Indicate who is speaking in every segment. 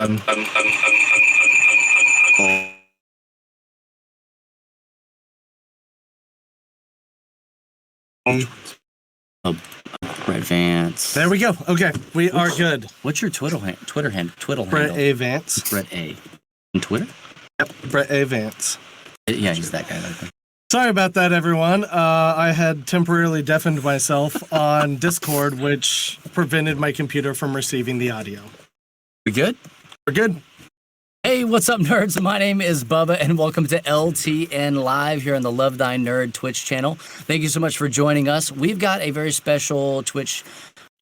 Speaker 1: Brett Vance.
Speaker 2: There we go. Okay, we are good.
Speaker 1: What's your Twitter handle?
Speaker 2: Brett A. Vance.
Speaker 1: Brett A. On Twitter?
Speaker 2: Yep, Brett A. Vance.
Speaker 1: Yeah, he's that guy.
Speaker 2: Sorry about that, everyone. I had temporarily deafened myself on Discord, which prevented my computer from receiving the audio.
Speaker 1: We good?
Speaker 2: We're good.
Speaker 1: Hey, what's up, nerds? My name is Bubba, and welcome to LTN Live here on the Love Thy Nerd Twitch channel. Thank you so much for joining us. We've got a very special Twitch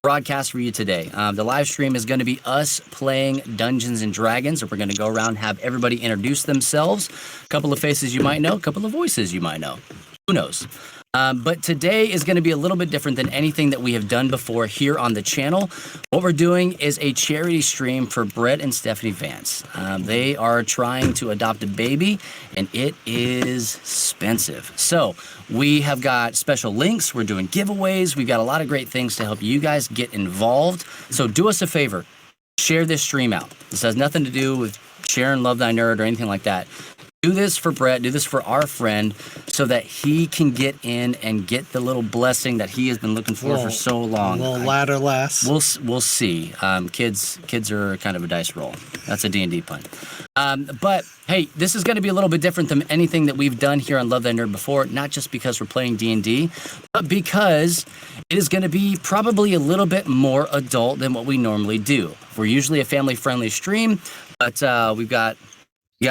Speaker 1: broadcast for you today. The live stream is going to be us playing Dungeons and Dragons. We're going to go around and have everybody introduce themselves. A couple of faces you might know, a couple of voices you might know. Who knows? But today is going to be a little bit different than anything that we have done before here on the channel. What we're doing is a charity stream for Brett and Stephanie Vance. They are trying to adopt a baby, and it is expensive. So we have got special links. We're doing giveaways. We've got a lot of great things to help you guys get involved. So do us a favor. Share this stream out. This has nothing to do with sharing Love Thy Nerd or anything like that. Do this for Brett, do this for our friend, so that he can get in and get the little blessing that he has been looking for so long.
Speaker 2: A little ladder lass.
Speaker 1: We'll see. Kids are kind of a dice roll. That's a D&D pun. But hey, this is going to be a little bit different than anything that we've done here on Love Thy Nerd before, not just because we're playing D&D, but because it is going to be probably a little bit more adult than what we normally do. We're usually a family-friendly stream, but we've got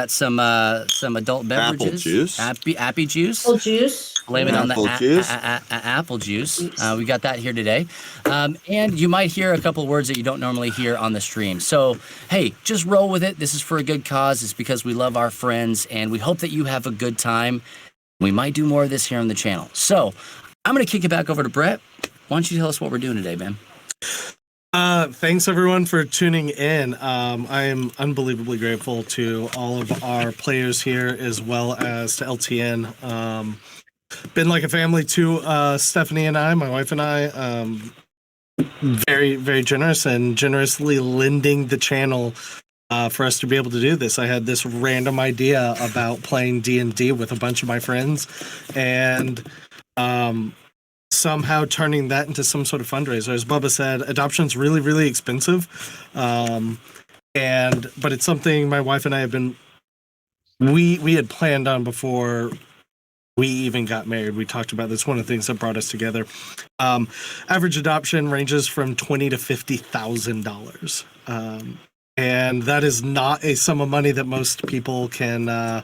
Speaker 1: some adult beverages.
Speaker 3: Apple juice.
Speaker 1: Appy juice.
Speaker 4: Apple juice.
Speaker 1: Blame it on the apple juice. We got that here today. And you might hear a couple of words that you don't normally hear on the stream. So, hey, just roll with it. This is for a good cause. It's because we love our friends, and we hope that you have a good time. We might do more of this here on the channel. So, I'm going to kick it back over to Brett. Why don't you tell us what we're doing today, man?
Speaker 2: Thanks everyone for tuning in. I am unbelievably grateful to all of our players here as well as to LTN. Been like a family to Stephanie and I, my wife and I. Very, very generous and generously lending the channel for us to be able to do this. I had this random idea about playing D&D with a bunch of my friends, and somehow turning that into some sort of fundraiser. As Bubba said, adoption's really, really expensive. But it's something my wife and I have been, we had planned on before we even got married. We talked about this, one of the things that brought us together. Average adoption ranges from $20,000 to $50,000. And that is not a sum of money that most people can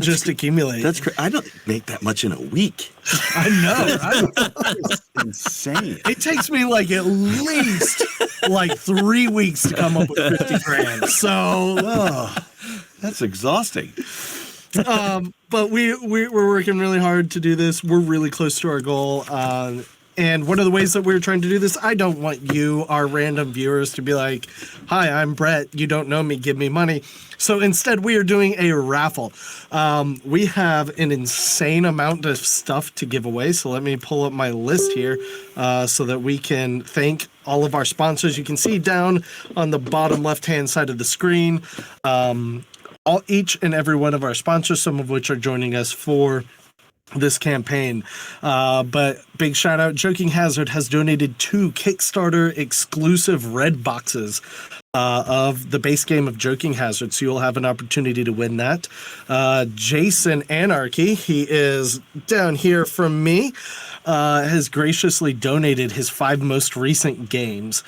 Speaker 2: just accumulate.
Speaker 3: That's great. I don't make that much in a week.
Speaker 2: I know.
Speaker 3: It's insane.
Speaker 2: It takes me like at least like 3 weeks to come up with 50 grand. So
Speaker 3: That's exhausting.
Speaker 2: but we're working really hard to do this. We're really close to our goal. And one of the ways that we're trying to do this, I don't want you, our random viewers, to be like, hi, I'm Brett. You don't know me. Give me money. So instead, we are doing a raffle. We have an insane amount of stuff to give away. So let me pull up my list here so that we can thank all of our sponsors. You can see down on the bottom left-hand side of the screen, each and every one of our sponsors, some of which are joining us for this campaign. But big shout out, Joking Hazard has donated 2 Kickstarter exclusive red boxes of the base game of Joking Hazard, so you'll have an opportunity to win that. Jason Anarchy, he is down here from me, has graciously donated his 5 most recent games.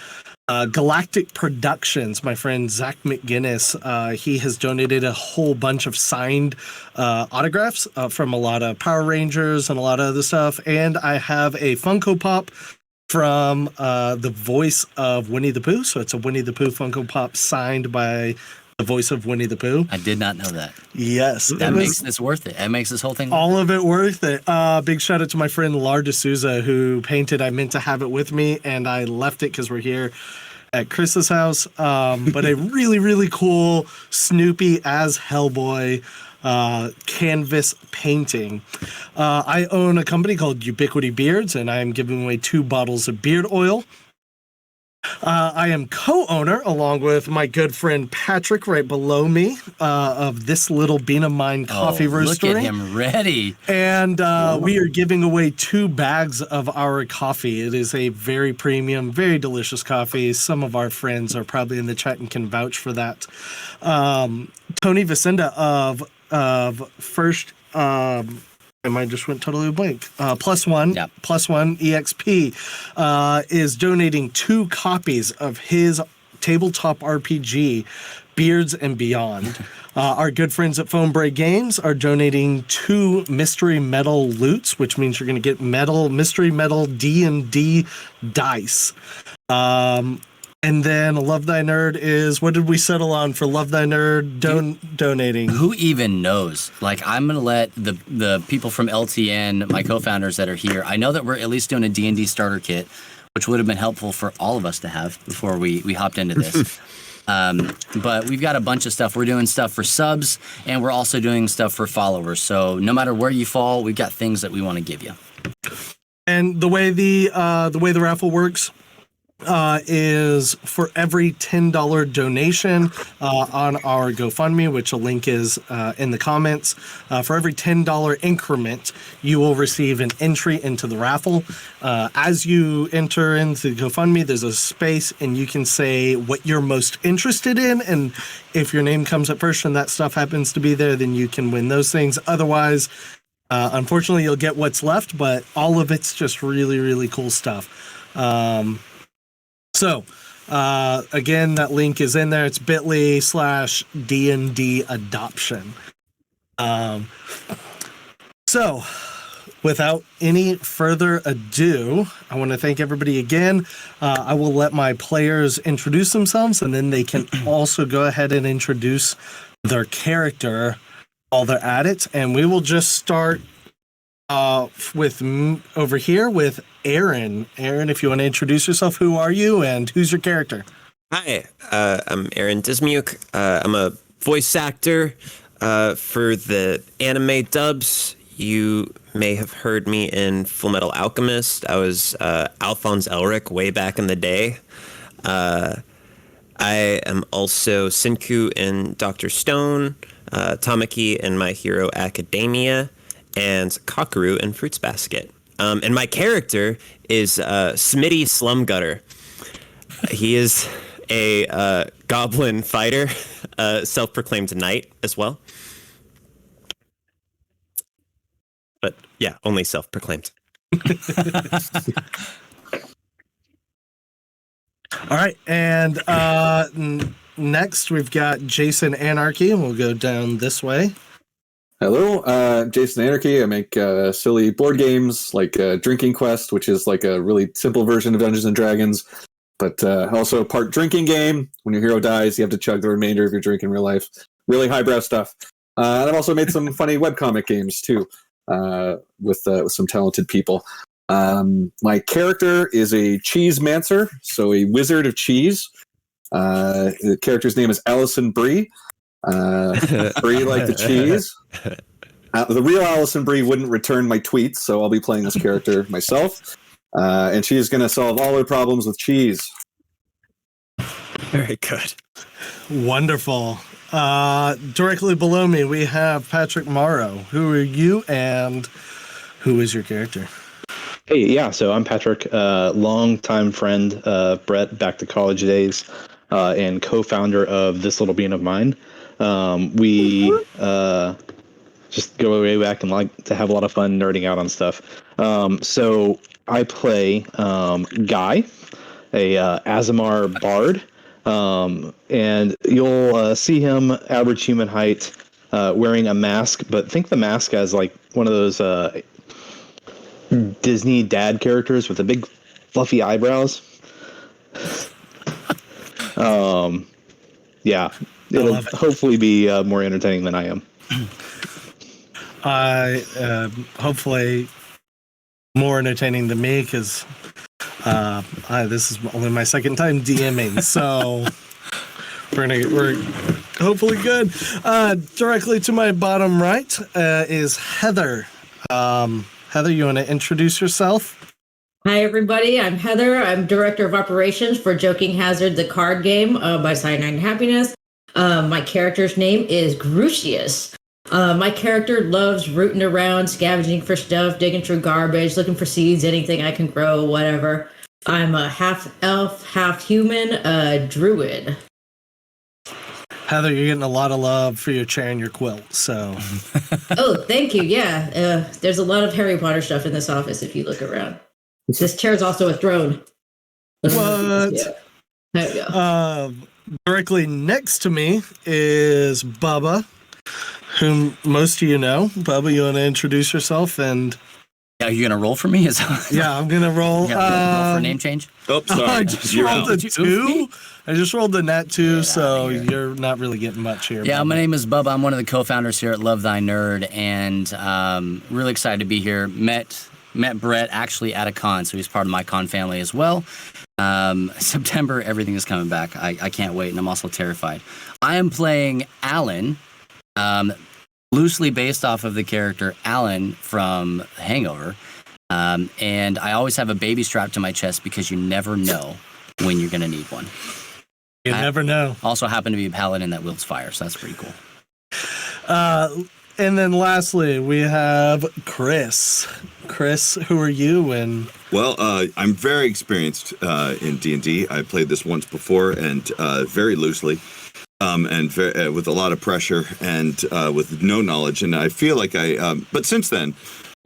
Speaker 2: Galactic Productions, my friend Zach McGinnis, he has donated a whole bunch of signed autographs from a lot of Power Rangers and a lot of other stuff. And I have a Funko Pop from the voice of Winnie the Pooh. So it's a Winnie the Pooh Funko Pop signed by the voice of Winnie the Pooh.
Speaker 1: I did not know that.
Speaker 2: Yes.
Speaker 1: That makes this worth it. That makes this whole thing
Speaker 2: all of it worth it. Big shout out to my friend Lar DeSouza, who painted I Meant to Have It With Me, and I left it because we're here at Chris's house. But a really, really cool Snoopy as Hellboy canvas painting. I own a company called UBIQUITY Beards, and I am giving away 2 bottles of beard oil. I am co-owner, along with my good friend Patrick, right below me, of This Little Bean of Mine Coffee Roastery.
Speaker 1: Look at him ready.
Speaker 2: And we are giving away 2 bags of our coffee. It is a very premium, very delicious coffee. Some of our friends are probably in the chat and can vouch for that. Tony Vicinda of First... I just went totally blank. Plus One EXP is donating 2 copies of his tabletop RPG, Beards and Beyond. Our good friends at Homebrew Games are donating 2 mystery metal loots, which means you're going to get mystery metal D&D dice. And then Love Thy Nerd is, what did we settle on for Love Thy Nerd donating?
Speaker 1: Who even knows? Like, I'm going to let the people from LTN, my co-founders that are here, I know that we're at least doing a D&D starter kit, which would have been helpful for all of us to have before we hopped into this. But we've got a bunch of stuff. We're doing stuff for subs, and we're also doing stuff for followers. So no matter where you fall, we've got things that we want to give you.
Speaker 2: And the way the raffle works is for every $10 donation on our GoFundMe, which a link is in the comments. For every $10 increment, you will receive an entry into the raffle. As you enter into the GoFundMe, there's a space, and you can say what you're most interested in. And if your name comes up first and that stuff happens to be there, then you can win those things. Otherwise, unfortunately, you'll get what's left, but all of it's just really, really cool stuff. So, again, that link is in there. It's bit.ly/D&D adoption. So, without any further ado, I want to thank everybody again. I will let my players introduce themselves, and then they can also go ahead and introduce their character while they're at it. And we will just start with over here with Aaron. Aaron, if you want to introduce yourself, who are you and who's your character?
Speaker 4: Hi, I'm Aaron Dismuke. I'm a voice actor for the anime dubs. You may have heard me in Full Metal Alchemist. I was Alphonse Elric way back in the day. I am also Senku in Dr. Stone, Tamaki in My Hero Academia, and Kakeru in Fruits Basket. And my character is Smitty Slumgutter. He is a goblin fighter, self-proclaimed knight as well. But yeah, only self-proclaimed.
Speaker 2: All right, and next we've got Jason Anarchy, and we'll go down this way.
Speaker 5: Hello, Jason Anarchy. I make silly board games like Drinking Quest, which is like a really simple version of Dungeons and Dragons, but also part drinking game. When your hero dies, you have to chug the remainder of your drink in real life. Really highbrow stuff. And I've also made some funny webcomic games too, with some talented people. My character is a cheese-mancer, so a wizard of cheese. The character's name is Allison Brie. Brie like the cheese. The real Allison Brie wouldn't return my tweets, so I'll be playing this character myself. And she's going to solve all her problems with cheese.
Speaker 4: Very good.
Speaker 2: Wonderful. Directly below me, we have Patrick Morrow. Who are you, and who is your character?
Speaker 6: Hey, yeah, so I'm Patrick, longtime friend, Brett, back to college days, and co-founder of This Little Bean of Mine. We just go way back and like to have a lot of fun nerding out on stuff. So I play Guy, a Azamar bard, and you'll see him average human height, wearing a mask, but think the mask as like one of those Disney dad characters with the big fluffy eyebrows. Yeah, it'll hopefully be more entertaining than I am.
Speaker 2: Hopefully more entertaining than me, because this is only my second time DMing, so we're hopefully good. Directly to my bottom right is Heather. Heather, you want to introduce yourself?
Speaker 7: Hi, everybody. I'm Heather. I'm Director of Operations for Joking Hazard, the card game by Cyanide Happiness. My character's name is Grucius. My character loves rooting around, scavenging for stuff, digging through garbage, looking for seeds, anything I can grow, whatever. I'm a half elf, half human, druid.
Speaker 2: Heather, you're getting a lot of love for your chair and your quilt. So,
Speaker 7: Oh, thank you. Yeah, there's a lot of Harry Potter stuff in this office if you look around. This chair is also a throne.
Speaker 2: what?
Speaker 7: Yeah. There we go.
Speaker 2: Directly next to me is Bubba, whom most of you know. Bubba, you want to introduce yourself? And
Speaker 1: Are you gonna roll for me?
Speaker 2: yeah, I'm gonna roll.
Speaker 1: You gotta roll for a name change.
Speaker 3: Oh, sorry.
Speaker 2: I just
Speaker 3: You're
Speaker 2: rolled
Speaker 3: out.
Speaker 2: a 2. I just rolled a nat 2,
Speaker 1: Get
Speaker 2: so
Speaker 1: outta here.
Speaker 2: you're not really getting much here.
Speaker 1: Yeah,
Speaker 2: Bubba.
Speaker 1: my name is Bubba. I'm one of the co-founders here at Love Thy Nerd, and really excited to be here. Met Brett actually at a con, so he's part of my con family as well. September, everything is coming back. I can't wait, and I'm also terrified. I am playing Alan, loosely based off of the character Alan from Hangover. And I always have a baby strapped to my chest because you never know when you're going to need one.
Speaker 2: You never know.
Speaker 1: Also happen to be a paladin that wields fire, so that's pretty cool.
Speaker 2: And then lastly, we have Chris. Chris, who are you? And
Speaker 3: Well, I'm very experienced in D&D. I played this once before and very loosely, and with a lot of pressure and with no knowledge. And I feel like but since then,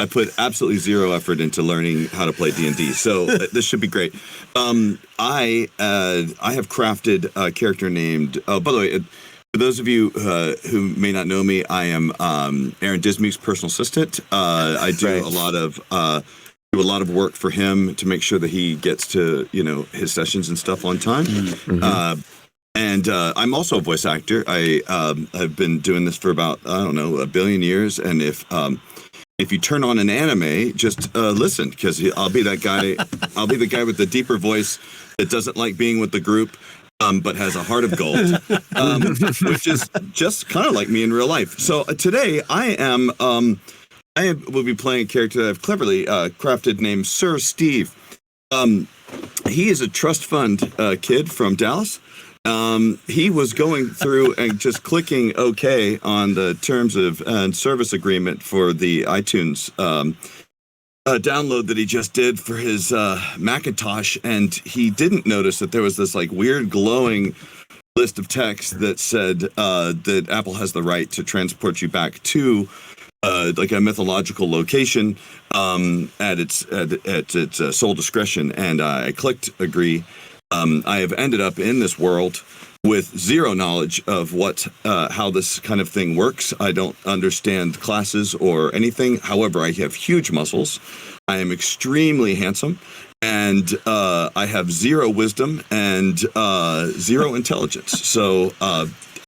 Speaker 3: I put absolutely zero effort into learning how to play D&D. So this should be great. I have crafted a character named. Oh, by the way. For those of you who may not know me, I am Aaron Dismuke's personal assistant. I do a lot of work for him to make sure that he gets to his sessions and stuff on time. Mm-hmm. And I'm also a voice actor. I have been doing this for about a billion years. And if you turn on an anime, just listen, because I'll be that guy. I'll be the guy with the deeper voice that doesn't like being with the group. But has a heart of gold, which is just kind of like me in real life. So today I will be playing a character that I've cleverly crafted named Sir Steve. He is a trust fund kid from Dallas. He was going through and just clicking OK on the terms of and service agreement for the iTunes download that he just did for his Macintosh, and he didn't notice that there was this like weird glowing list of text that said that Apple has the right to transport you back to like a mythological location at its sole discretion. And I clicked agree. I have ended up in this world with zero knowledge of how this kind of thing works. I don't understand classes or anything. However, I have huge muscles. I am extremely handsome, and I have zero wisdom and zero intelligence. So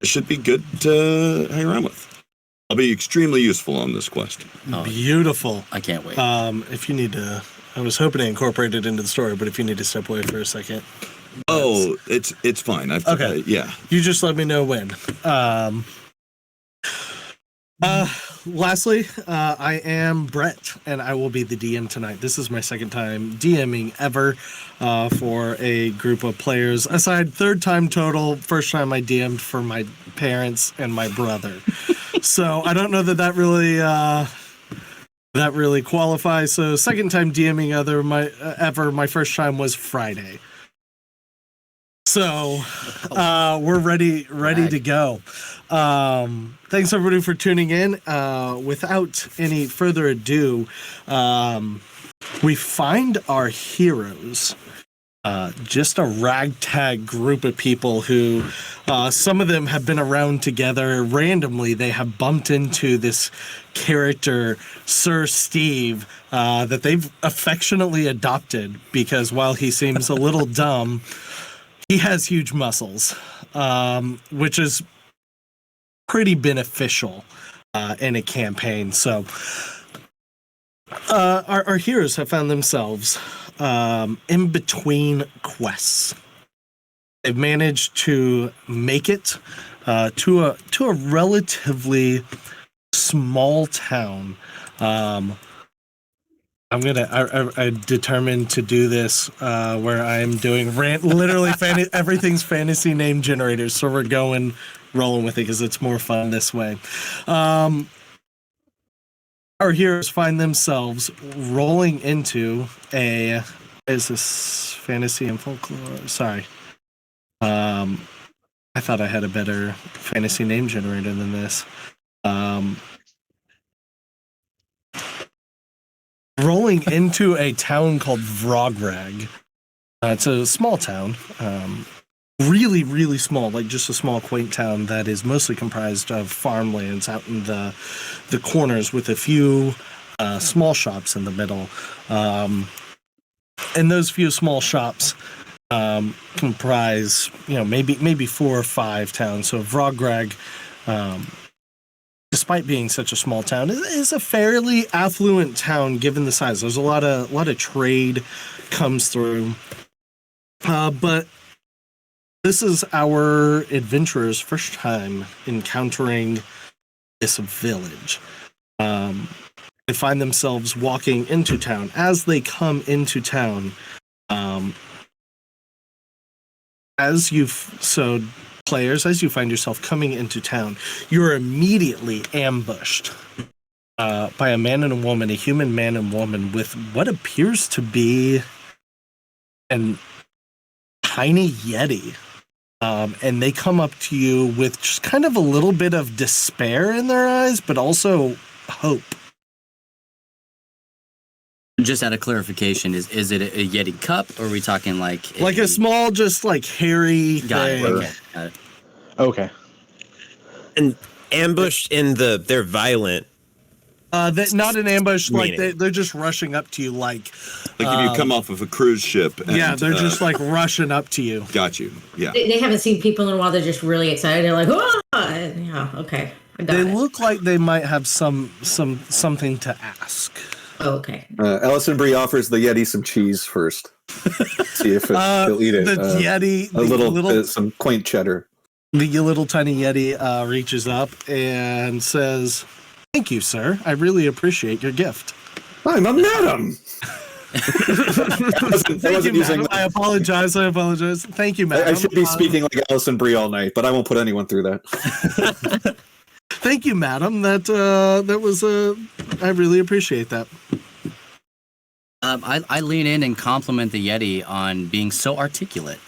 Speaker 3: it should be good to hang around with. I'll be extremely useful on this quest.
Speaker 2: beautiful.
Speaker 1: I can't wait.
Speaker 2: If you need to, I was hoping to incorporate it into the story, but if you need to step away for a second.
Speaker 3: Oh, it's fine.
Speaker 2: Okay.
Speaker 3: Yeah.
Speaker 2: You just let me know when. Lastly, I am Brett, and I will be the DM tonight. This is my second time DMing ever for a group of players. Aside, third time total. First time I DM'd for my parents and my brother. So I don't know that really qualifies. So second time DMing ever. My first time was Friday. So we're ready to go. Thanks everybody for tuning in. Without any further ado, we find our heroes. Just a ragtag group of people who some of them have been around together. Randomly, they have bumped into this character, Sir Steve, that they've affectionately adopted because while he seems a little dumb, he has huge muscles, which is pretty beneficial in a campaign. So our heroes have found themselves in between quests. They've managed to make it to a relatively small town I determined to do this where I'm doing literally everything's fantasy name generators. So we're rolling with it because it's more fun this way. Our heroes find themselves rolling into is this fantasy and folklore? Sorry. I thought I had a better fantasy name generator than this. Rolling into a town called Vrograg. It's a small town, really, really small, like just a small, quaint town that is mostly comprised of farmlands out in the corners with a few small shops in the middle. And those few small shops comprise, maybe 4 or 5 towns. So Vrograg, despite being such a small town, is a fairly affluent town given the size. There's a lot of trade comes through, but this is our adventurers' first time encountering this village. They find themselves walking into town. As they come into town, players, as you find yourself coming into town, you're immediately ambushed by a man and a woman, a human man and woman, with what appears to be a tiny yeti. And they come up to you with just kind of a little bit of despair in their eyes, but also hope.
Speaker 1: Just out of clarification, is it a Yeti cup, or are we talking like
Speaker 2: a small, just like hairy thing?
Speaker 1: Okay. Got it.
Speaker 6: Okay.
Speaker 4: And ambushed they're violent.
Speaker 2: Not an ambush,
Speaker 4: meaning.
Speaker 2: like they're just rushing up to you like
Speaker 3: if you come off of a cruise ship. And,
Speaker 2: they're just like rushing up to you.
Speaker 3: Got you. Yeah.
Speaker 7: They haven't seen people in a while. They're just really excited. They're like, "Oh, yeah, okay."
Speaker 2: They look like they might have something to ask.
Speaker 7: Oh, okay.
Speaker 5: Allison Brie offers the Yeti some cheese first. See if he'll eat it.
Speaker 2: The Yeti,
Speaker 5: some quaint cheddar.
Speaker 2: The little tiny Yeti reaches up and says, "Thank you, sir. I really appreciate your gift."
Speaker 5: I'm a madam.
Speaker 2: Thank you, madam. I apologize. Thank you, madam.
Speaker 5: I should be speaking like Allison Brie all night, but I won't put anyone through that.
Speaker 2: Thank you, madam. That was I really appreciate that.
Speaker 1: I lean in and compliment the Yeti on being so articulate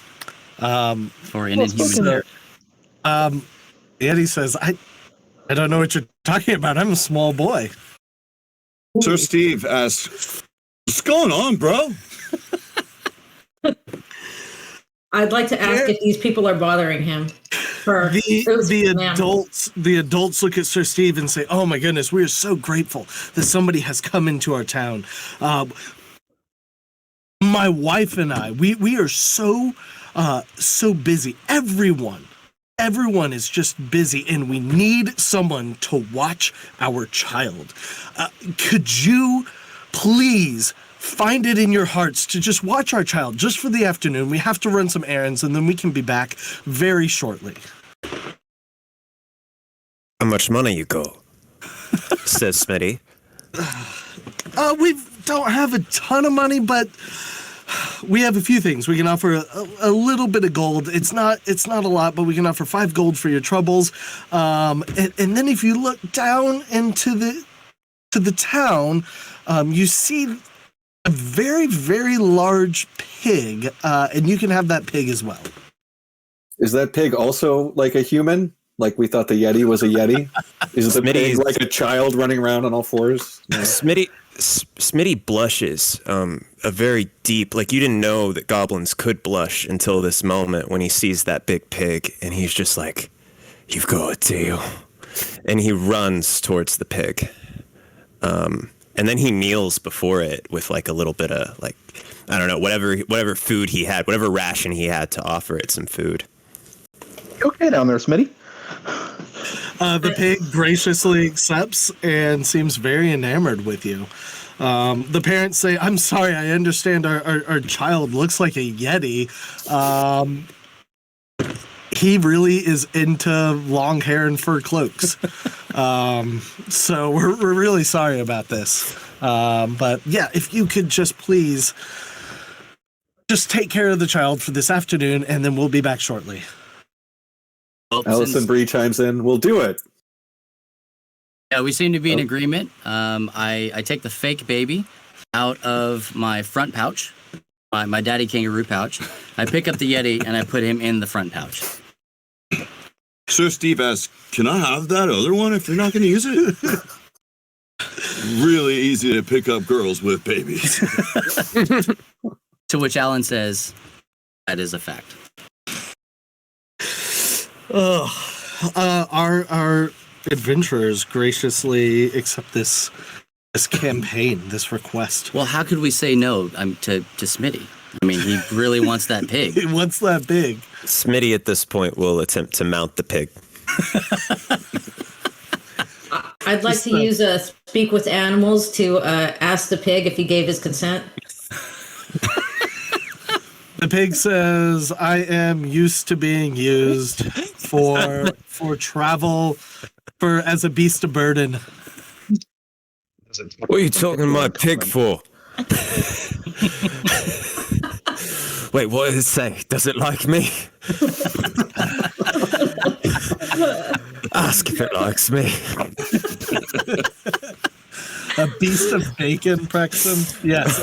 Speaker 1: for an inhuman.
Speaker 2: The Yeti says, "I don't know what you're talking about. I'm a small boy."
Speaker 3: Sir Steve asks, "What's going on, bro?"
Speaker 7: I'd like to ask if these people are bothering him.
Speaker 2: The adults look at Sir Steve and say, "Oh my goodness, we are so grateful that somebody has come into our town. My wife and I, we are so busy. Everyone is just busy, and we need someone to watch our child. Could you please find it in your hearts to just watch our child just for the afternoon? We have to run some errands, and then we can be back very shortly."
Speaker 4: How much money you go? Says Smitty.
Speaker 2: We don't have a ton of money, but we have a few things. We can offer a little bit of gold. It's not a lot, but we can offer 5 gold for your troubles. And then if you look down into the town, you see a very, very large pig, and you can have that pig as well.
Speaker 5: Is that pig also like a human? Like we thought the Yeti was a Yeti? Is the pig like a child running around on all fours? No.
Speaker 4: Smitty blushes a very deep, like you didn't know that goblins could blush until this moment when he sees that big pig, and he's just like, "You've got a deal." And he runs towards the pig. And then he kneels before it with like a little bit of like, I don't know, whatever food he had, whatever ration he had to offer it some food.
Speaker 6: Okay down there, Smitty.
Speaker 2: The pig graciously accepts and seems very enamored with you. The parents say, "I'm sorry, I understand our child looks like a Yeti. He really is into long hair and fur cloaks. So we're really sorry about this. But yeah, if you could just please just take care of the child for this afternoon, and then we'll be back shortly.
Speaker 1: Well,
Speaker 5: Allison Brie chimes in. We'll do it.
Speaker 1: Yeah, we seem to be in agreement. I take the fake baby out of my front pouch, my daddy kangaroo pouch. I pick up the Yeti and I put him in the front pouch.
Speaker 3: Sir Steve asks, "Can I have that other one if you're not going to use it?" Really easy to pick up girls with babies.
Speaker 1: To which Alan says, "That is a fact."
Speaker 2: Our adventurers graciously accept this campaign, this request.
Speaker 1: Well, how could we say no to Smitty? I mean, he really wants that pig.
Speaker 2: He wants that pig.
Speaker 4: Smitty at this point will attempt to mount the pig.
Speaker 7: I'd like to use speak with animals to ask the pig if he gave his consent.
Speaker 2: The pig says, "I am used to being used for travel, as a beast of burden."
Speaker 4: What are you talking my pig for? Wait, what does it say? Does it like me? Ask if it likes me.
Speaker 2: A beast of bacon, Prexum? Yes,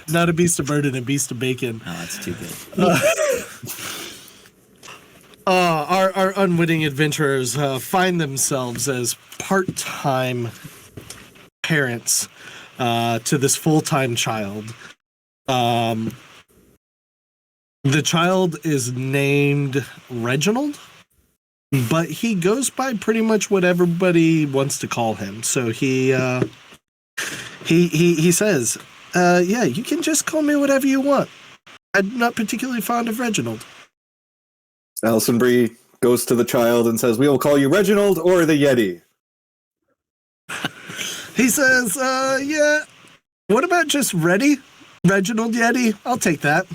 Speaker 2: not a beast of burden, a beast of bacon.
Speaker 1: Oh, that's too good.
Speaker 2: Our unwitting adventurers find themselves as part-time parents to this full-time child. The child is named Reginald, but he goes by pretty much what everybody wants to call him. So he says, "Yeah, you can just call me whatever you want. I'm not particularly fond of Reginald."
Speaker 5: Allison Brie goes to the child and says, "We will call you Reginald or the Yeti."
Speaker 2: He says, "Yeah, what about just Ready? Reginald Yeti? I'll take that."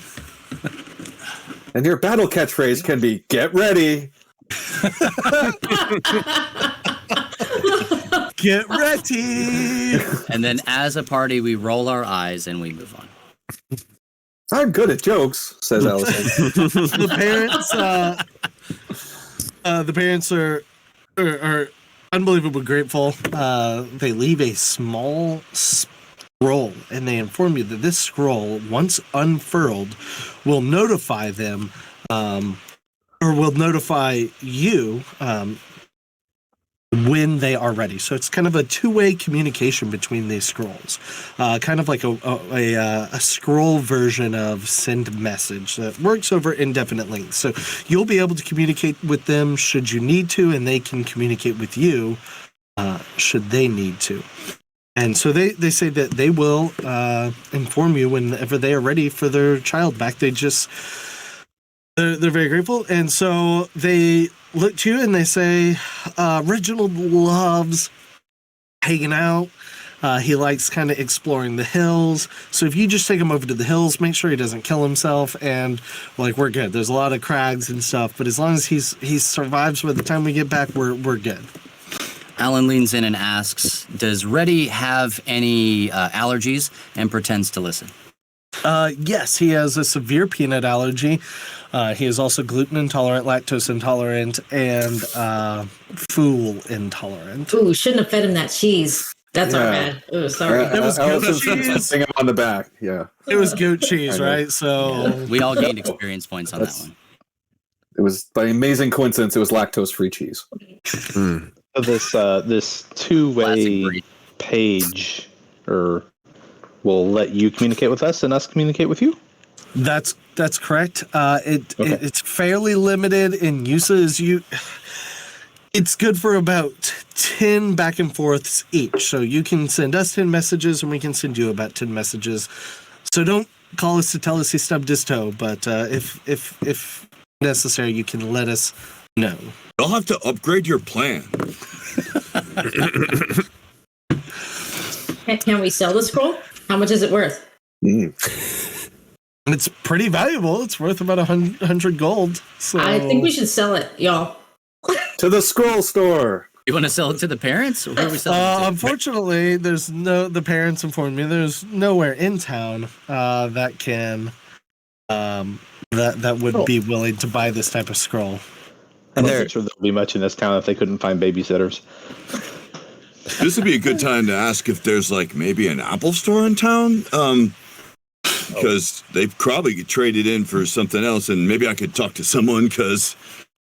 Speaker 5: And your battle catchphrase can be, "Get ready."
Speaker 2: Get ready.
Speaker 1: And then as a party, we roll our eyes and we move on.
Speaker 5: "I'm good at jokes," says Allison.
Speaker 2: The parents are unbelievably grateful. They leave a small scroll, and they inform you that this scroll, once unfurled, will notify them, or will notify you when they are ready. So it's kind of a two-way communication between these scrolls, kind of like a scroll version of send message that works over indefinite length. So you'll be able to communicate with them should you need to, and they can communicate with you should they need to. And so they say that they will inform you whenever they are ready for their child back. They're very grateful. And so they look to you and they say, Reginald loves hanging out. He likes kind of exploring the hills. So if you just take him over to the hills, make sure he doesn't kill himself, and we're good. There's a lot of crags and stuff, but as long as he survives by the time we get back, we're good.
Speaker 1: Alan leans in and asks, "Does Reddy have any allergies?" and pretends to listen.
Speaker 2: Yes, he has a severe peanut allergy. He is also gluten intolerant, lactose intolerant, and fool intolerant.
Speaker 7: Ooh, shouldn't have fed him that cheese. That's our bad. Ooh, sorry.
Speaker 2: It was goat
Speaker 5: Allison's
Speaker 2: cheese.
Speaker 5: patting him on the back. Yeah.
Speaker 2: It was goat cheese, right? So
Speaker 1: We all gained experience points on that one.
Speaker 5: It was, by amazing coincidence, it was lactose-free cheese.
Speaker 6: So this
Speaker 1: Classic
Speaker 6: two-way
Speaker 1: breed.
Speaker 6: page will let you communicate with us and us communicate with you?
Speaker 2: that's correct. It's fairly limited in uses. It's good for about 10 back and forths each. So you can send us 10 messages and we can send you about 10 messages. So don't call us to tell us he stubbed his toe, but if necessary, you can let us know.
Speaker 3: I'll have to upgrade your plan.
Speaker 7: Can we sell the scroll? How much is it worth?
Speaker 2: It's pretty valuable. It's worth about 100 gold. So
Speaker 7: I think we should sell it, y'all.
Speaker 5: To the scroll store.
Speaker 1: You want to sell it to the parents? Or who are we selling it to?
Speaker 2: Unfortunately, the parents informed me there's nowhere in town that can that would be willing to buy this type of scroll.
Speaker 6: I'm not sure there'll be much in this town if they couldn't find babysitters.
Speaker 3: This would be a good time to ask if there's like maybe an Apple store in town. Because they probably could trade it in for something else, and maybe I could talk to someone because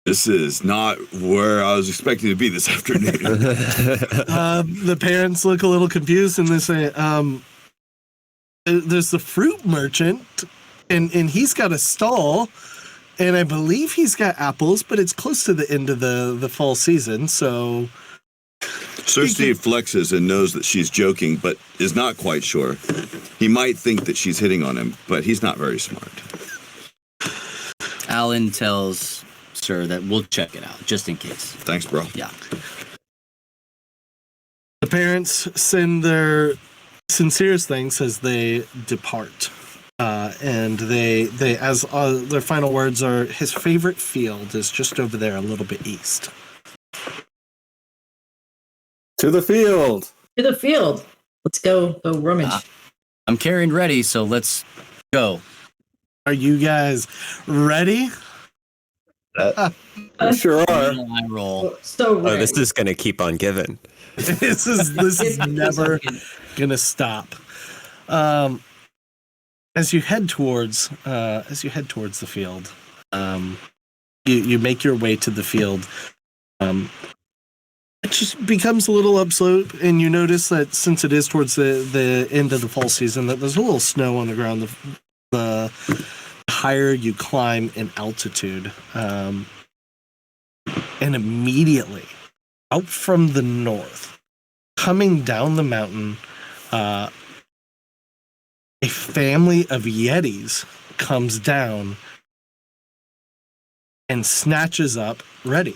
Speaker 3: this is not where I was expecting to be this afternoon.
Speaker 2: The parents look a little confused and they say, there's the fruit merchant and he's got a stall and I believe he's got apples, but it's close to the end of the fall season. So
Speaker 3: Sir Steve flexes and knows that she's joking, but is not quite sure. He might think that she's hitting on him, but he's not very smart.
Speaker 1: Alan tells Sir that we'll check it out, just in case.
Speaker 3: Thanks, bro.
Speaker 1: Yeah.
Speaker 2: the parents send their sincerest thanks as they depart. And they as their final words are, his favorite field is just over there a little bit east.
Speaker 5: To the field.
Speaker 7: To the field. Let's go rummage.
Speaker 1: I'm carrying ready, so let's go.
Speaker 2: Are you guys ready?
Speaker 5: We sure are.
Speaker 1: I roll.
Speaker 7: So
Speaker 4: Oh, this is gonna keep on giving.
Speaker 2: This is never gonna stop. As you head towards the field, you make your way to the field. It just becomes a little upslope, and you notice that since it is towards the end of the fall season, that there's a little snow on the ground. The higher you climb in altitude, and immediately out from the north, coming down the mountain, a family of Yetis comes down and snatches up Reddy.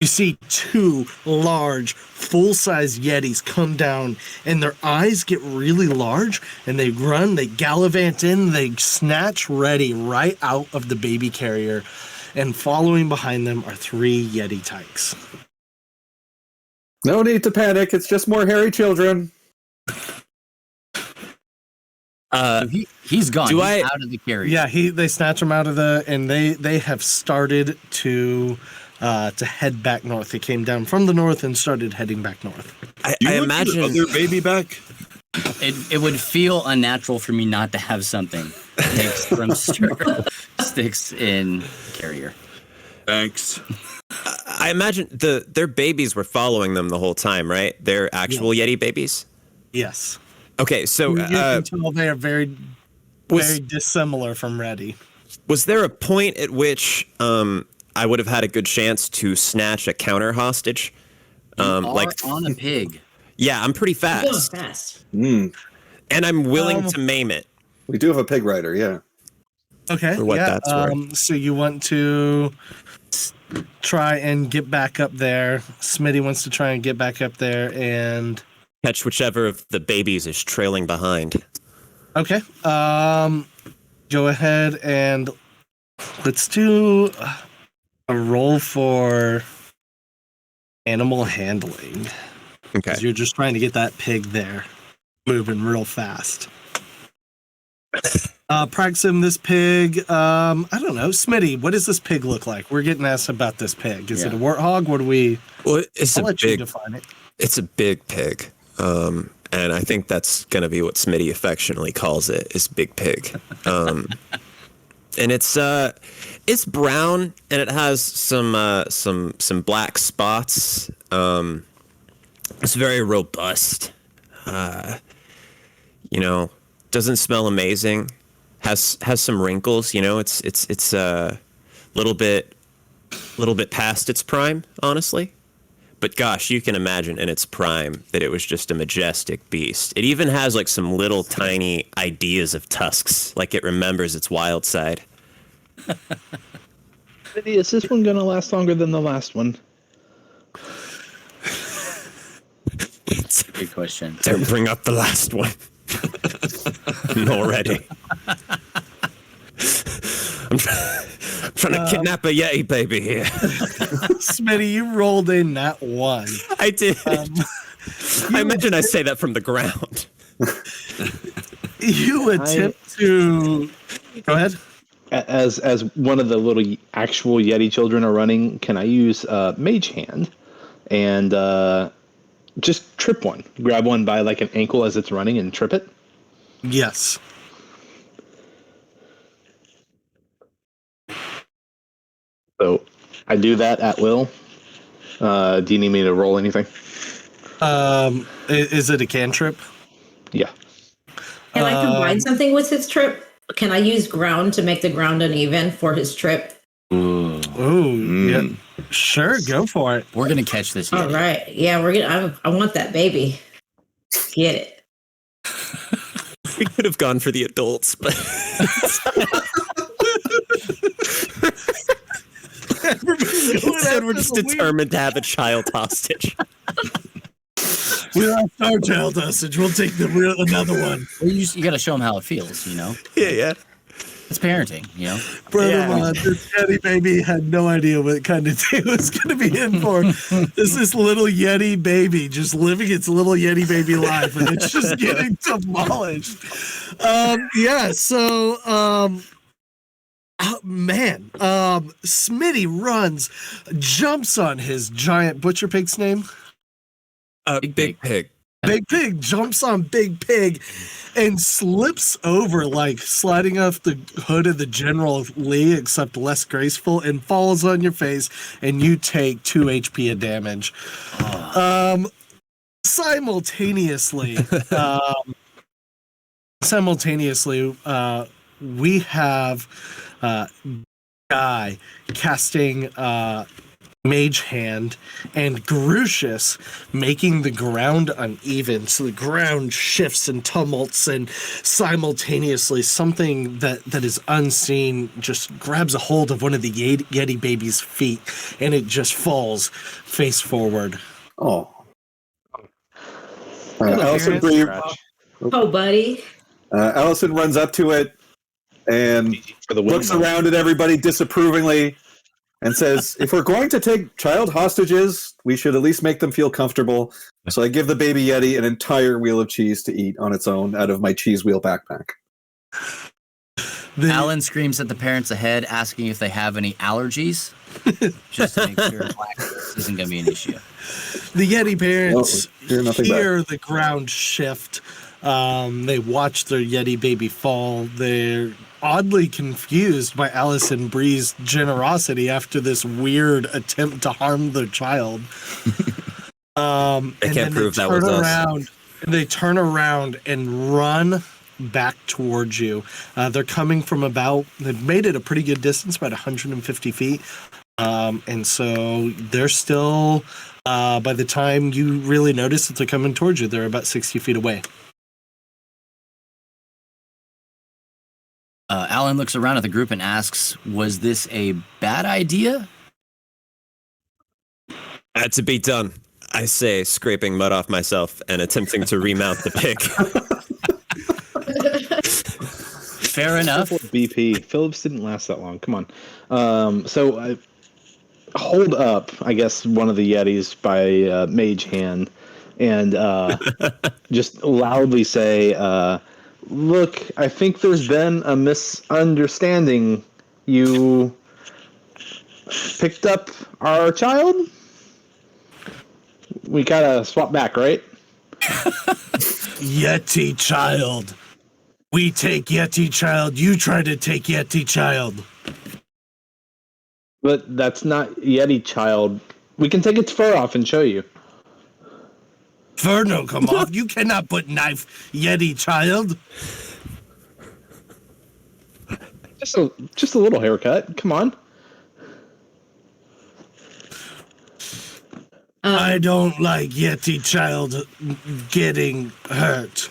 Speaker 2: You see two large, full-size Yetis come down, and their eyes get really large, and they run, they gallivant in, they snatch Reddy right out of the baby carrier, and following behind them are three Yeti tykes.
Speaker 5: No need to panic. It's just more hairy children.
Speaker 1: He's gone.
Speaker 4: Do
Speaker 1: He's
Speaker 4: I-
Speaker 1: out of the carrier.
Speaker 2: Yeah, they snatch him out of and they have started to head back north. They came down from the north and started heading back north.
Speaker 4: I
Speaker 3: want
Speaker 4: imagine
Speaker 3: your other baby back.
Speaker 1: It would feel unnatural for me not to have something takes from sticks in carrier.
Speaker 3: Thanks.
Speaker 4: I imagine their babies were following them the whole time, right? They're actual Yeti babies.
Speaker 2: Yes.
Speaker 4: Okay, so
Speaker 2: You can tell they are very
Speaker 4: was
Speaker 2: dissimilar from Reddy.
Speaker 4: was there a point at which I would have had a good chance to snatch a counter hostage? Like
Speaker 1: on a pig.
Speaker 4: yeah, I'm pretty
Speaker 7: Going
Speaker 4: fast,
Speaker 7: fast.
Speaker 4: and I'm willing to maim it.
Speaker 5: We do have a pig rider, yeah.
Speaker 2: Okay.
Speaker 4: For what
Speaker 2: yeah.
Speaker 4: that's worth.
Speaker 2: So you want to try and get back up there. Smitty wants to try and get back up there and
Speaker 4: Catch whichever of the babies is trailing behind.
Speaker 2: okay. Go ahead and let's do a roll for animal handling.
Speaker 4: Okay.
Speaker 2: 'Cause you're just trying to get that pig there moving real fast. Praxim, this pig, I don't know. Smitty, what does this pig look like? We're getting asked about this pig. Is it a warthog? What do we...
Speaker 4: Well, it's
Speaker 2: I'll
Speaker 4: a
Speaker 2: let you
Speaker 4: big.
Speaker 2: define it.
Speaker 4: It's a big pig. And I think that's going to be what Smitty affectionately calls it, is big pig. And it's brown and it has some black spots. It's very robust. Doesn't smell amazing. Has some wrinkles, it's a little bit past its prime, honestly. But gosh, you can imagine in its prime that it was just a majestic beast. It even has like some little tiny ideas of tusks, like it remembers its wild side.
Speaker 6: Is this one gonna last longer than the last one?
Speaker 1: That's a good question.
Speaker 4: Don't bring up the last one. Already. I'm Trying to kidnap a Yeti baby here.
Speaker 2: Smitty, you rolled in that one.
Speaker 4: I did. I imagine I say that from the ground.
Speaker 2: You attempt to... Go ahead.
Speaker 6: As one of the little actual Yeti children are running, can I use Mage Hand and just trip one? Grab one by like an ankle as it's running and trip it?
Speaker 2: Yes.
Speaker 6: So I do that at will. Do you need me to roll anything?
Speaker 2: Is it a cantrip?
Speaker 6: Yeah.
Speaker 7: Can I combine something with his trip? Can I use ground to make the ground uneven for his trip?
Speaker 2: Yeah. Sure, go for it.
Speaker 1: We're gonna catch this.
Speaker 7: All right. Yeah, we're gonna. I want that baby. Get it.
Speaker 4: We could have gone for the adults, but instead we're just determined to have a child hostage.
Speaker 2: We lost our child hostage. We'll take another one.
Speaker 1: Well, you got to show them how it feels, you know.
Speaker 4: Yeah.
Speaker 1: It's parenting, you know.
Speaker 2: Brother, this Yeti baby had no idea what kind of day it was going to be in for. This little Yeti baby just living its little Yeti baby life, and it's just getting demolished. Smitty runs, jumps on his giant butcher pig's name.
Speaker 4: Big Pig.
Speaker 2: Big Pig jumps on Big Pig and slips over, like sliding off the hood of the General Lee, except less graceful, and falls on your face, and you take 2 HP of damage. Simultaneously, we have Guy casting Mage Hand and Grucius making the ground uneven, so the ground shifts and tumults, and simultaneously something that is unseen just grabs a hold of one of the Yeti baby's feet, and it just falls face forward.
Speaker 5: Oh. Allison,
Speaker 7: Oh, buddy.
Speaker 5: Allison runs up to it and looks around at everybody disapprovingly and says, if we're going to take child hostages, we should at least make them feel comfortable. So I give the baby Yeti an entire wheel of cheese to eat on its own out of my cheese wheel backpack.
Speaker 1: Alan screams at the parents ahead, asking if they have any allergies, just to make sure lactose isn't going to be an issue.
Speaker 2: The Yeti parents hear the ground shift. They watch their Yeti baby fall. They're oddly confused by Allison Bree's generosity after this weird attempt to harm their child.
Speaker 4: I can't prove that was us.
Speaker 2: They turn around and run back towards you. They're coming from they've made it a pretty good distance, about 150 feet. And so they're still, by the time you really notice that they're coming towards you, they're about 60 feet away.
Speaker 1: Alan looks around at the group and asks, was this a bad idea?
Speaker 4: Had to be done, I say, scraping mud off myself and attempting to remount the pig.
Speaker 1: Fair enough.
Speaker 6: BP. Phillips didn't last that long. Come on. So I hold up, I guess, one of the Yetis by Mage Hand and just loudly say, look, I think there's been a misunderstanding. You picked up our child? We gotta swap back, right?
Speaker 2: Yeti child. We take Yeti child. You try to take Yeti child.
Speaker 6: But that's not Yeti child. We can take its fur off and show you.
Speaker 2: Fur no come off. You cannot put knife Yeti child.
Speaker 6: Just a little haircut. Come on.
Speaker 2: I don't like Yeti child getting hurt.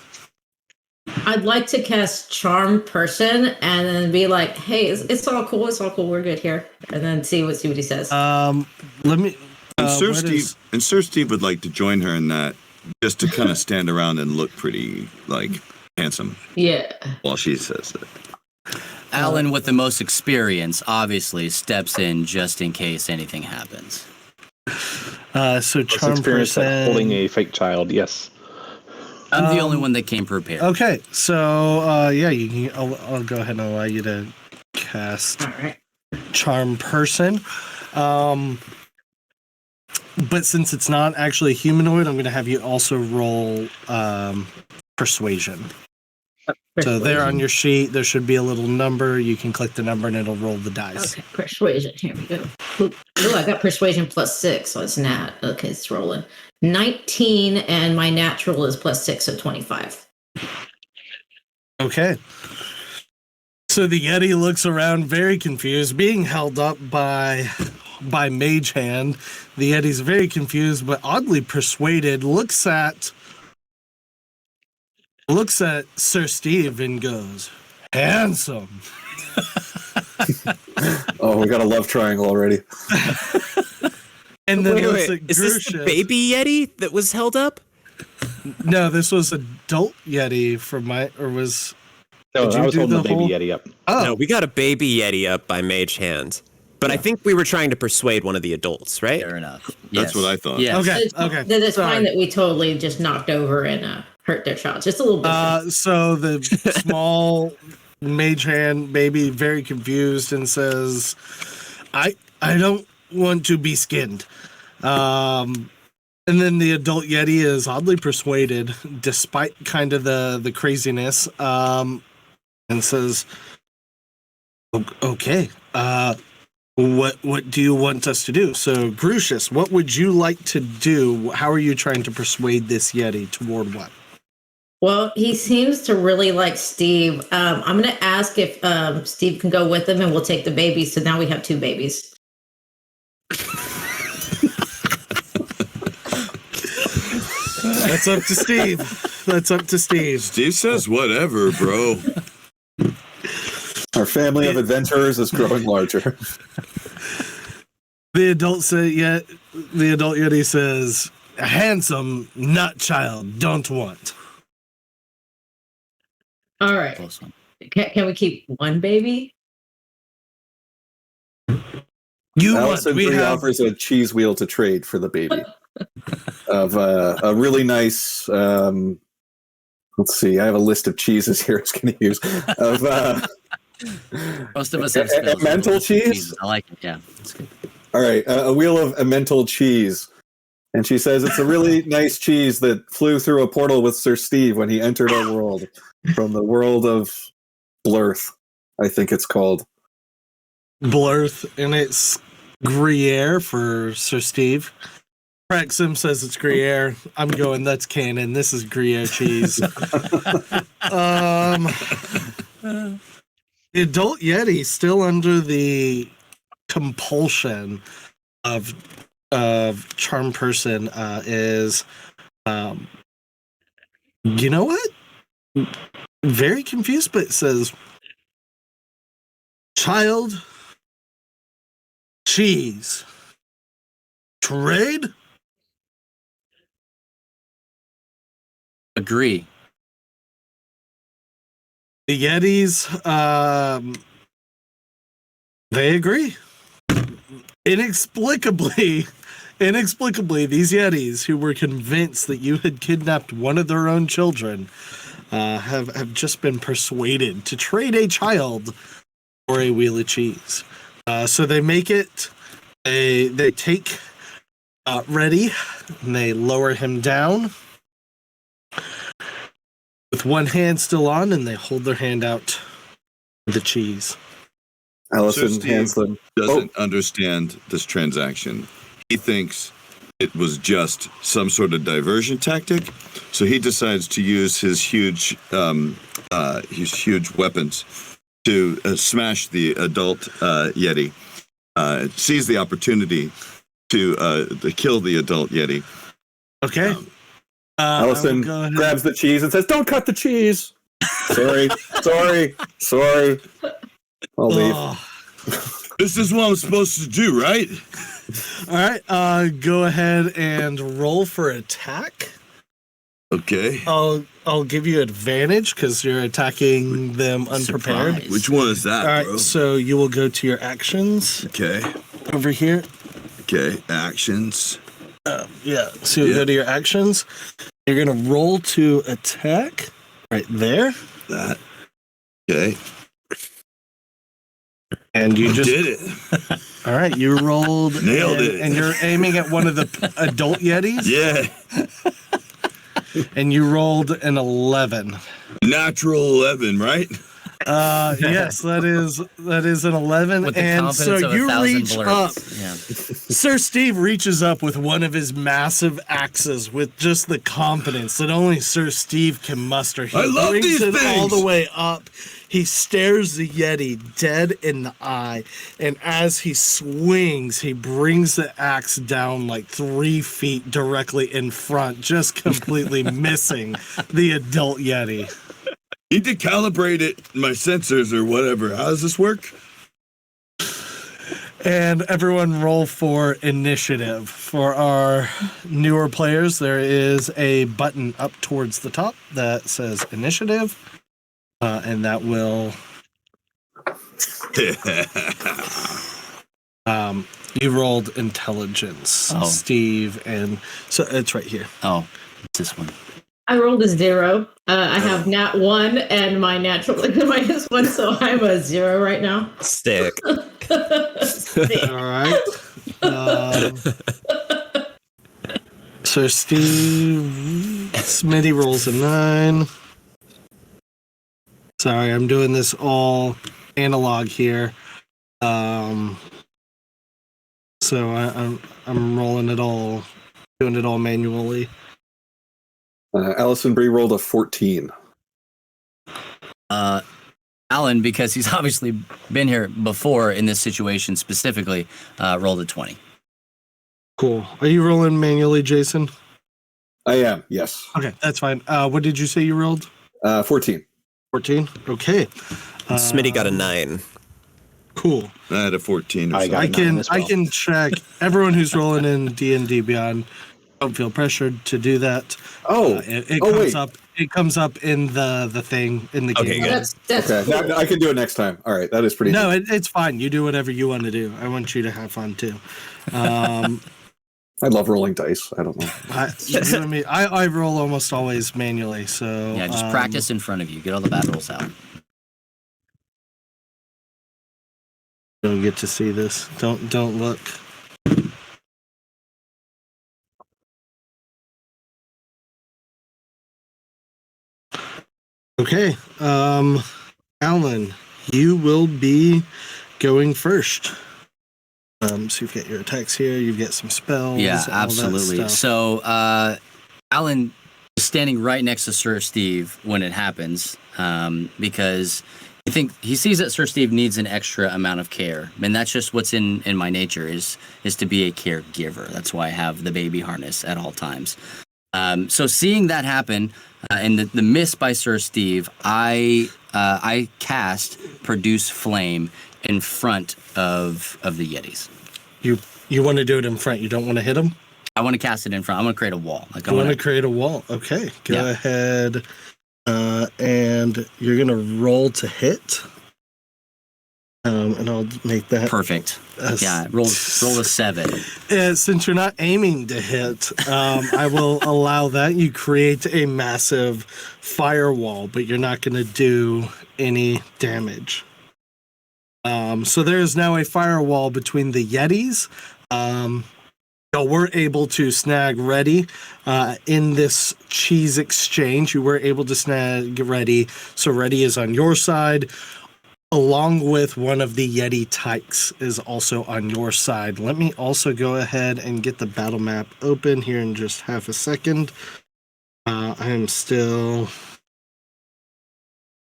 Speaker 7: I'd like to cast Charm Person and then be like, "Hey, it's all cool. It's all cool. We're good here," and then see what he says.
Speaker 2: Let me.
Speaker 3: And Sir Steve would like to join her in that, just to kind of stand around and look pretty, like, handsome.
Speaker 7: Yeah.
Speaker 3: While she says that.
Speaker 1: Alan, with the most experience, obviously steps in just in case anything happens.
Speaker 2: So
Speaker 6: Most
Speaker 2: charm
Speaker 6: experience at
Speaker 2: person.
Speaker 6: holding a fake child. Yes.
Speaker 1: I'm the only one that came prepared.
Speaker 2: Okay, so yeah, you can. I'll go ahead and allow you to cast
Speaker 7: All right.
Speaker 2: charm person. But since it's not actually humanoid, I'm going to have you also roll persuasion. So there on your sheet, there should be a little number. You can click the number and it'll roll the dice.
Speaker 7: Okay, persuasion. Here we go. Oh, I got persuasion +6, so it's nat. Okay, it's rolling. 19, and my natural is +6, so 25.
Speaker 2: Okay. So the Yeti looks around very confused, being held up by Mage Hand. The Yeti's very confused, but oddly persuaded, looks at Sir Steve and goes, "Handsome."
Speaker 5: Oh, we got a love triangle already.
Speaker 2: And then
Speaker 4: Wait,
Speaker 2: looks
Speaker 4: wait.
Speaker 2: at
Speaker 4: Is this the
Speaker 2: Grucius.
Speaker 4: baby Yeti that was held up?
Speaker 2: No, this was adult Yeti from my, or was,
Speaker 6: No,
Speaker 2: Did you
Speaker 6: I was
Speaker 2: do
Speaker 6: holding
Speaker 2: the
Speaker 6: the baby
Speaker 2: whole-
Speaker 6: Yeti up.
Speaker 2: oh,
Speaker 4: No, we got a baby Yeti up by Mage Hand. But I think we were trying to persuade one of the adults, right?
Speaker 1: Fair enough.
Speaker 3: That's what I thought.
Speaker 1: Yes.
Speaker 2: okay,
Speaker 7: It's,
Speaker 2: okay.
Speaker 7: Then it's
Speaker 2: Sorry.
Speaker 7: fine that we totally just knocked over and hurt their child. Just a little bit.
Speaker 2: So the small Mage Hand baby, very confused, and says, I don't want to be skinned." And then the adult Yeti is oddly persuaded, despite kind of the craziness, and says, "Okay, what do you want us to do?" So, Grucius, what would you like to do? How are you trying to persuade this Yeti toward what?
Speaker 7: Well, he seems to really like Steve. I'm going to ask if Steve can go with him, and we'll take the babies. So now we have 2 babies.
Speaker 2: That's up to Steve. That's up to Steve.
Speaker 3: Steve says whatever, bro.
Speaker 5: Our family of adventurers is growing larger.
Speaker 2: The adult Yeti says, "Handsome, not child, don't want."
Speaker 7: All right.
Speaker 1: Close one.
Speaker 7: Can we keep 1 baby?
Speaker 2: You
Speaker 5: Allison
Speaker 2: want? We
Speaker 5: 3
Speaker 2: have.
Speaker 5: offers a cheese wheel to trade for the baby. Of a really nice, let's see, I have a list of cheeses here I was going to use. Of
Speaker 1: Most of us have
Speaker 5: a
Speaker 1: spills.
Speaker 5: mental cheese?
Speaker 1: I like it. Yeah, that's good.
Speaker 5: All right, a wheel of Emmental cheese. And she says it's a really nice cheese that flew through a portal with Sir Steve when he entered our world. From the world of Blurth, I think it's called.
Speaker 2: Blurth, and it's Gruyere for Sir Steve. Praxim says it's Gruyere. I'm going, that's canon. This is Gruyere cheese. The adult Yeti still under the compulsion of charm person is you know what? Very confused, but it says child cheese trade.
Speaker 1: Agree.
Speaker 2: The Yetis, they agree. Inexplicably, these Yetis, who were convinced that you had kidnapped one of their own children, have just been persuaded to trade a child for a wheel of cheese. So they make it. They take Reddy, and they lower him down with one hand still on, and they hold their hand out for the cheese.
Speaker 5: Allison
Speaker 3: Sir Steve
Speaker 5: hands them.
Speaker 3: doesn't understand this transaction. He thinks it was just some sort of diversion tactic, so he decides to use his huge weapons to smash the adult Yeti. Sees the opportunity to kill the adult Yeti.
Speaker 2: Okay.
Speaker 5: Allison grabs the cheese and says, "Don't cut the cheese." Sorry. I'll leave.
Speaker 3: This is what I'm supposed to do, right?
Speaker 2: All right. Go ahead and roll for attack.
Speaker 3: Okay.
Speaker 2: I'll I'll give you advantage because you're attacking them unprepared.
Speaker 1: Surprise.
Speaker 3: Which one is that,
Speaker 2: All right,
Speaker 3: bro?
Speaker 2: so you will go to your actions
Speaker 3: Okay.
Speaker 2: over here.
Speaker 3: Okay. Actions.
Speaker 2: Yeah, so you
Speaker 3: Yeah.
Speaker 2: go to your actions. You're going to roll to attack right there.
Speaker 3: That. Okay.
Speaker 2: And you just
Speaker 3: did it.
Speaker 2: All right, you rolled.
Speaker 3: Nailed
Speaker 2: and,
Speaker 3: it.
Speaker 2: And you're aiming at one of the adult Yetis.
Speaker 3: Yeah.
Speaker 2: And you rolled an 11.
Speaker 3: Natural 11, right?
Speaker 2: Yes, that is an 11.
Speaker 1: With the
Speaker 2: and so
Speaker 1: confidence of
Speaker 2: you
Speaker 1: 1,000
Speaker 2: reach
Speaker 1: blurs.
Speaker 2: up.
Speaker 1: Yeah.
Speaker 2: Sir Steve reaches up with one of his massive axes with just the confidence that only Sir Steve can muster. He
Speaker 3: I love
Speaker 2: brings
Speaker 3: these
Speaker 2: it all
Speaker 3: things.
Speaker 2: the way up. He stares the Yeti dead in the eye, and as he swings, he brings the axe down like 3 feet directly in front, just completely missing the adult Yeti.
Speaker 3: Need to calibrate it, my sensors or whatever. How does this work?
Speaker 2: And everyone roll for initiative. For our newer players, there is a button up towards the top that says initiative. And that will... you rolled intelligence,
Speaker 1: Oh.
Speaker 2: Steve, and so it's right here.
Speaker 1: Oh, it's this one.
Speaker 7: I rolled a 0. I have nat 1 and my natural -1, so I'm a 0 right now.
Speaker 4: Stick.
Speaker 2: All right. So Steve, Smitty rolls a 9. Sorry, I'm doing this all analog here. So I'm rolling it all, doing it all manually.
Speaker 5: Allison Brie rolled a 14.
Speaker 1: Alan, because he's obviously been here before in this situation specifically, rolled a 20.
Speaker 2: Cool. Are you rolling manually, Jason?
Speaker 5: I am, yes.
Speaker 2: Okay, that's fine. What did you say you rolled?
Speaker 5: 14.
Speaker 2: 14. Okay.
Speaker 4: Smitty got a 9.
Speaker 2: Cool.
Speaker 3: I had a 14 or
Speaker 6: I
Speaker 3: something.
Speaker 6: got
Speaker 2: I
Speaker 6: a 9
Speaker 2: can
Speaker 6: as well.
Speaker 2: I can check everyone who's rolling in D&D Beyond. Don't feel pressured to do that.
Speaker 5: Oh,
Speaker 2: It
Speaker 5: oh,
Speaker 2: comes
Speaker 5: wait.
Speaker 2: up. It comes up in the thing in the
Speaker 4: Okay,
Speaker 2: game.
Speaker 4: good.
Speaker 7: That's
Speaker 5: Okay,
Speaker 7: cool.
Speaker 5: now I can do it next time. All right, that is pretty
Speaker 2: No,
Speaker 5: neat.
Speaker 2: it's fine. You do whatever you want to do. I want you to have fun too.
Speaker 5: I love rolling dice. I don't know.
Speaker 2: You know what I mean? I roll almost always manually. So
Speaker 1: Yeah, just practice in front of you. Get all the bad rolls out.
Speaker 2: You'll get to see this. Don't look. Okay, Alan, you will be going first. So you've got your attacks here. You've got some spells.
Speaker 1: Yeah,
Speaker 2: all that
Speaker 1: absolutely.
Speaker 2: stuff.
Speaker 1: So, Alan is standing right next to Sir Steve when it happens, because I think he sees that Sir Steve needs an extra amount of care, and that's just what's in my nature is to be a caregiver. That's why I have the baby harness at all times. So seeing that happen, and the miss by Sir Steve, I cast Produce Flame in front of the Yetis.
Speaker 2: You want to do it in front. You don't want to hit them.
Speaker 1: I want to cast it in front. I want to create a wall. Like I
Speaker 2: You want
Speaker 1: want
Speaker 2: to create a wall. Okay, go
Speaker 1: Yeah.
Speaker 2: ahead, and you're gonna roll to hit. And I'll make that
Speaker 1: perfect.
Speaker 2: a-
Speaker 1: Yeah, roll a 7.
Speaker 2: Since you're not aiming to hit, I will allow that. You create a massive firewall, but you're not going to do any damage. So there is now a firewall between the Yetis. So we're able to snag Reddy in this cheese exchange. You were able to snag Reddy, so Reddy is on your side, along with one of the Yeti tykes is also on your side. Let me also go ahead and get the battle map open here in just half a second. I am still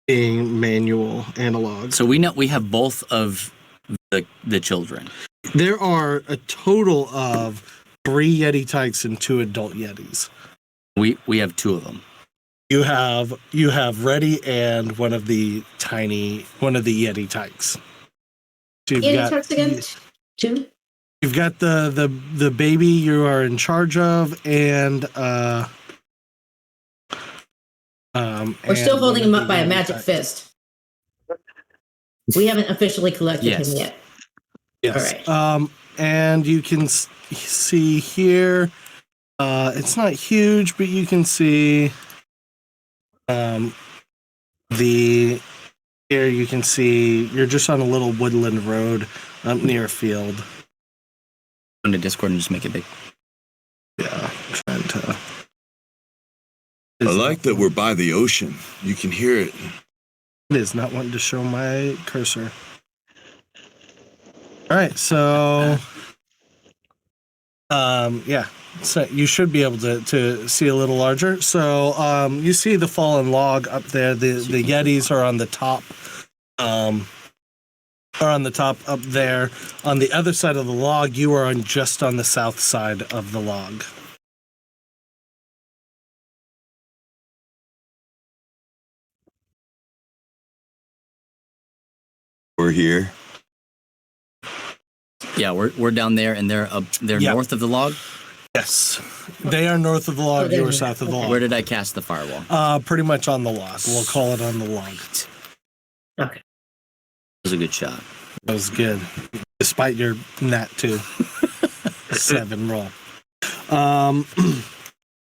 Speaker 2: being manual analog.
Speaker 1: So we have both of the children.
Speaker 2: There are a total of 3 Yeti tykes and 2 adult Yetis.
Speaker 1: We have 2 of them.
Speaker 2: You have Reddy and one of the Yeti tykes. So you've
Speaker 7: Any
Speaker 2: got-
Speaker 7: attacks again? 2?
Speaker 2: You've got the baby you are in charge of, and
Speaker 7: We're still holding him up by a
Speaker 2: and
Speaker 7: magic
Speaker 2: attack.
Speaker 7: fist. We haven't officially collected
Speaker 1: Yes.
Speaker 7: him yet.
Speaker 2: Yes.
Speaker 7: All right.
Speaker 2: And you can see here, it's not huge, but you can see here you can see you're just on a little woodland road up near a field.
Speaker 1: On the Discord and just make it big.
Speaker 2: Yeah, I'm trying to.
Speaker 3: I like that we're by the ocean. You can hear it.
Speaker 2: It is not wanting to show my cursor. All right, so yeah, so you should be able to see a little larger. So you see the fallen log up there. The Yetis are on the top. Are on the top up there. On the other side of the log, you are just on the south side of the log.
Speaker 3: We're here.
Speaker 1: Yeah, we're down there, and they're up. They're
Speaker 2: Yeah.
Speaker 1: north of the log.
Speaker 2: Yes, they are north of the log. You are south of the log.
Speaker 1: Where did I cast the firewall?
Speaker 2: Pretty much on the log. We'll call it on the log.
Speaker 7: Okay.
Speaker 1: That was a good shot.
Speaker 2: That was good, despite your nat 2 7 roll.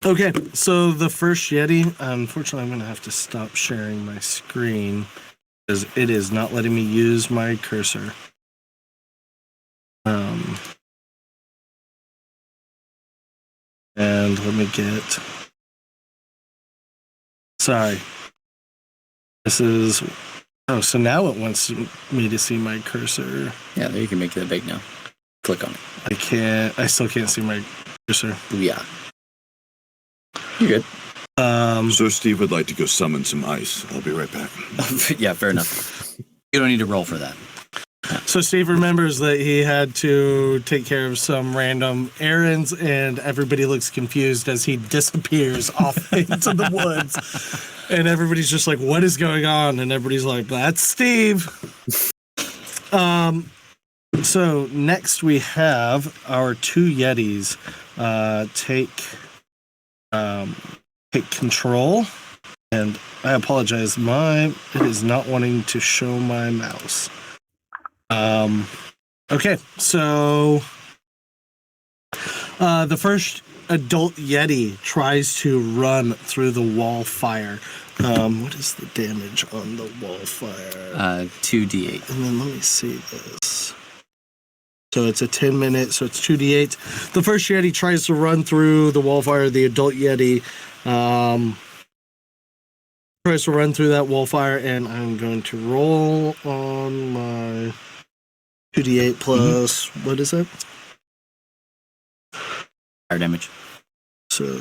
Speaker 2: Okay, so the first Yeti. Unfortunately, I'm going to have to stop sharing my screen because it is not letting me use my cursor. And let me get. Sorry. This is. Oh, so now it wants me to see my cursor.
Speaker 1: Yeah, there you can make that big now. Click on it.
Speaker 2: I can't. I still can't see my cursor.
Speaker 1: Yeah. You're good.
Speaker 3: So Steve would like to go summon some ice. I'll be right back.
Speaker 1: Yeah, fair enough. You don't need to roll for that.
Speaker 2: So Steve remembers that he had to take care of some random errands, and everybody looks confused as he disappears off into the woods. And everybody's just like, "What is going on?" And everybody's like, "That's Steve." So next we have our two Yetis take control. And I apologize, it is not wanting to show my mouse. Okay, so the first adult Yeti tries to run through the wall fire. What is the damage on the wall fire?
Speaker 1: 2d8.
Speaker 2: And then let me see this. So it's a 10-minute, so it's 2d8. The first Yeti tries to run through the wall fire. The adult Yeti tries to run through that wall fire, and I'm going to roll on my 2d8 plus, what is it?
Speaker 1: Fire damage.
Speaker 2: So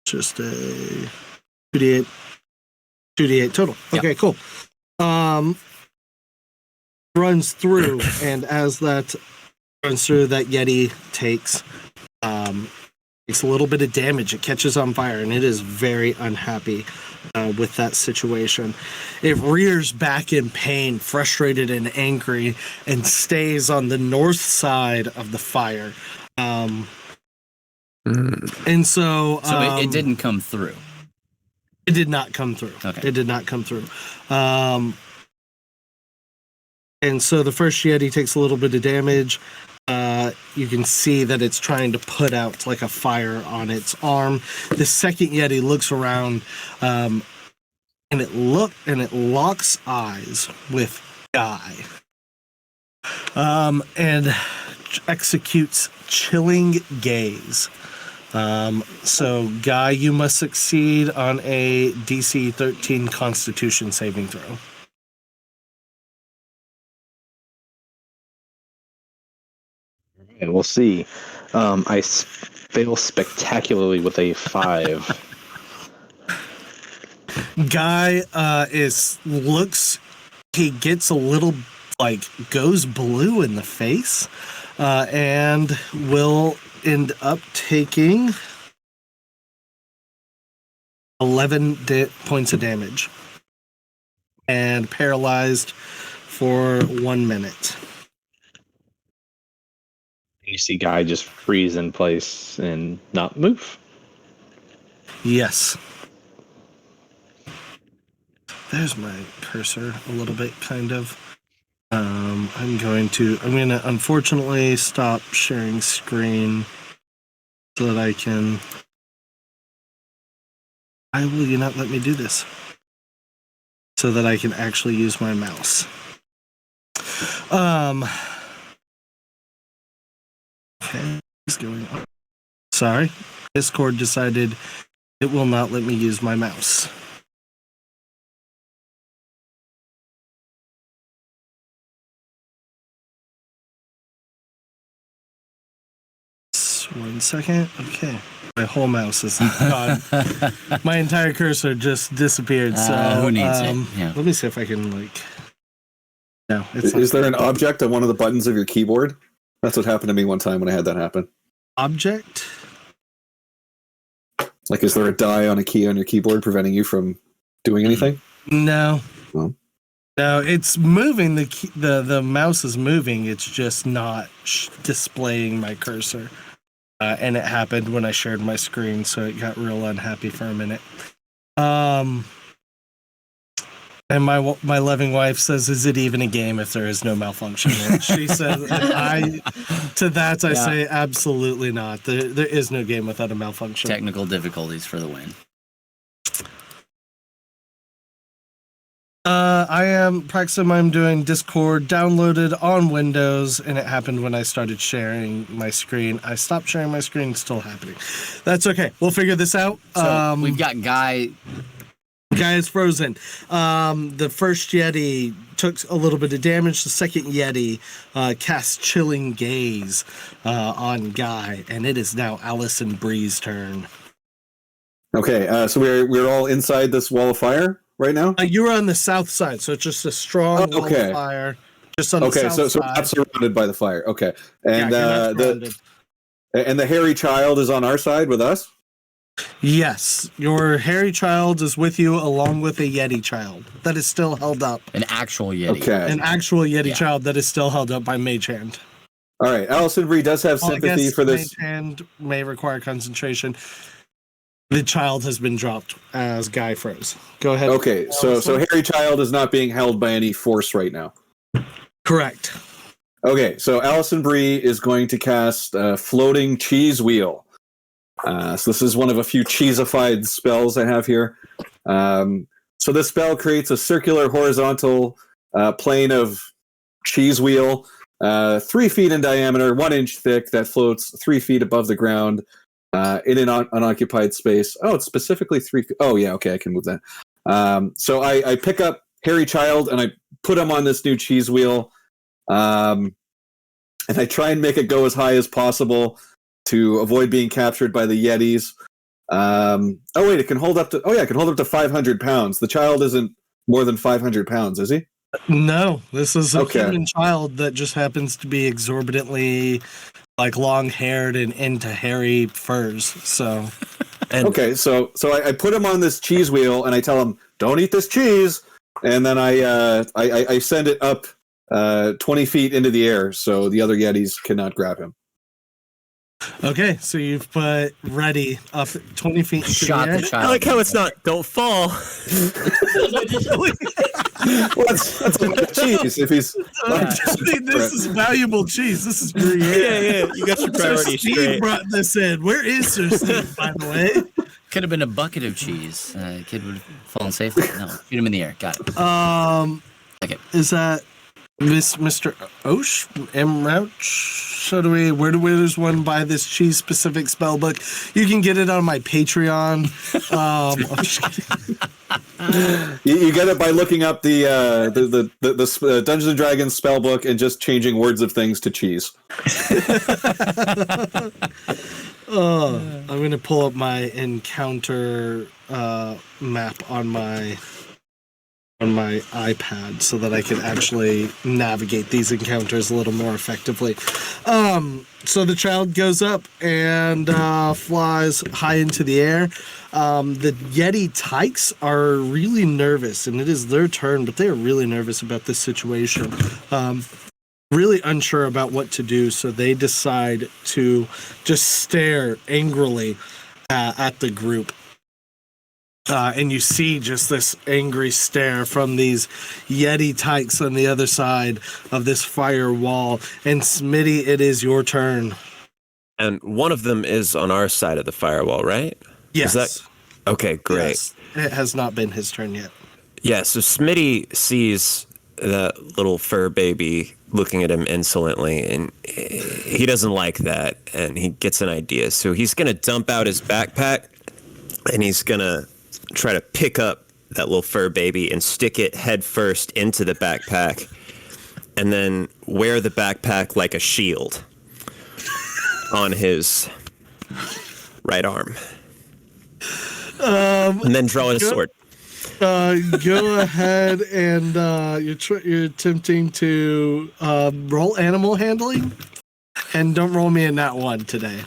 Speaker 2: just a 2d8 total. Okay, cool. Runs through, and as that runs through, that Yeti takes a little bit of damage. It catches on fire, and it is very unhappy with that situation. It rears back in pain, frustrated and angry, and stays on the north side of the fire. And so...
Speaker 1: So it didn't come through.
Speaker 2: It did not come through.
Speaker 1: Okay.
Speaker 2: It did not come through. And so the first Yeti takes a little bit of damage. You can see that it's trying to put out like a fire on its arm. The second Yeti looks around, and it locks eyes with Guy, and executes chilling gaze. So Guy, you must succeed on a DC 13 Constitution saving throw.
Speaker 6: And we'll see. I fail spectacularly with a 5.
Speaker 2: Guy he gets a little goes blue in the face, and will end up taking 11 points of damage and paralyzed for 1 minute.
Speaker 6: You see Guy just freeze in place and not move.
Speaker 2: Yes. There's my cursor a little bit, kind of. I'm going to unfortunately stop sharing screen so that I can. Why will you not let me do this? So that I can actually use my mouse. Okay, what's going on? Sorry, Discord decided it will not let me use my mouse. One second. Okay. My whole mouse is gone. My entire cursor just disappeared. So
Speaker 1: who needs it? Yeah.
Speaker 2: Let me see if I can No, it's
Speaker 5: Is there an object on one of the buttons of your keyboard? That's what happened to me one time when I had that happen.
Speaker 2: object.
Speaker 5: Like, is there a die on a key on your keyboard preventing you from doing anything?
Speaker 2: No.
Speaker 5: Well.
Speaker 2: No, it's moving. The mouse is moving. It's just not displaying my cursor. And it happened when I shared my screen, so it got real unhappy for a minute. And my loving wife says, "Is it even a game if there is no malfunction?" And she says, "I say absolutely not. There is no game without a malfunction."
Speaker 1: Technical difficulties for the win.
Speaker 2: I am Praxim. I'm doing Discord downloaded on Windows, and it happened when I started sharing my screen. I stopped sharing my screen. It's still happening. That's okay. We'll figure this out.
Speaker 1: So we've got Guy.
Speaker 2: Guy is frozen. The first Yeti took a little bit of damage. The second Yeti cast Chilling Gaze on Guy, and it is now Allison Bree's turn.
Speaker 5: Okay, so we're all inside this wall of fire right now?
Speaker 2: You're on the south side, so it's just a strong wall of fire. Just on the south
Speaker 5: so
Speaker 2: side.
Speaker 5: we're not surrounded by the fire. Okay, and
Speaker 2: you're not
Speaker 5: the hairy child is on our side with us.
Speaker 2: Yes, your hairy child is with you along with a Yeti child that is still held up.
Speaker 1: An actual Yeti.
Speaker 5: Okay.
Speaker 2: An actual Yeti child that is still held up by Mage Hand.
Speaker 5: All right, Allison Bree does have sympathy for this.
Speaker 2: Mage Hand may require concentration. The child has been dropped as Guy froze. Go ahead.
Speaker 5: Okay, so hairy child is not being held by any force right now.
Speaker 2: Correct.
Speaker 5: Okay, so Allison Bree is going to cast Floating Cheese Wheel. So this is one of a few cheesified spells I have here. So this spell creates a circular horizontal plane of cheese wheel, 3 feet in diameter, 1 inch thick, that floats 3 feet above the ground in an unoccupied space. Oh, it's specifically 3 feet. Oh, yeah, okay, I can move that. So I pick up hairy child and I put him on this new cheese wheel. And I try and make it go as high as possible to avoid being captured by the Yetis. It can hold up to. Oh yeah, it can hold up to 500 pounds. The child isn't more than 500 pounds, is he?
Speaker 2: No, this is a human child that just happens to be exorbitantly long-haired and into hairy furs. So,
Speaker 5: so I put him on this cheese wheel and I tell him, "Don't eat this cheese," and then I send it up 20 feet into the air so the other Yetis cannot grab him.
Speaker 2: Okay, so you've put ready up 20 feet into
Speaker 1: Shot
Speaker 2: the air.
Speaker 1: the child.
Speaker 4: I like how it's not, don't fall.
Speaker 5: Well, that's a lot of cheese. If he's
Speaker 2: this is valuable cheese. This is great.
Speaker 4: Yeah, you got your priorities
Speaker 2: Steve
Speaker 4: straight.
Speaker 2: brought this in. Where is Sir Steve, by the way?
Speaker 1: Could have been a bucket of cheese. Kid would have fallen safely. No, shoot him in the air. Got it. Okay.
Speaker 2: Is that Mr. Osh? M-Rouch? Where does one buy this cheese specific spell book? You can get it on my Patreon. I'm just kidding.
Speaker 5: You get it by looking up the Dungeons and Dragons spell book and just changing words of things to cheese.
Speaker 2: I'm gonna pull up my encounter map on my iPad so that I can actually navigate these encounters a little more effectively. So the child goes up and flies high into the air. The Yeti Tykes are really nervous, and it is their turn, but they are really nervous about this situation. Really unsure about what to do, so they decide to just stare angrily at the group. And you see just this angry stare from these Yeti tykes on the other side of this firewall. And Smitty, it is your turn.
Speaker 4: And one of them is on our side of the firewall, right?
Speaker 2: Yes.
Speaker 4: Is that okay? Great.
Speaker 2: Yes. It has not been his turn yet.
Speaker 4: Yeah. So Smitty sees that little fur baby looking at him insolently, and he doesn't like that, and he gets an idea. So he's gonna dump out his backpack, and he's gonna try to pick up that little fur baby and stick it head first into the backpack, and then wear the backpack like a shield on his right arm, and then draw a sword.
Speaker 2: Go ahead and you're attempting to roll animal handling, and don't roll me in that one today.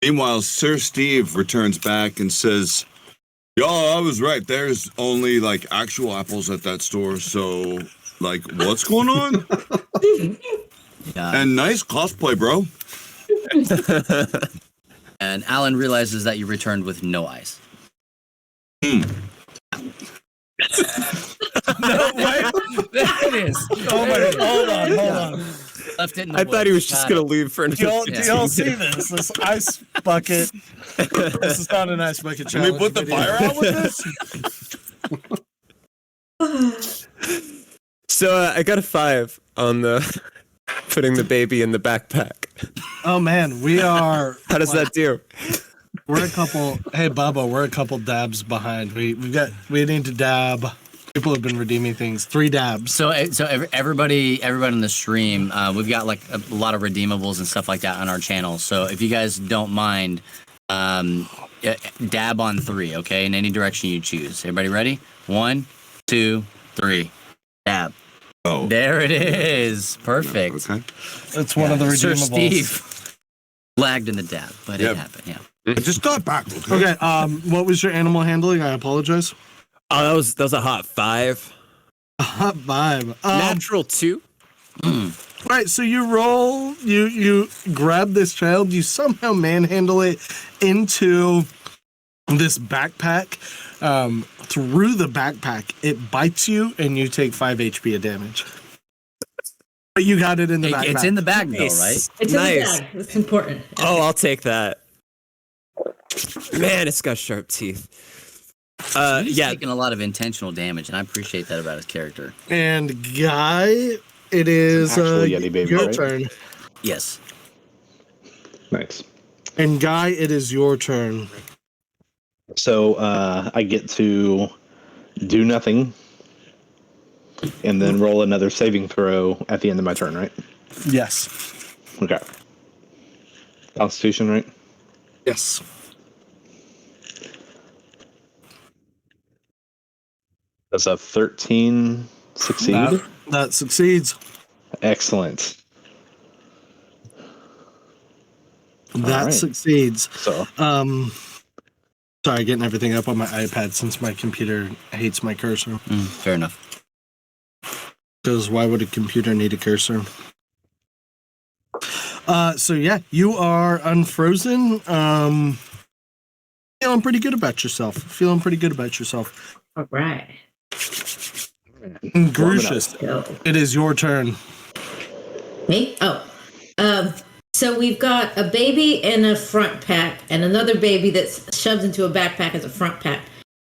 Speaker 3: Meanwhile, Sir Steve returns back and says, "Y'all, I was right. There's only like actual apples at that store. So, like, what's going on?" And nice cosplay, bro.
Speaker 1: And Alan realizes that you returned with no eyes.
Speaker 2: No, wait.
Speaker 1: There it is.
Speaker 2: Oh my God. Hold on.
Speaker 1: Left it in the
Speaker 4: I thought he was
Speaker 1: woods.
Speaker 4: just
Speaker 1: Got
Speaker 4: gonna
Speaker 1: it.
Speaker 4: leave for
Speaker 2: Do y'all see this? This ice bucket. This is not an ice bucket
Speaker 3: Can
Speaker 2: challenge.
Speaker 3: we put the
Speaker 2: video.
Speaker 3: fire out with this?
Speaker 4: So I got a 5 on the putting the baby in the backpack.
Speaker 2: Oh man, we are.
Speaker 4: How does that do?
Speaker 2: We're a couple. Hey Bubba, we're a couple dabs behind. We need to dab. People have been redeeming things. 3 dabs.
Speaker 1: So everybody in the stream, we've got like a lot of redeemables and stuff like that on our channel. So if you guys don't mind, dab on 3, okay? In any direction you choose. Everybody ready? 1, 2, 3. Dab.
Speaker 3: Oh,
Speaker 1: There it is. Perfect.
Speaker 3: okay.
Speaker 2: That's one of the
Speaker 1: Sir
Speaker 2: redeemables.
Speaker 1: Steve lagged in the dab, but it
Speaker 3: Yep.
Speaker 1: happened. Yeah.
Speaker 3: I just got back. Okay.
Speaker 2: Okay. What was your animal handling? I apologize.
Speaker 4: Oh, that was a hot 5.
Speaker 2: Hot vibe.
Speaker 4: Natural 2.
Speaker 2: All right, so you roll, you grab this child, you somehow manhandle it into this backpack. Through the backpack, it bites you, and you take 5 HP of damage. But you got it in the backpack.
Speaker 1: It's in the bag though,
Speaker 4: Nice.
Speaker 1: right?
Speaker 7: It's
Speaker 4: Nice.
Speaker 7: in the bag. It's important.
Speaker 4: Oh, I'll take that. Man, it's got sharp teeth.
Speaker 1: He's
Speaker 4: Yeah,
Speaker 1: taking a lot of intentional damage, and I appreciate that about his character.
Speaker 2: And Guy, it is
Speaker 6: Actual Yeti baby,
Speaker 2: your
Speaker 6: right?
Speaker 2: turn.
Speaker 1: Yes.
Speaker 6: Nice.
Speaker 2: And Guy, it is your turn.
Speaker 6: So I get to do nothing and then roll another saving throw at the end of my turn, right?
Speaker 2: Yes.
Speaker 6: Okay. Constitution, right?
Speaker 2: Yes.
Speaker 6: Does a 13 succeed?
Speaker 2: That succeeds.
Speaker 6: Excellent.
Speaker 2: That
Speaker 6: right.
Speaker 2: succeeds.
Speaker 6: So
Speaker 2: Sorry, getting everything up on my iPad since my computer hates my cursor.
Speaker 1: Fair enough.
Speaker 2: Because why would a computer need a cursor? So yeah, you are unfrozen. Feeling pretty good about yourself.
Speaker 7: All right.
Speaker 2: Grucius,
Speaker 7: Go.
Speaker 2: it is your turn.
Speaker 7: Me? Oh. So we've got a baby in a front pack and another baby that's shoved into a backpack as a front pack.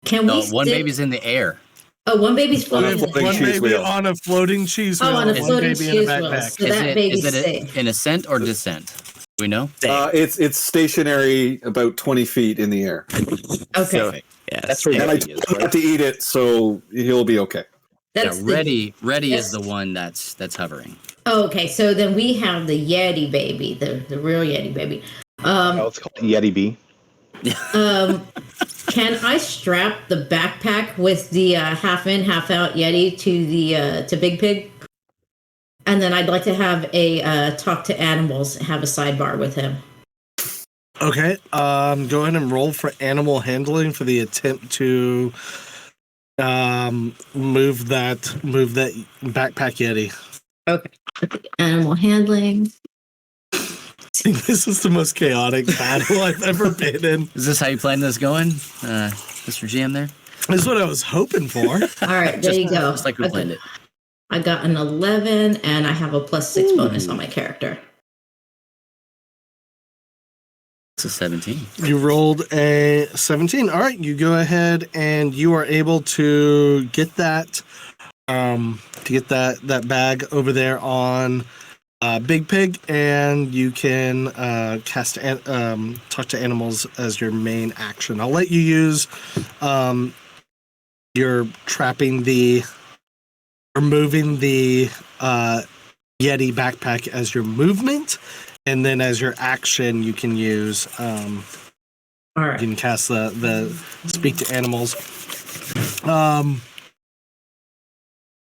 Speaker 7: Can
Speaker 1: No,
Speaker 7: we
Speaker 1: one
Speaker 7: stick-
Speaker 1: baby's in the air.
Speaker 7: Oh, one baby's floating.
Speaker 5: floating
Speaker 2: One
Speaker 5: cheese
Speaker 2: baby
Speaker 5: wheel.
Speaker 2: on a floating cheese wheel.
Speaker 7: Oh, on a
Speaker 2: and one
Speaker 7: floating
Speaker 2: baby
Speaker 7: cheese
Speaker 2: in a
Speaker 7: wheel.
Speaker 2: backpack.
Speaker 7: So that baby's
Speaker 1: is it
Speaker 7: safe.
Speaker 1: an ascent or descent? Do we know?
Speaker 5: It's stationary about 20 feet in the air.
Speaker 7: Okay.
Speaker 4: So, yeah,
Speaker 6: that's where
Speaker 5: And I
Speaker 6: Yeti is,
Speaker 5: told him
Speaker 6: right?
Speaker 5: to eat it, so he'll be okay.
Speaker 7: That's
Speaker 1: Yeah,
Speaker 7: the-
Speaker 1: ready
Speaker 7: Yes.
Speaker 1: is the one that's hovering.
Speaker 7: Oh, okay, so then we have the Yeti baby, the real Yeti baby.
Speaker 6: Oh, it's called Yeti B.
Speaker 7: Can I strap the backpack with the half in, half out Yeti to the to Big Pig? And then I'd like to have a talk to animals, have a sidebar with him.
Speaker 2: Okay. Go ahead and roll for animal handling for the attempt to move that backpack Yeti.
Speaker 7: Okay. Animal handling.
Speaker 2: think this is the most chaotic battle I've ever been in.
Speaker 1: Is this how you plan this going, Mr. GM there?
Speaker 2: That's what I was hoping for.
Speaker 7: All right, there you go.
Speaker 1: Just like we planned it.
Speaker 7: I got an 11, and I have a +6 bonus on my character.
Speaker 1: It's a 17.
Speaker 2: You rolled a 17. All right, you go ahead and you are able to get that that bag over there on Big Pig, and you can cast talk to animals as your main action. I'll let you use your removing the Yeti backpack as your movement. And then as your action, you can use,
Speaker 7: All right.
Speaker 2: you can cast the speak to animals.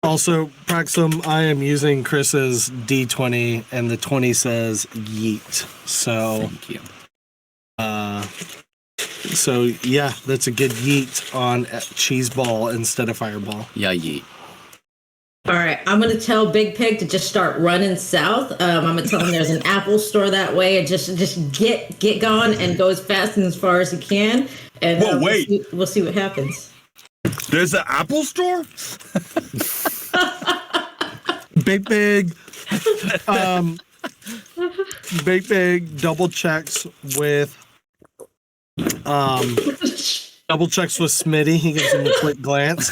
Speaker 2: Also, Praxum, I am using Chris's D20, and the 20 says yeet. So,
Speaker 1: Thank you.
Speaker 2: so yeah, that's a good yeet on cheese ball instead of fireball.
Speaker 1: Yeah, yeet.
Speaker 7: All right, I'm gonna tell Big Pig to just start running south. I'm gonna tell him there's an Apple store that way, and just get going and go as fast and as far as he can. And
Speaker 3: Whoa, wait.
Speaker 7: we'll see what happens.
Speaker 3: There's an Apple store?
Speaker 2: Big Big double checks with Smitty. He gives him a quick glance.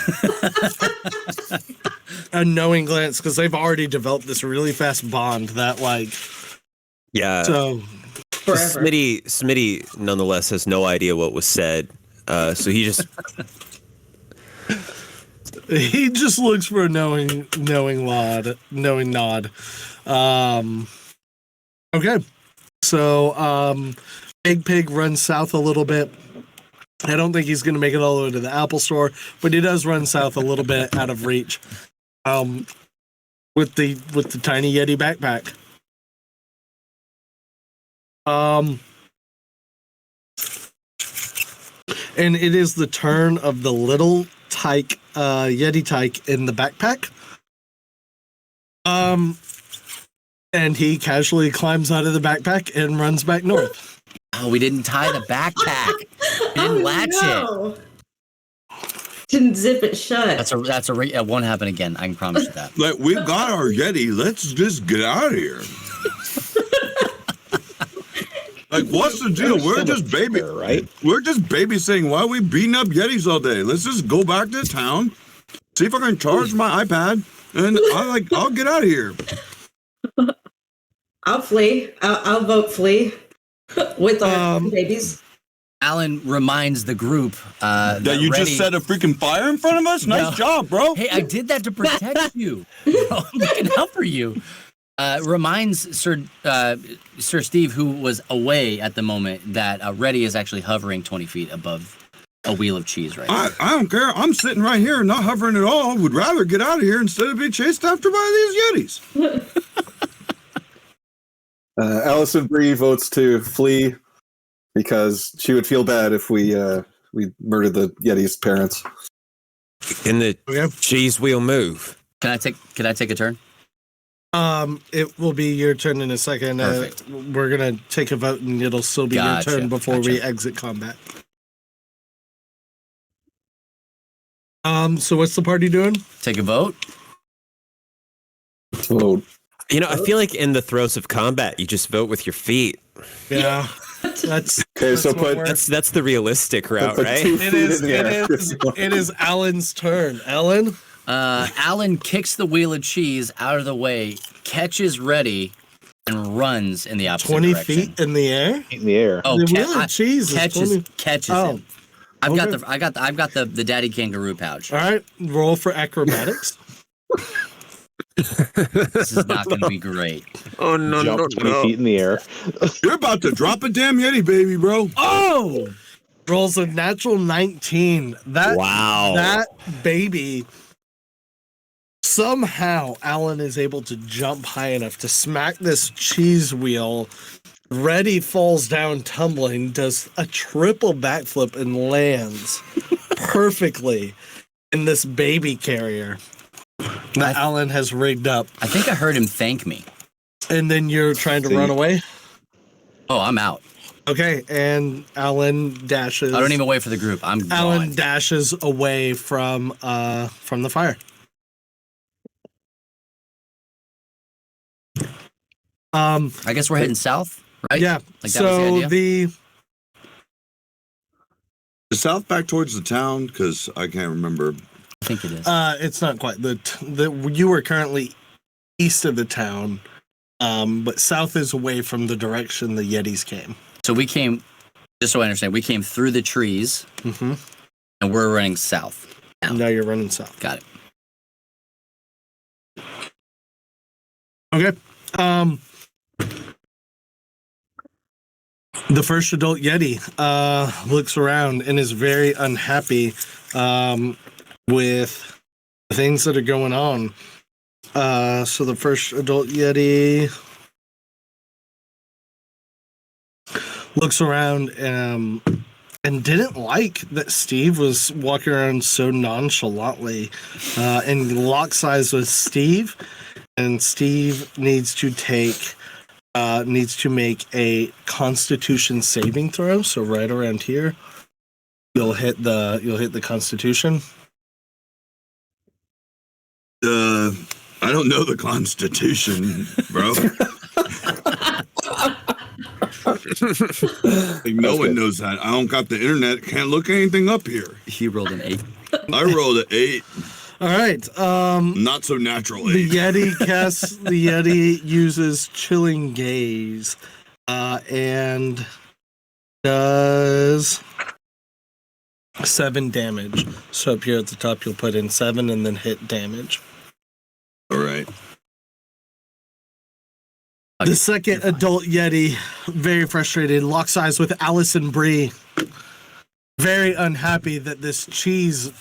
Speaker 2: A knowing glance, because they've already developed this really fast bond that
Speaker 4: Yeah.
Speaker 2: so
Speaker 7: Forever.
Speaker 4: Smitty nonetheless has no idea what was said. So he just
Speaker 2: he just looks for a knowing nod. Okay. So Big Pig runs south a little bit. I don't think he's gonna make it all the way to the Apple store, but he does run south a little bit out of reach. With the tiny Yeti backpack. And it is the turn of the little tyke, Yeti tyke in the backpack. And he casually climbs out of the backpack and runs back north.
Speaker 1: Oh, we didn't tie the backpack. We didn't latch it.
Speaker 7: Didn't zip it shut.
Speaker 1: It won't happen again. I can promise you that.
Speaker 3: Like, we've got our Yeti. Let's just get out of here. Like, what's the deal? We're just
Speaker 6: right?
Speaker 3: We're just babysitting. Why are we beating up Yetis all day? Let's just go back to town, see if I can charge my iPad, and I'll get out of here.
Speaker 7: I'll flee. I'll vote flee with our babies.
Speaker 1: Alan reminds the group
Speaker 3: That you
Speaker 1: Reddy-
Speaker 3: just set a freaking fire in front of us? Nice job, bro.
Speaker 1: Hey, I did that to protect you. I'm looking out for you. Reminds Sir Steve, who was away at the moment, that Reddy is actually hovering 20 feet above a wheel of cheese right now.
Speaker 3: I don't care. I'm sitting right here, not hovering at all. Would rather get out of here instead of be chased after by these Yetis.
Speaker 5: Allison Brie votes to flee because she would feel bad if we murdered the Yeti's parents.
Speaker 4: in the cheese wheel move.
Speaker 1: Can I take a turn?
Speaker 2: It will be your turn in a second. We're gonna take a vote, and it'll still be your turn before we exit combat. So what's the party doing?
Speaker 1: Take a vote.
Speaker 5: Vote.
Speaker 4: You know, I feel like in the throes of combat, you just vote with your feet.
Speaker 2: Yeah, that's
Speaker 5: Okay, so
Speaker 2: what
Speaker 5: put
Speaker 2: we're-
Speaker 4: That's the realistic route,
Speaker 5: put
Speaker 4: right?
Speaker 5: 2 feet in the air.
Speaker 2: it is Alan's turn. Alan,
Speaker 1: Alan kicks the wheel of cheese out of the way, catches Reddy, and runs in the opposite
Speaker 2: 20
Speaker 1: direction.
Speaker 2: feet in the air.
Speaker 6: In the air.
Speaker 1: Oh,
Speaker 2: The wheel of cheese is
Speaker 1: catches
Speaker 2: 20
Speaker 1: him. I've
Speaker 2: okay.
Speaker 1: got the daddy kangaroo pouch.
Speaker 2: All right, roll for acrobatics.
Speaker 1: This is not going to be great.
Speaker 4: Oh no,
Speaker 6: Jump 20 feet in the air.
Speaker 3: You're about to drop a damn Yeti, baby, bro.
Speaker 2: Oh, rolls a natural 19.
Speaker 4: Wow.
Speaker 2: That baby. Somehow, Alan is able to jump high enough to smack this cheese wheel. Reddy falls down tumbling, does a triple backflip, and lands perfectly in this baby carrier that Alan has rigged up.
Speaker 1: I think I heard him thank me.
Speaker 2: And then you're trying to run away?
Speaker 1: Oh, I'm out.
Speaker 2: Okay, and Alan dashes.
Speaker 1: I don't even wait for the group. I'm
Speaker 2: Alan
Speaker 1: gone.
Speaker 2: dashes away from the fire.
Speaker 1: I guess we're heading south, right?
Speaker 2: Yeah.
Speaker 1: Like that was
Speaker 2: So
Speaker 1: idea?
Speaker 3: The south back towards the town, because I can't remember.
Speaker 1: I think it is.
Speaker 2: It's not quite the you were currently east of the town, but south is away from the direction the Yetis came.
Speaker 1: So we came, just so I understand, we came through the trees,
Speaker 2: Mm-hmm.
Speaker 1: and we're running south.
Speaker 2: Now you're running south.
Speaker 1: Got it.
Speaker 2: Okay. The first adult Yeti looks around and is very unhappy with the things that are going on. So the first adult Yeti looks around and didn't like that Steve was walking around so nonchalantly and locks eyes with Steve. And Steve needs to make a Constitution saving throw. So right around here, you'll hit the Constitution.
Speaker 3: I don't know the Constitution, bro. Like, no one knows that. I don't got the internet. Can't look anything up here.
Speaker 1: He rolled an 8.
Speaker 3: I rolled an 8.
Speaker 2: All right.
Speaker 3: Not so natural
Speaker 2: The
Speaker 3: 8.
Speaker 2: Yeti uses Chilling Gaze, and does 7 damage. So up here at the top, you'll put in 7 and then hit damage.
Speaker 3: All right.
Speaker 2: The second adult Yeti, very frustrated, locks eyes with Allison Bree. Very unhappy that this cheese,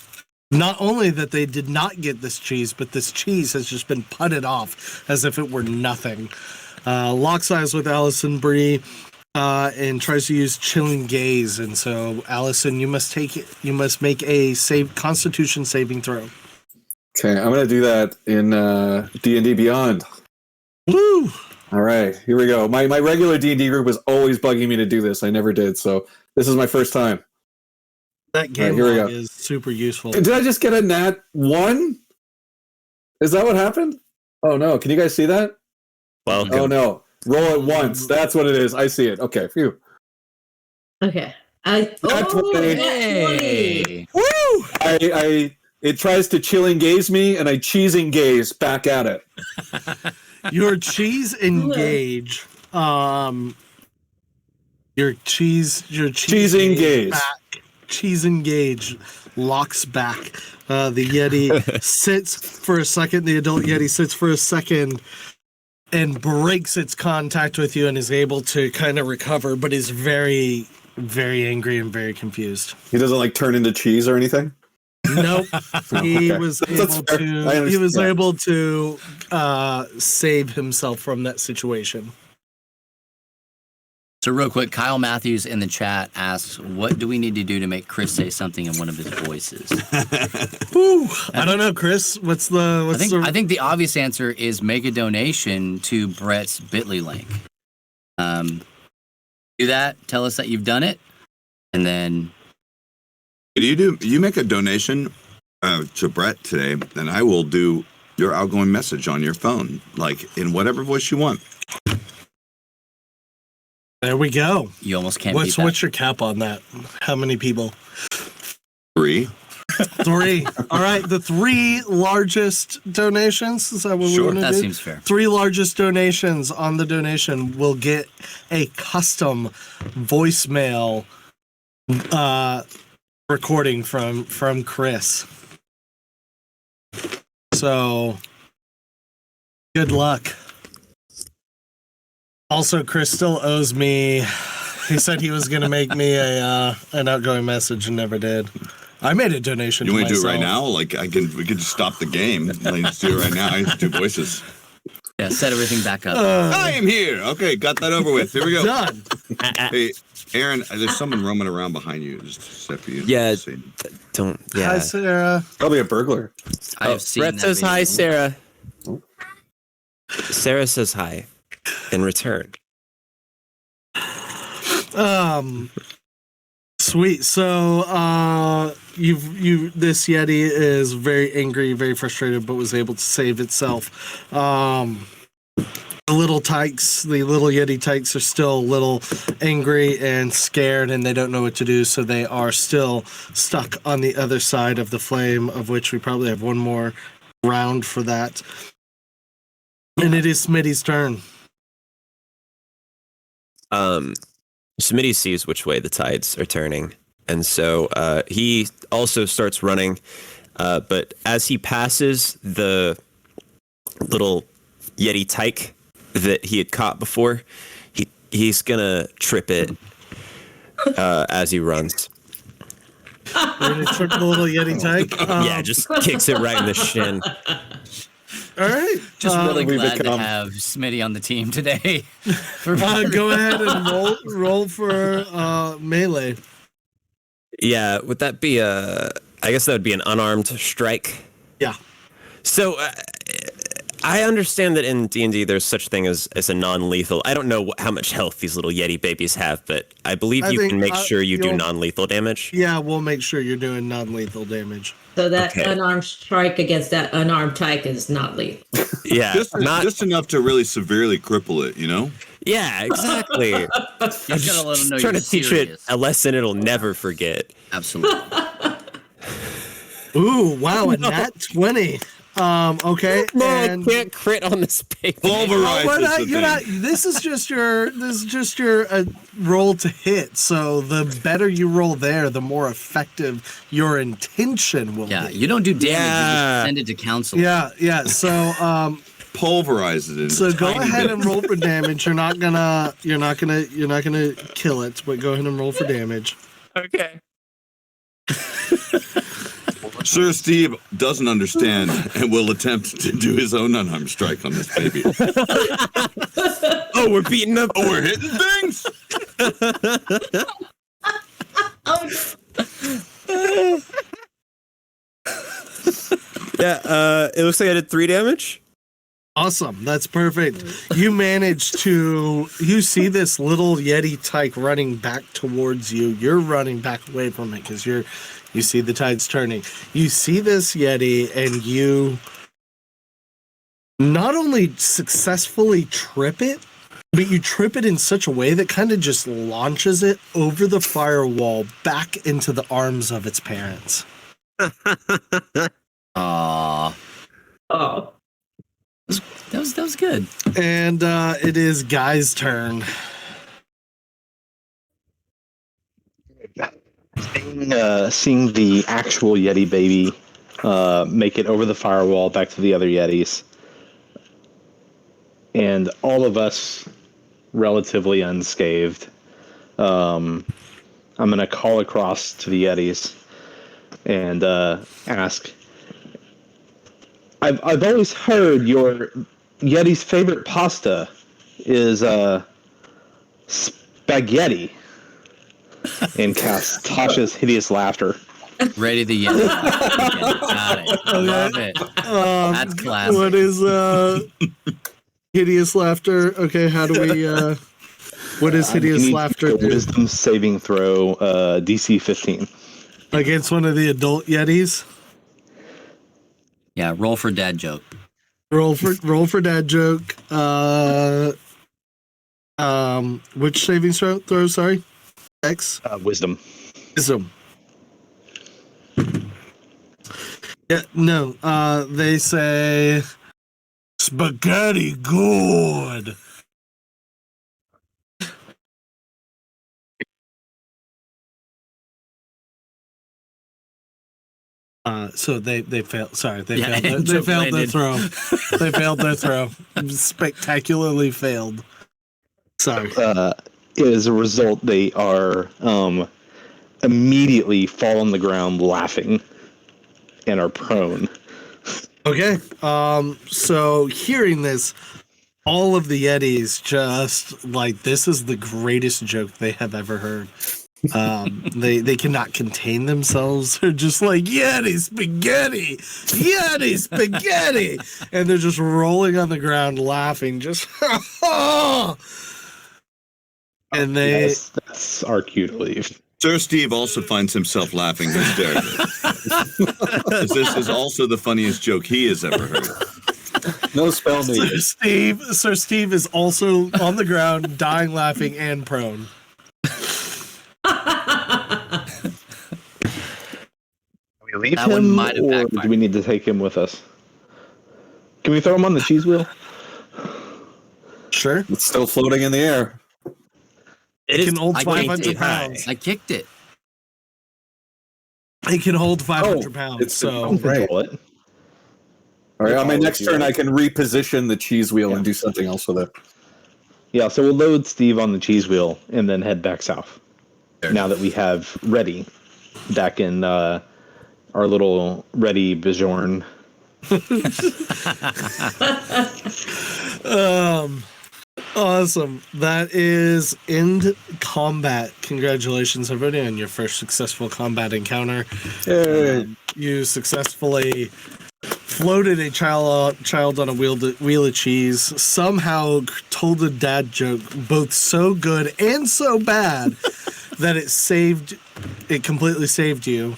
Speaker 2: not only that they did not get this cheese, but this cheese has just been putted off as if it were nothing. Locks eyes with Allison Bree and tries to use Chilling Gaze. And so, Allison, you must make a Constitution saving throw.
Speaker 5: Okay, I'm gonna do that in D&D Beyond.
Speaker 2: Woo!
Speaker 5: All right, here we go. My regular D&D group was always bugging me to do this. I never did, so this is my first time.
Speaker 2: That game
Speaker 5: here we
Speaker 2: log
Speaker 5: go.
Speaker 2: is super useful.
Speaker 5: Did I just get a nat 1? Is that what happened? Oh no, can you guys see that?
Speaker 4: Welcome.
Speaker 5: Oh no, roll it once. That's what it is. I see it. Okay, phew.
Speaker 7: Okay.
Speaker 5: Nat 20.
Speaker 1: Hey.
Speaker 2: Woo!
Speaker 5: It tries to Chilling Gaze me, and I cheesing gaze back at it.
Speaker 2: Your cheese engage. Your cheese
Speaker 5: Cheesing gaze.
Speaker 2: Cheese engage locks back. The Yeti sits for a second. The adult Yeti sits for a second and breaks its contact with you and is able to kind of recover, but is very, very angry and very confused.
Speaker 5: He doesn't like turn into cheese or anything.
Speaker 2: Nope. He
Speaker 5: Okay.
Speaker 2: was
Speaker 5: That's
Speaker 2: able
Speaker 5: fair.
Speaker 2: to.
Speaker 5: I understand.
Speaker 2: He was able to save himself from that situation.
Speaker 1: So real quick, Kyle Matthews in the chat asks, what do we need to do to make Chris say something in one of his voices?
Speaker 2: Whew. I don't know, Chris.
Speaker 1: I think the obvious answer is make a donation to Brett's Bitly link. Do that. Tell us that you've done it, and then
Speaker 3: You make a donation to Brett today, and I will do your outgoing message on your phone, like in whatever voice you want.
Speaker 2: There we go.
Speaker 1: you almost can't beat that.
Speaker 2: What's your cap on that? How many people?
Speaker 3: 3.
Speaker 2: 3. All right. The 3 largest donations. Is that what
Speaker 3: Sure.
Speaker 2: we want to
Speaker 1: That
Speaker 2: do?
Speaker 1: seems fair.
Speaker 2: 3 largest donations on the donation will get a custom voicemail recording from Chris. So good luck. Also, Chris still owes me. He said he was going to make me an outgoing message and never did. I made a donation.
Speaker 3: You
Speaker 2: to
Speaker 3: want to do it right
Speaker 2: myself.
Speaker 3: now? Like we could just stop the game. Like, let's do it right now. I just do voices.
Speaker 1: Yeah, set everything back up.
Speaker 3: I am here. Okay, got that over with. Here we go.
Speaker 2: Done.
Speaker 3: Hey, Aaron, there's someone roaming around behind you. Just step for you.
Speaker 4: Yeah.
Speaker 3: See.
Speaker 4: Don't.
Speaker 2: Hi,
Speaker 4: Yeah.
Speaker 2: Sarah.
Speaker 5: Probably a burglar.
Speaker 1: I have seen
Speaker 4: Brett
Speaker 1: that
Speaker 4: says hi,
Speaker 1: video.
Speaker 4: Sarah. Sarah says hi in return.
Speaker 2: Sweet. So, this Yeti is very angry, very frustrated, but was able to save itself. The little Yeti tykes are still a little angry and scared, and they don't know what to do, so they are still stuck on the other side of the flame, of which we probably have one more round for that. And it is Smitty's turn.
Speaker 4: Smitty sees which way the tides are turning, and so he also starts running, but as he passes the little Yeti tyke that he had caught before, he's gonna trip it as he runs.
Speaker 2: We're gonna trip the little Yeti tyke.
Speaker 4: Yeah, just kicks it right in the shin.
Speaker 2: All right.
Speaker 1: Just really
Speaker 5: we
Speaker 1: glad to
Speaker 5: become-
Speaker 1: have Smitty on the team today.
Speaker 2: Go ahead and roll for melee.
Speaker 4: Yeah, would that be I guess that would be an unarmed strike.
Speaker 2: Yeah.
Speaker 4: So I understand that in D&D there's such thing as a non-lethal. I don't know how much health these little Yeti babies have, but I believe
Speaker 2: I
Speaker 4: you
Speaker 2: think,
Speaker 4: can make sure you do
Speaker 2: you'll-
Speaker 4: non-lethal damage.
Speaker 2: Yeah, we'll make sure you're doing non-lethal damage.
Speaker 7: So that
Speaker 4: Okay.
Speaker 7: unarmed strike against that unarmed tyke is not lethal.
Speaker 4: Yeah,
Speaker 3: Just enough to really severely cripple it, you know?
Speaker 4: yeah, exactly.
Speaker 1: You gotta let them know
Speaker 4: Trying
Speaker 1: you're
Speaker 4: to teach
Speaker 1: serious.
Speaker 4: it a lesson it'll never forget.
Speaker 1: Absolutely.
Speaker 2: Ooh, wow, a nat 20. Okay,
Speaker 4: No,
Speaker 2: and
Speaker 4: I can't crit on this baby.
Speaker 3: Pulverize
Speaker 2: we're
Speaker 3: is
Speaker 2: not,
Speaker 3: the
Speaker 2: you're
Speaker 3: thing.
Speaker 2: not. This is just your roll to hit. So the better you roll there, the more effective your intention will
Speaker 1: Yeah,
Speaker 2: be.
Speaker 1: you don't do damage. You
Speaker 4: Yeah.
Speaker 1: just send it to counsel.
Speaker 2: Yeah. So
Speaker 3: Pulverize it.
Speaker 2: so go
Speaker 3: tiny
Speaker 2: ahead
Speaker 3: bit.
Speaker 2: and roll for damage. You're not gonna kill it, but go ahead and roll for damage.
Speaker 4: Okay.
Speaker 3: Sir Steve doesn't understand and will attempt to do his own unarmed strike on this baby.
Speaker 4: Oh, we're beating up.
Speaker 3: Oh, we're hitting things?
Speaker 4: Yeah, it looks like I did 3 damage.
Speaker 2: Awesome. That's perfect. You see this little Yeti tyke running back towards you. You're running back away from it because you see the tides turning. You see this Yeti and you not only successfully trip it, but you trip it in such a way that kind of just launches it over the firewall back into the arms of its parents.
Speaker 1: Aw.
Speaker 7: Oh.
Speaker 1: That was good.
Speaker 2: And it is Guy's turn.
Speaker 6: Seeing the actual Yeti baby make it over the firewall back to the other Yetis, and all of us relatively unscathed, I'm going to call across to the Yetis and ask, I've always heard your Yeti's favorite pasta is spaghetti. And cast Tasha's hideous laughter.
Speaker 1: Ready to yell. Got it. I love it. That's classic.
Speaker 2: What is hideous laughter? Okay, how do we what is
Speaker 6: You
Speaker 2: hideous
Speaker 6: need
Speaker 2: laughter
Speaker 6: a
Speaker 2: do?
Speaker 6: wisdom saving throw, DC 15.
Speaker 2: Against one of the adult Yetis?
Speaker 1: Yeah, roll for dad joke.
Speaker 2: Roll for dad joke. Which saving throw, sorry? X?
Speaker 6: Wisdom.
Speaker 2: Wisdom. Yeah, no. They say spaghetti good. So they failed. Sorry, they
Speaker 1: Yeah,
Speaker 2: failed. They
Speaker 1: joke
Speaker 2: failed their
Speaker 1: landed.
Speaker 2: throw. They failed their throw. Spectacularly failed. Sorry.
Speaker 6: As a result, they are immediately fall on the ground laughing and are prone.
Speaker 2: Okay. So hearing this, all of the Yetis just like, this is the greatest joke they have ever heard. They cannot contain themselves. They're just like, Yeti spaghetti, Yeti spaghetti, and they're just rolling on the ground laughing. Just And they
Speaker 6: that's our cue to leave.
Speaker 3: Sir Steve also finds himself laughing hysterically. As this is also the funniest joke he has ever heard.
Speaker 5: No spell needed.
Speaker 2: Sir Steve is also on the ground, dying laughing and prone.
Speaker 6: We leave
Speaker 1: That one
Speaker 6: him,
Speaker 1: might have
Speaker 6: or
Speaker 1: backfired.
Speaker 6: do we need to take him with us? Can we throw him on the cheese wheel?
Speaker 2: Sure.
Speaker 5: It's still floating in the air.
Speaker 2: It can hold
Speaker 1: I kicked
Speaker 2: 500
Speaker 1: it.
Speaker 2: pounds.
Speaker 1: I kicked it.
Speaker 2: It can hold 500
Speaker 5: Oh,
Speaker 2: pounds.
Speaker 5: it's-
Speaker 2: So
Speaker 5: Right.
Speaker 6: Control it.
Speaker 5: All right, on my
Speaker 6: Follow
Speaker 5: next
Speaker 6: you,
Speaker 5: turn,
Speaker 6: right?
Speaker 5: I can reposition the cheese wheel and do something else with it.
Speaker 6: Yeah, so we'll load Steve on the cheese wheel and then head back south. Now that we have Ready back in our little Ready Bjorn.
Speaker 2: awesome. That is end combat. Congratulations, everybody, on your first successful combat encounter. You successfully floated a child on a wheel of cheese, somehow told a dad joke both so good and so bad that it completely saved you.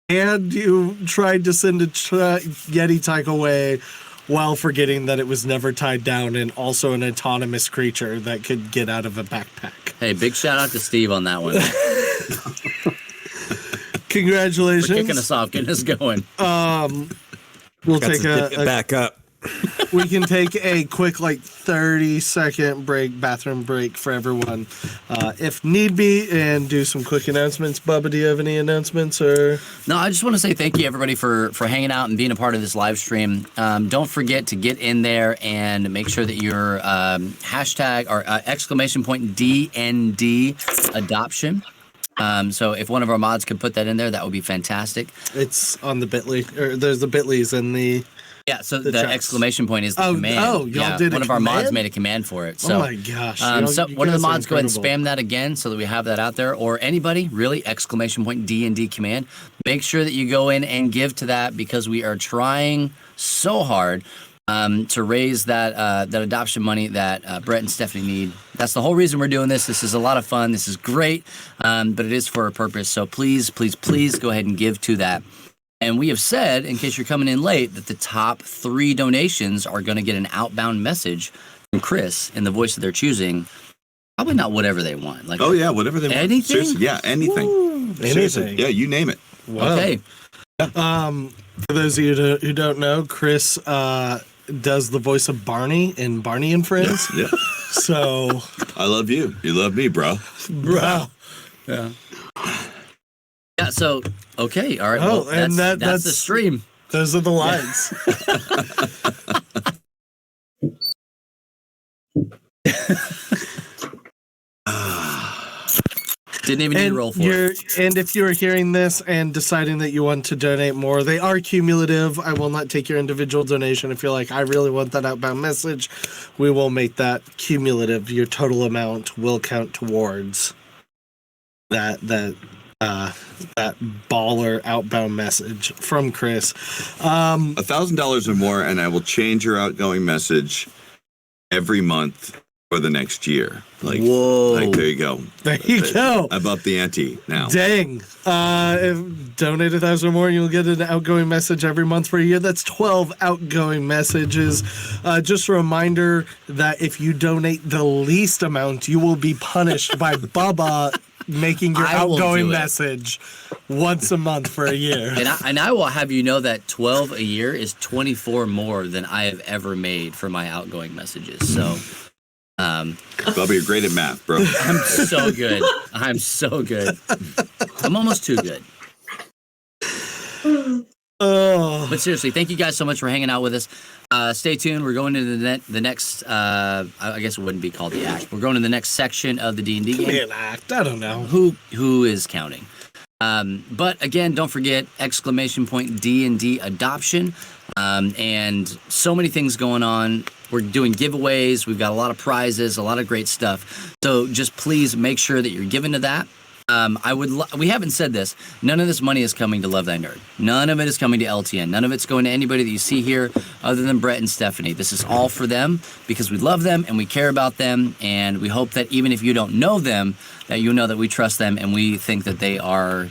Speaker 2: And you tried to send a Yeti tyke away while forgetting that it was never tied down and also an autonomous creature that could get out of a backpack.
Speaker 1: Hey, big shout out to Steve on that one.
Speaker 2: Congratulations.
Speaker 1: For kicking us off, getting us going.
Speaker 2: We'll take a
Speaker 4: back up.
Speaker 2: we can take a quick 30-second bathroom break for everyone if need be, and do some quick announcements. Bubba, do you have any announcements? Or
Speaker 1: No, I just want to say thank you, everybody, for hanging out and being a part of this live stream. Don't forget to get in there and make sure that your hashtag or exclamation point DND adoption. So if one of our mods could put that in there, that would be fantastic.
Speaker 2: it's on the Bitly, or there's the Bitly's in the.
Speaker 1: Yeah, so
Speaker 2: The
Speaker 1: the
Speaker 2: chats.
Speaker 1: exclamation point is the
Speaker 2: Oh,
Speaker 1: command.
Speaker 2: y'all
Speaker 1: yeah,
Speaker 2: did a
Speaker 1: one of our mods
Speaker 2: command?
Speaker 1: made a command for it. So,
Speaker 2: Oh my gosh!
Speaker 1: so
Speaker 2: You
Speaker 1: one of the
Speaker 2: guys are
Speaker 1: mods go ahead and
Speaker 2: incredible.
Speaker 1: spam that again so that we have that out there. Or anybody, really, exclamation point D&D command. Make sure that you go in and give to that, because we are trying so hard to raise that adoption money that Brett and Stephanie need. That's the whole reason we're doing this. This is a lot of fun. This is great, but it is for a purpose. So please, please, please go ahead and give to that. And we have said, in case you're coming in late, that the top 3 donations are going to get an outbound message from Chris in the voice that they're choosing. Probably not whatever they want.
Speaker 3: Oh yeah, whatever they want.
Speaker 1: Anything?
Speaker 3: Seriously, yeah, anything. Seriously,
Speaker 2: Anything.
Speaker 3: yeah, you name it.
Speaker 2: Wow.
Speaker 1: Okay.
Speaker 2: For those of you who don't know, Chris does the voice of Barney in Barney and Friends.
Speaker 3: Yeah,
Speaker 2: So,
Speaker 3: I love you. You love me, bro.
Speaker 2: bro.
Speaker 1: Yeah, so, okay. All right.
Speaker 2: Oh,
Speaker 1: Well,
Speaker 2: and
Speaker 1: that's the
Speaker 2: that's-
Speaker 1: stream.
Speaker 2: Those are the lines.
Speaker 1: Didn't even need to roll for it.
Speaker 2: And if you're hearing this and deciding that you want to donate more, they are cumulative. I will not take your individual donation. If you're like, I really want that outbound message, we will make that cumulative. Your total amount will count towards that baller outbound message from Chris.
Speaker 3: $1,000 or more, and I will change your outgoing message every month for the next year.
Speaker 1: Whoa.
Speaker 3: There you go.
Speaker 2: There you go.
Speaker 3: I'm up the ante now.
Speaker 2: Dang. If donate 1,000 or more, you'll get an outgoing message every month for a year. That's 12 outgoing messages. Just a reminder that if you donate the least amount, you will be punished by Bubba making your
Speaker 1: I will
Speaker 2: outgoing
Speaker 1: do it.
Speaker 2: message once a month for a year.
Speaker 1: And I will have you know that 12 a year is 24 more than I have ever made for my outgoing messages. So,
Speaker 3: Bubba, you're great at math, bro.
Speaker 1: I'm so good. I'm so good. I'm almost too good.
Speaker 2: Oh,
Speaker 1: But seriously, thank you guys so much for hanging out with us. Stay tuned. We're going into the next. I guess it wouldn't be called the act. We're going to the next section of the D&D game.
Speaker 2: an act. I don't know.
Speaker 1: Who is counting? But again, don't forget exclamation point D&D adoption, and so many things going on. We're doing giveaways. We've got a lot of prizes, a lot of great stuff. So just please make sure that you're giving to that. we haven't said this. None of this money is coming to Love Thy Nerd. None of it is coming to LTN. None of it's going to anybody that you see here other than Brett and Stephanie. This is all for them because we love them and we care about them. And we hope that even if you don't know them, that you know that we trust them and we think that they are,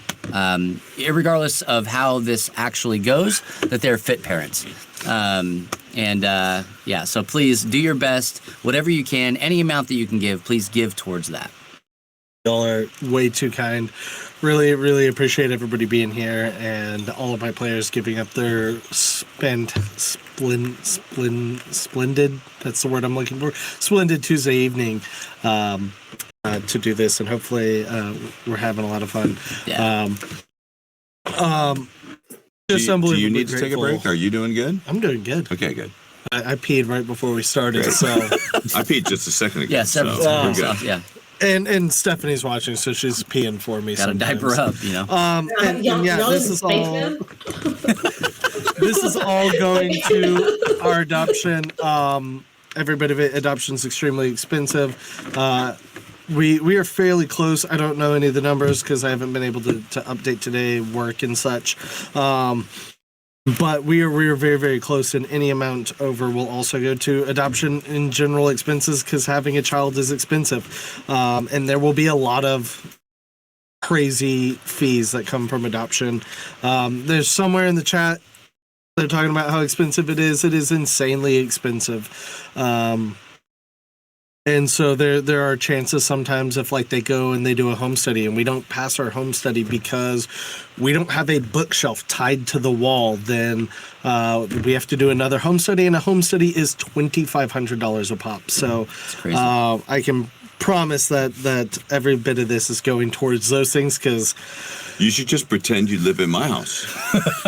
Speaker 1: regardless of how this actually goes, that they're fit parents. So please do your best, whatever you can, any amount that you can give, please give towards that.
Speaker 2: Y'all are way too kind. Really, really appreciate everybody being here and all of my players giving up their splendid, that's the word I'm looking for, splendid Tuesday evening to do this. And hopefully we're having a lot of fun.
Speaker 1: Yeah.
Speaker 2: Just
Speaker 3: do you need
Speaker 2: grateful.
Speaker 3: to take a break? Are you doing good?
Speaker 2: I'm doing good.
Speaker 3: Okay, good.
Speaker 2: I peed right before we started,
Speaker 3: Great.
Speaker 2: so.
Speaker 3: I peed just a second ago.
Speaker 1: Yeah,
Speaker 3: so we're good.
Speaker 1: yeah.
Speaker 2: And Stephanie's watching, so she's peeing for me.
Speaker 1: Got to diaper up, you know.
Speaker 2: This is all. This is all going to our adoption. Every bit of it. Adoption's extremely expensive. We are fairly close. I don't know any of the numbers because I haven't been able to update today, work and such. But we are very, very close, and any amount over will also go to adoption in general expenses because having a child is expensive. And there will be a lot of crazy fees that come from adoption. There's somewhere in the chat they're talking about how expensive it is. It is insanely expensive. And so there are chances sometimes if like they go and they do a home study and we don't pass our home study because we don't have a bookshelf tied to the wall, then we have to do another home study, and a home study is $2,500 a pop. So I can promise that every bit of this is going towards those things because
Speaker 3: You should just pretend you live in my house.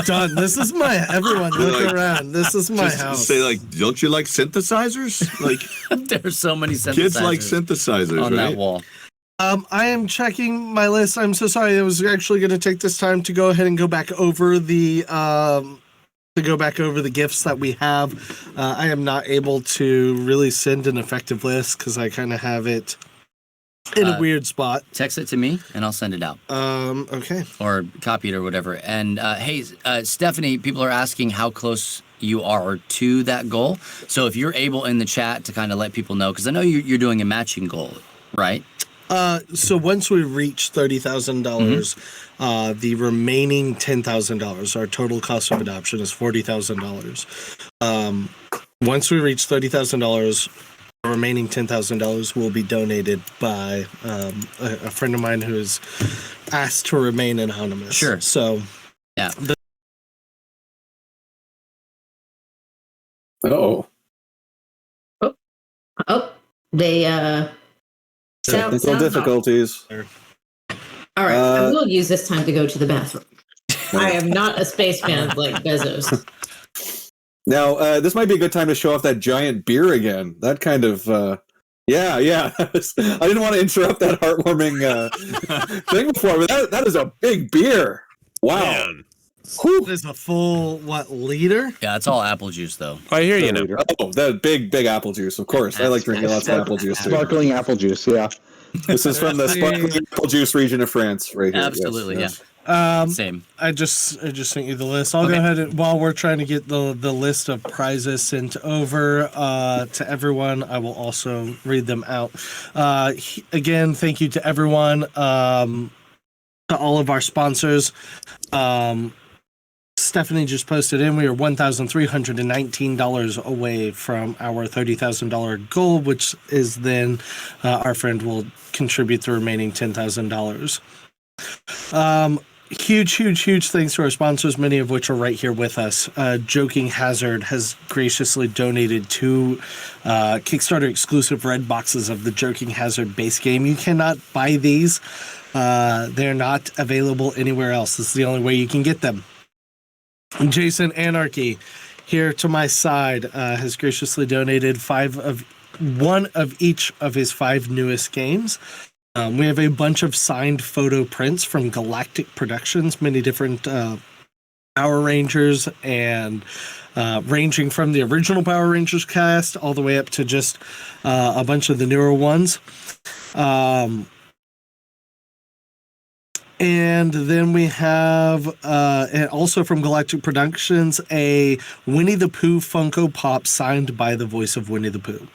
Speaker 2: Done. This is my, everyone look
Speaker 3: Like,
Speaker 2: around. This is my
Speaker 3: Just
Speaker 2: house.
Speaker 3: say like, don't you like synthesizers? Like
Speaker 1: There's so many synthesizers
Speaker 3: kids like synthesizers,
Speaker 1: on
Speaker 3: right?
Speaker 1: that wall.
Speaker 2: I am checking my list. I'm so sorry. I was actually going to take this time to go ahead and go back over the gifts that we have. I am not able to really send an effective list because I kind of have it in a weird spot.
Speaker 1: Text it to me and I'll send it out.
Speaker 2: Okay.
Speaker 1: Or copy it or whatever. And hey, Stephanie, people are asking how close you are to that goal. So if you're able in the chat to kind of let people know, because I know you're doing a matching goal, right?
Speaker 2: So once we reach $30,000, the remaining $10,000, our total cost of adoption is $40,000. Once we reach $30,000, the remaining $10,000 will be donated by a friend of mine who is asked to remain anonymous.
Speaker 1: Sure.
Speaker 2: So
Speaker 1: yeah.
Speaker 5: Oh,
Speaker 7: They
Speaker 5: technical difficulties.
Speaker 7: All right, I will use this time to go to the bathroom. I am not a spaceman like Bezos.
Speaker 5: Now, this might be a good time to show off that giant beer again. That kind of, yeah. I didn't want to interrupt that heartwarming thing before, but that is a big beer. Wow.
Speaker 3: Man.
Speaker 2: it is a full, liter?
Speaker 1: Yeah, it's all apple juice though.
Speaker 4: I hear you now.
Speaker 5: Oh, that big apple juice, of course. I like drinking lots of apple juice too.
Speaker 6: Sparkling apple juice, yeah.
Speaker 5: This is from the sparkling apple juice region of France, right here.
Speaker 1: Absolutely,
Speaker 5: Yes.
Speaker 1: Same.
Speaker 2: I just sent you the list. I'll go ahead and while we're trying to get the list of prizes sent over to everyone, I will also read them out. Again, thank you to everyone, to all of our sponsors. Stephanie just posted in. We are $1,319 away from our $30,000 goal, which is then our friend will contribute the remaining $10,000. Huge thanks to our sponsors, many of which are right here with us. Joking Hazard has graciously donated 2 Kickstarter exclusive red boxes of the Joking Hazard base game. You cannot buy these. They're not available anywhere else. This is the only way you can get them. Jason Anarchy, here to my side, has graciously donated 1 of each of his 5 newest games. We have a bunch of signed photo prints from Galactic Productions, many different Power Rangers, and ranging from the original Power Rangers cast all the way up to just a bunch of the newer ones. And then we have, and also from Galactic Productions, a Winnie the Pooh Funko Pop signed by the voice of Winnie the Pooh.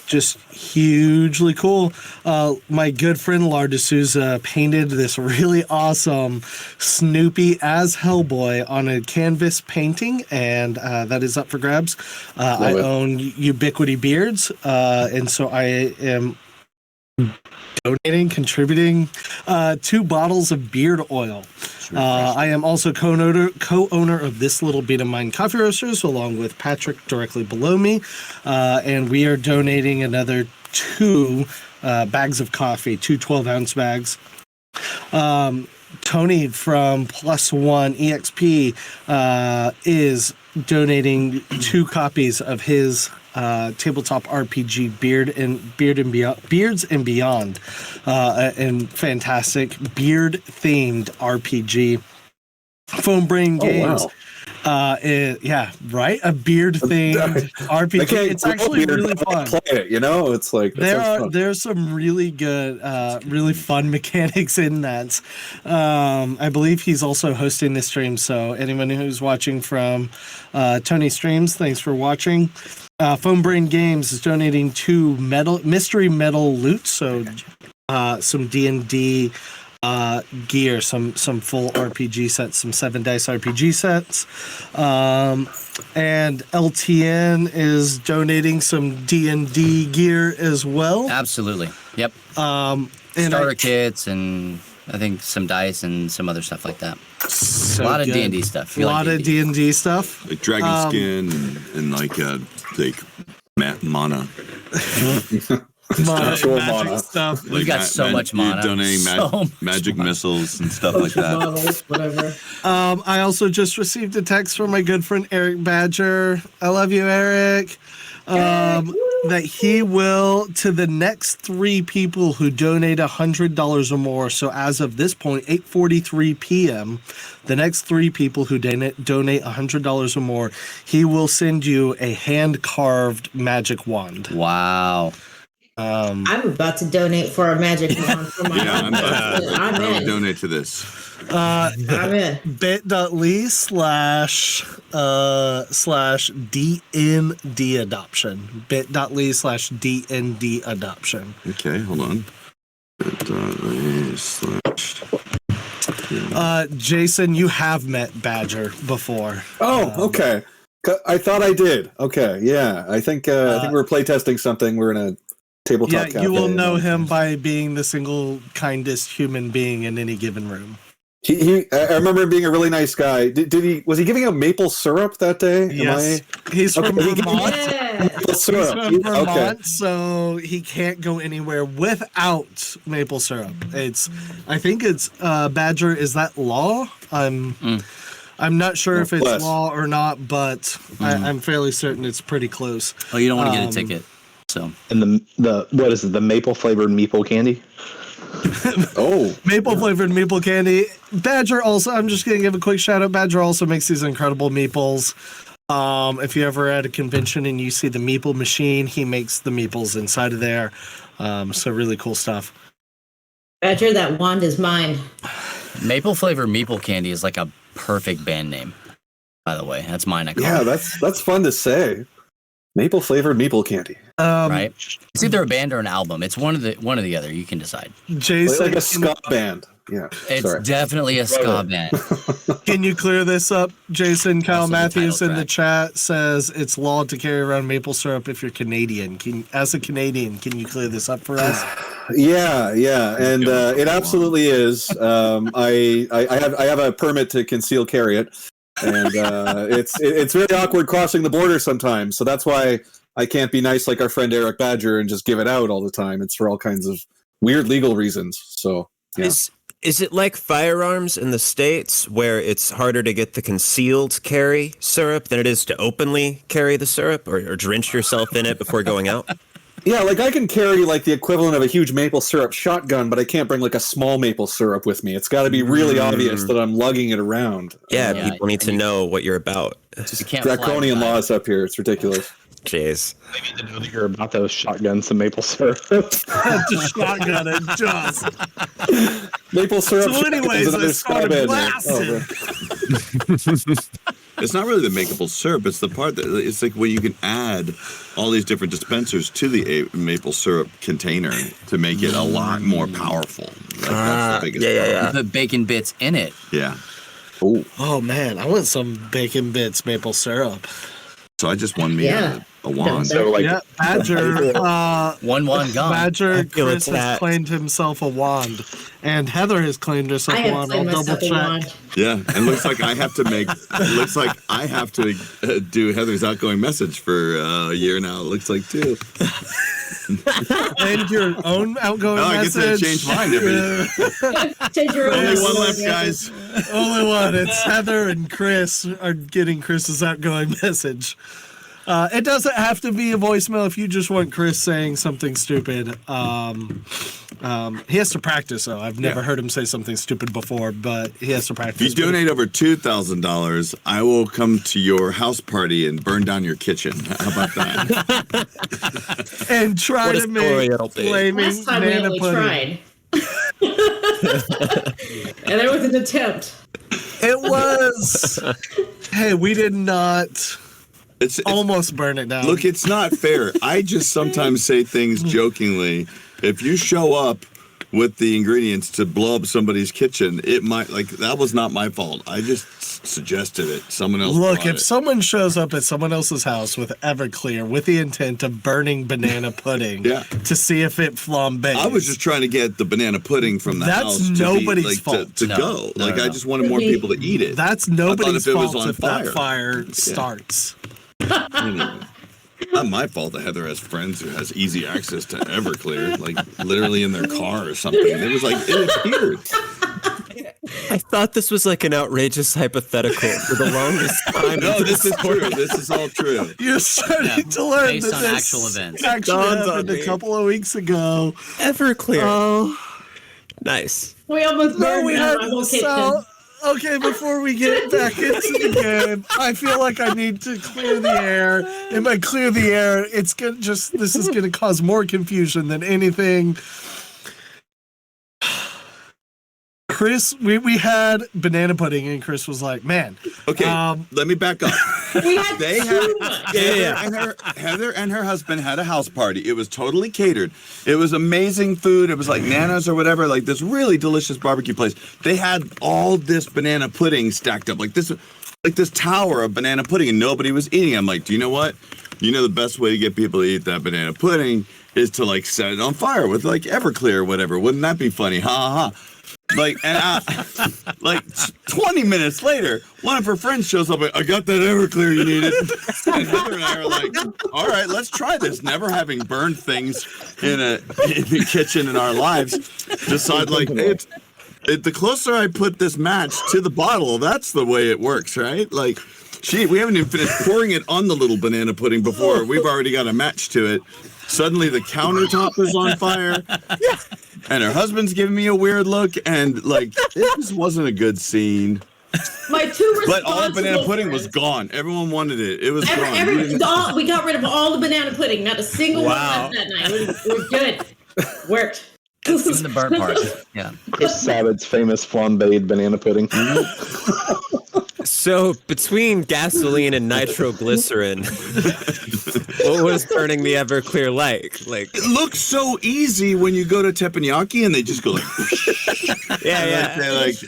Speaker 2: Just hugely cool. My good friend Lar DeSouza painted this really awesome Snoopy as Hellboy on a canvas painting, and that is up for grabs. I own Ubiquity Beards, and so I am contributing 2 bottles of beard oil. I am also co-owner of This Little Beat of Mine Coffee Roasters, along with Patrick directly below me, and we are donating another 2 bags of coffee, 2 12-ounce bags. Tony from Plus One Exp is donating 2 copies of his tabletop RPG Beards and Beyond, and fantastic beard themed RPG. Foam Brain Games. Wow. Yeah, right. A beard themed RPG. It's actually really fun.
Speaker 5: Play it, you know. It's like
Speaker 2: there's some really good, really fun mechanics in that. I believe he's also hosting this stream. So anyone who's watching from Tony Streams, thanks for watching. Foam Brain Games is donating 2 mystery metal loot, so some D&D gear, some full RPG sets, some 7 dice RPG sets, and LTN is donating some D&D gear as well.
Speaker 1: Absolutely, yep. Starter kits and I think some dice and some other stuff like that.
Speaker 2: So
Speaker 1: a lot
Speaker 2: good.
Speaker 1: of D&D stuff.
Speaker 2: A lot of D&D stuff.
Speaker 3: Like dragon skin and like mana.
Speaker 2: Magic stuff.
Speaker 1: We've got so much mana.
Speaker 3: Donating magic missiles and stuff like that.
Speaker 7: Models, whatever.
Speaker 2: I also just received a text from my good friend Eric Badger. I love you, Eric. That he will, to the next 3 people who donate $100 or more. So as of this point, 8:43 p.m., the next 3 people who donate $100 or more, he will send you a hand-carved magic wand.
Speaker 1: Wow.
Speaker 7: I'm about to donate for a magic wand for my
Speaker 3: I'm in. Donate to this.
Speaker 7: I'm in.
Speaker 2: bit.ly/DND adoption. bit.ly/DND adoption.
Speaker 3: Okay, hold on.
Speaker 2: Jason, you have met Badger before.
Speaker 5: Oh, okay. I thought I did. Okay, yeah. I think we were playtesting something. We're in a tabletop cafe.
Speaker 2: You will know him by being the single kindest human being in any given room.
Speaker 5: I remember him being a really nice guy. Was he giving out maple syrup that day?
Speaker 2: Yes. He's from Vermont.
Speaker 5: Maple syrup.
Speaker 2: He's from Vermont, so he can't go anywhere without maple syrup. I think it's Badger. Is that law? I'm not sure if it's law or not, but I'm fairly certain it's pretty close.
Speaker 1: Oh, you don't want to get a ticket. So.
Speaker 6: And the what is it? The maple flavored meeple candy.
Speaker 2: Maple flavored meeple candy. Badger also, I'm just gonna give a quick shout out. Badger also makes these incredible meeples. If you ever at a convention and you see the meeple machine, he makes the meeples inside of there. So really cool stuff.
Speaker 7: Badger, that wand is mine.
Speaker 1: Maple flavored meeple candy is like a perfect band name, by the way. That's mine. I call
Speaker 5: Yeah,
Speaker 1: it.
Speaker 5: that's fun to say. Maple flavored meeple candy.
Speaker 1: Right? It's either a band or an album. It's one of the other. You can decide.
Speaker 2: Jason,
Speaker 5: like a ska band. Yeah.
Speaker 1: It's definitely a ska band.
Speaker 2: Can you clear this up, Jason? Kyle
Speaker 1: Also the
Speaker 2: Matthews
Speaker 1: title
Speaker 2: in the
Speaker 1: track.
Speaker 2: chat says it's law to carry around maple syrup if you're Canadian. As a Canadian, can you clear this up for us?
Speaker 5: Yeah, and it absolutely is. I have a permit to conceal carry it, and it's very awkward crossing the border sometimes. So that's why I can't be nice like our friend Eric Badger and just give it out all the time. It's for all kinds of weird legal reasons. So yeah.
Speaker 4: Is it like firearms in the States where it's harder to get the concealed carry syrup than it is to openly carry the syrup or drench yourself in it before going out?
Speaker 5: Yeah, like I can carry like the equivalent of a huge maple syrup shotgun, but I can't bring like a small maple syrup with me. It's got to be really obvious that I'm lugging it around.
Speaker 4: Yeah, people need to know what you're about.
Speaker 1: You can't
Speaker 5: Draconian laws up here. It's ridiculous.
Speaker 4: Jeez.
Speaker 6: They need to know that you're about those shotguns and maple syrup.
Speaker 2: Just shotgun it, just.
Speaker 5: Maple syrup.
Speaker 2: So anyways,
Speaker 5: is another
Speaker 2: I started
Speaker 5: Sabat.
Speaker 2: blasting.
Speaker 3: It's not really the maple syrup. It's the part that it's like when you can add all these different dispensers to the maple syrup container to make it a lot more powerful. Like, that's the biggest part.
Speaker 1: The bacon bits in it.
Speaker 3: Yeah.
Speaker 2: Oh man, I want some bacon bits maple syrup.
Speaker 3: So I just won me a wand.
Speaker 6: So like,
Speaker 2: Yeah, Badger.
Speaker 1: One gone.
Speaker 2: Badger
Speaker 4: feel
Speaker 2: Chris
Speaker 4: it's
Speaker 2: has
Speaker 4: that.
Speaker 2: claimed himself a wand, and Heather has claimed herself
Speaker 7: I
Speaker 2: a
Speaker 7: have
Speaker 2: wand. I'll
Speaker 7: claimed
Speaker 2: double
Speaker 7: myself a
Speaker 2: check.
Speaker 7: wand.
Speaker 3: Yeah, and looks like I have to do Heather's outgoing message for a year now. It looks like too.
Speaker 2: And your own outgoing
Speaker 3: No, I guess I
Speaker 2: message.
Speaker 3: changed mine every
Speaker 7: Take your own
Speaker 3: Only one
Speaker 7: message.
Speaker 3: left, guys.
Speaker 2: Only one. It's Heather and Chris are getting Chris's outgoing message. It doesn't have to be a voicemail if you just want Chris saying something stupid. He has to practice, though. I've never heard him say something stupid before, but he has to practice.
Speaker 3: If you donate over $2,000, I will come to your house party and burn down your kitchen. How about that?
Speaker 2: And try
Speaker 4: What a
Speaker 2: to
Speaker 4: story
Speaker 2: make
Speaker 4: it'll be.
Speaker 2: flaming
Speaker 7: Last time we
Speaker 2: banana
Speaker 7: only
Speaker 2: pudding.
Speaker 7: tried. And it was an attempt.
Speaker 2: It was. Hey, we did not
Speaker 3: It's
Speaker 2: almost burn it down.
Speaker 3: look, it's not fair. I just sometimes say things jokingly. If you show up with the ingredients to blow up somebody's kitchen, it might that was not my fault. I just suggested it. Someone else.
Speaker 2: Look,
Speaker 3: brought
Speaker 2: if
Speaker 3: it.
Speaker 2: someone shows up at someone else's house with Everclear with the intent of burning banana pudding
Speaker 3: Yeah.
Speaker 2: to see if it flambees,
Speaker 3: I was just trying to get the banana pudding from the
Speaker 2: That's
Speaker 3: house to
Speaker 2: nobody's
Speaker 3: be,
Speaker 2: fault.
Speaker 3: to
Speaker 1: No.
Speaker 3: go.
Speaker 1: No,
Speaker 3: Like
Speaker 1: no,
Speaker 3: I
Speaker 1: no.
Speaker 3: just wanted more people to eat it.
Speaker 2: That's
Speaker 3: I thought
Speaker 2: nobody's
Speaker 3: if it was
Speaker 2: fault
Speaker 3: on
Speaker 2: if that fire starts.
Speaker 3: Anyway, not my fault that Heather has friends who has easy access to Everclear, like literally in their car or something. It was like it appeared.
Speaker 4: I thought this was like an outrageous hypothetical for the longest time.
Speaker 3: No, this is true. This is all true.
Speaker 2: You're starting to learn
Speaker 1: based
Speaker 2: that
Speaker 1: on
Speaker 2: this
Speaker 1: actual events.
Speaker 2: actually
Speaker 4: Dawns on
Speaker 2: happened
Speaker 4: me.
Speaker 2: a couple of weeks ago.
Speaker 4: Everclear.
Speaker 2: Oh,
Speaker 4: Nice.
Speaker 7: We almost
Speaker 2: no,
Speaker 7: burned
Speaker 2: we
Speaker 7: down
Speaker 2: had
Speaker 7: my whole kitchen.
Speaker 2: so. Okay, before we get back into the game, I feel like I need to clear the air. And by clear the air, it's gonna this is gonna cause more confusion than anything. Chris, we had banana pudding, and Chris was like, "Man,
Speaker 3: Okay, let me back up.
Speaker 7: We had
Speaker 3: They
Speaker 7: too
Speaker 3: had
Speaker 7: much.
Speaker 3: Heather and her husband had a house party. It was totally catered. It was amazing food. It was like Nana's or whatever, like this really delicious barbecue place. They had all this banana pudding stacked up, like this tower of banana pudding, and nobody was eating. I'm like, do you know what? You know the best way to get people to eat that banana pudding is to like set it on fire with like Everclear or whatever. Wouldn't that be funny? Ha ha ha. Like, and like 20 minutes later, one of her friends shows up. I got that Everclear you needed. And Heather and I are like, all right, let's try this. Never having burned things in the kitchen in our lives, decide like, hey, the closer I put this match to the bottle, that's the way it works, right? Like, we haven't even finished pouring it on the little banana pudding before we've already got a match to it. Suddenly the countertop is on fire. And her husband's giving me a weird look, and like it just wasn't a good scene.
Speaker 7: My two
Speaker 3: But all the banana
Speaker 7: responsible
Speaker 3: pudding was
Speaker 7: friends.
Speaker 3: gone. Everyone wanted it. It was gone.
Speaker 7: We got rid of all the banana pudding. Not a single one left that night. We're good. Worked.
Speaker 1: Even the burnt part. Yeah.
Speaker 6: Chris Sabat's famous flambéed banana pudding.
Speaker 4: So between gasoline and nitroglycerin, what was burning the Everclear like? Like,
Speaker 3: It looks so easy when you go to teppanyaki and they just go like,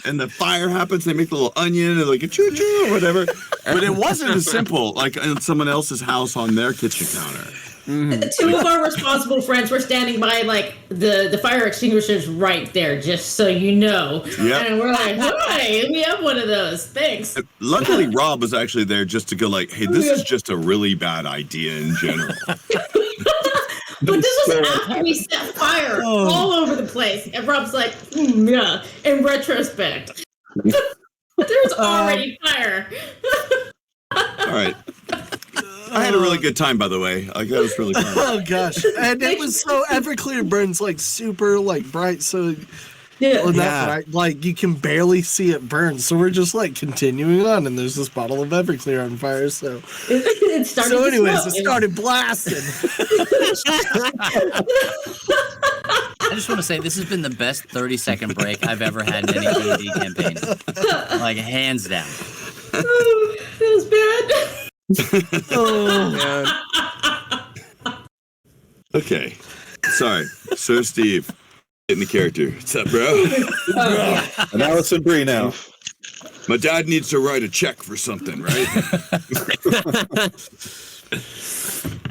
Speaker 3: and the fire happens. They make the little onion and like a choo choo or whatever. But it wasn't as simple like in someone else's house on their kitchen counter.
Speaker 7: Two of our responsible friends were standing by like the fire extinguishers right there, just so you know.
Speaker 3: Yep.
Speaker 7: And we're like, hey, we have one of those. Thanks.
Speaker 3: Luckily, Rob was actually there just to go like, hey, this is just a really bad idea in general.
Speaker 7: But this was after we set fire all over the place. And Rob's like, yeah, in retrospect. There's already fire.
Speaker 3: All right. I had a really good time, by the way. Like, that was really fun.
Speaker 2: Oh gosh, and it was so Everclear burns like super like bright, so
Speaker 7: Yeah.
Speaker 2: well, that's right, like you can barely see it burn. So we're just like continuing on, and there's this bottle of Everclear on fire. So
Speaker 7: It started
Speaker 2: so
Speaker 7: to
Speaker 2: anyways,
Speaker 7: smoke.
Speaker 2: it started blasting.
Speaker 1: just want to say this has been the best 30-second break I've ever had in any D&D campaign. Like, hands down.
Speaker 7: That was bad.
Speaker 4: Oh, man.
Speaker 3: Okay. Sorry. Sir Steve. Getting the character. What's up, bro?
Speaker 7: Oh, yeah.
Speaker 5: And Allison Brie now.
Speaker 3: My dad needs to write a check for something, right?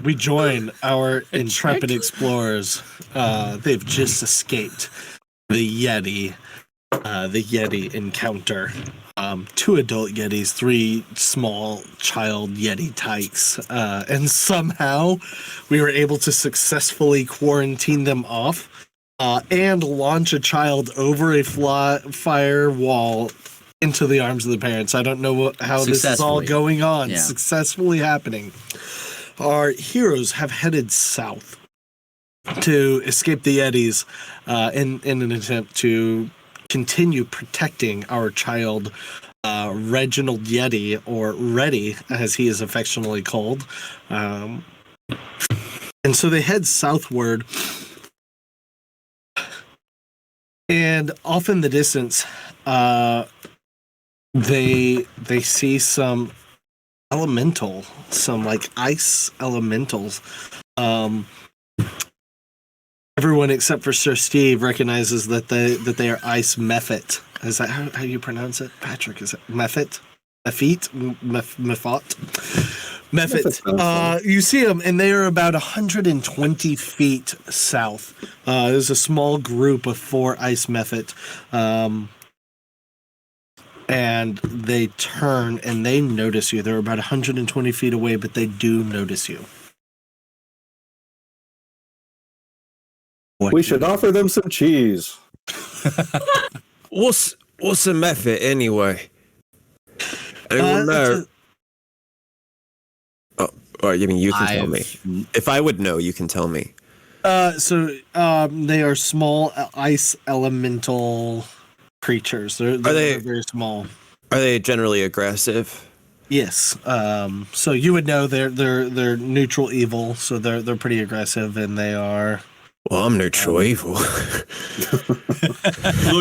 Speaker 2: We join our intrepid explorers. They've just escaped the Yeti encounter. 2 adult Yetis, 3 small child Yeti tykes, and somehow we were able to successfully quarantine them off and launch a child over a firewall into the arms of the parents. I don't know how this is all going on.
Speaker 1: Yeah.
Speaker 2: Successfully happening. Our heroes have headed south to escape the Yetis in an attempt to continue protecting our child, Reginald Yeti, or Reddy, as he is affectionately called. And so they head southward. And off in the distance, they see some elemental, some like ice elementals. Everyone except for Sir Steve recognizes that they are ice mephit. Is that how you pronounce it, Patrick? Is it mephit? Mephot? Mephit. You see them, and they are about 120 feet south. There's a small group of 4 ice mephit. And they turn and they notice you. They're about 120 feet away, but they do notice you.
Speaker 5: We should offer them some cheese.
Speaker 4: What's the method anyway? Anyone know? Or you mean you can tell me? If I would know, you can tell me.
Speaker 2: So they are small ice elemental creatures. They're very small.
Speaker 4: Are they generally aggressive?
Speaker 2: Yes. So you would know they're neutral evil. So they're pretty aggressive, and they are.
Speaker 4: Well, I'm neutral evil.
Speaker 3: Look,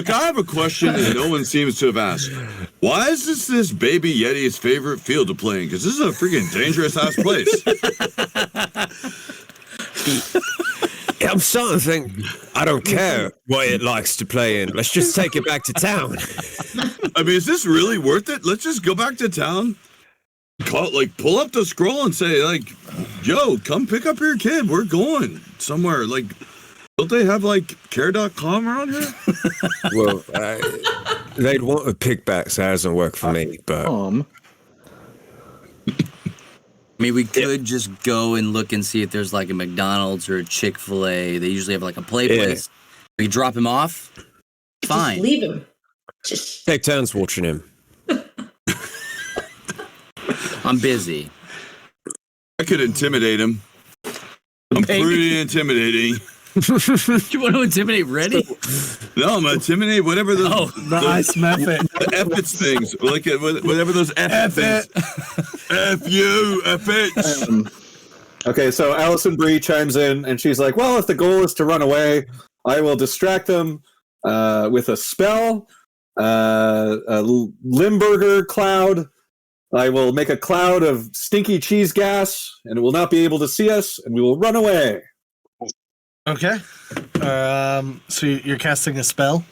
Speaker 3: I have a question that no one seems to have asked. Why is this baby Yeti's favorite field to play in? Because this is a freaking dangerous ass place.
Speaker 4: Yeah, I'm starting to think I don't care what it likes to play in. Let's just take it back to town.
Speaker 3: I mean, is this really worth it? Let's just go back to town. Pull up the scroll and say, like, yo, come pick up your kid. We're going somewhere. Like, don't they have, like, care.com around here?
Speaker 4: Well, they'd want a pickback, so that doesn't work for me, but...
Speaker 1: I mean, we could just go and look and see if there's, like, a McDonald's or a Chick-fil-A. They usually have, like, a play place. We could drop him off. Fine.
Speaker 7: Just leave him.
Speaker 4: Take turns watching him.
Speaker 1: I'm busy.
Speaker 3: I could intimidate him. I'm pretty intimidating.
Speaker 1: You want to intimidate Reddy?
Speaker 3: No, I'm gonna intimidate whatever the
Speaker 2: ice method.
Speaker 3: The F-its things, like whatever those F-its things. F you, F-its.
Speaker 5: Okay, so Allison Brie chimes in, and she's like, well, if the goal is to run away, I will distract them with a spell, a Limburger cloud. I will make a cloud of stinky cheese gas, and it will not be able to see us, and we will run away.
Speaker 2: Okay. So you're casting a spell?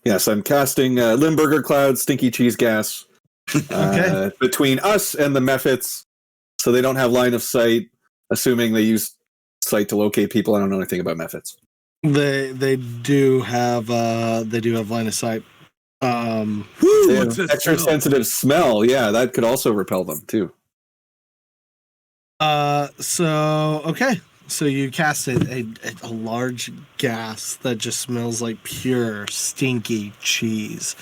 Speaker 5: Yes, I'm casting Limburger cloud, stinky cheese gas between us and the Mephits, so they don't have line of sight, assuming they use sight to locate people. I don't know anything about Mephits.
Speaker 2: They do have line of sight. They
Speaker 5: have extra sensitive smell. Yeah, that could also repel them too.
Speaker 2: So you cast a large gas that just smells like pure stinky cheese,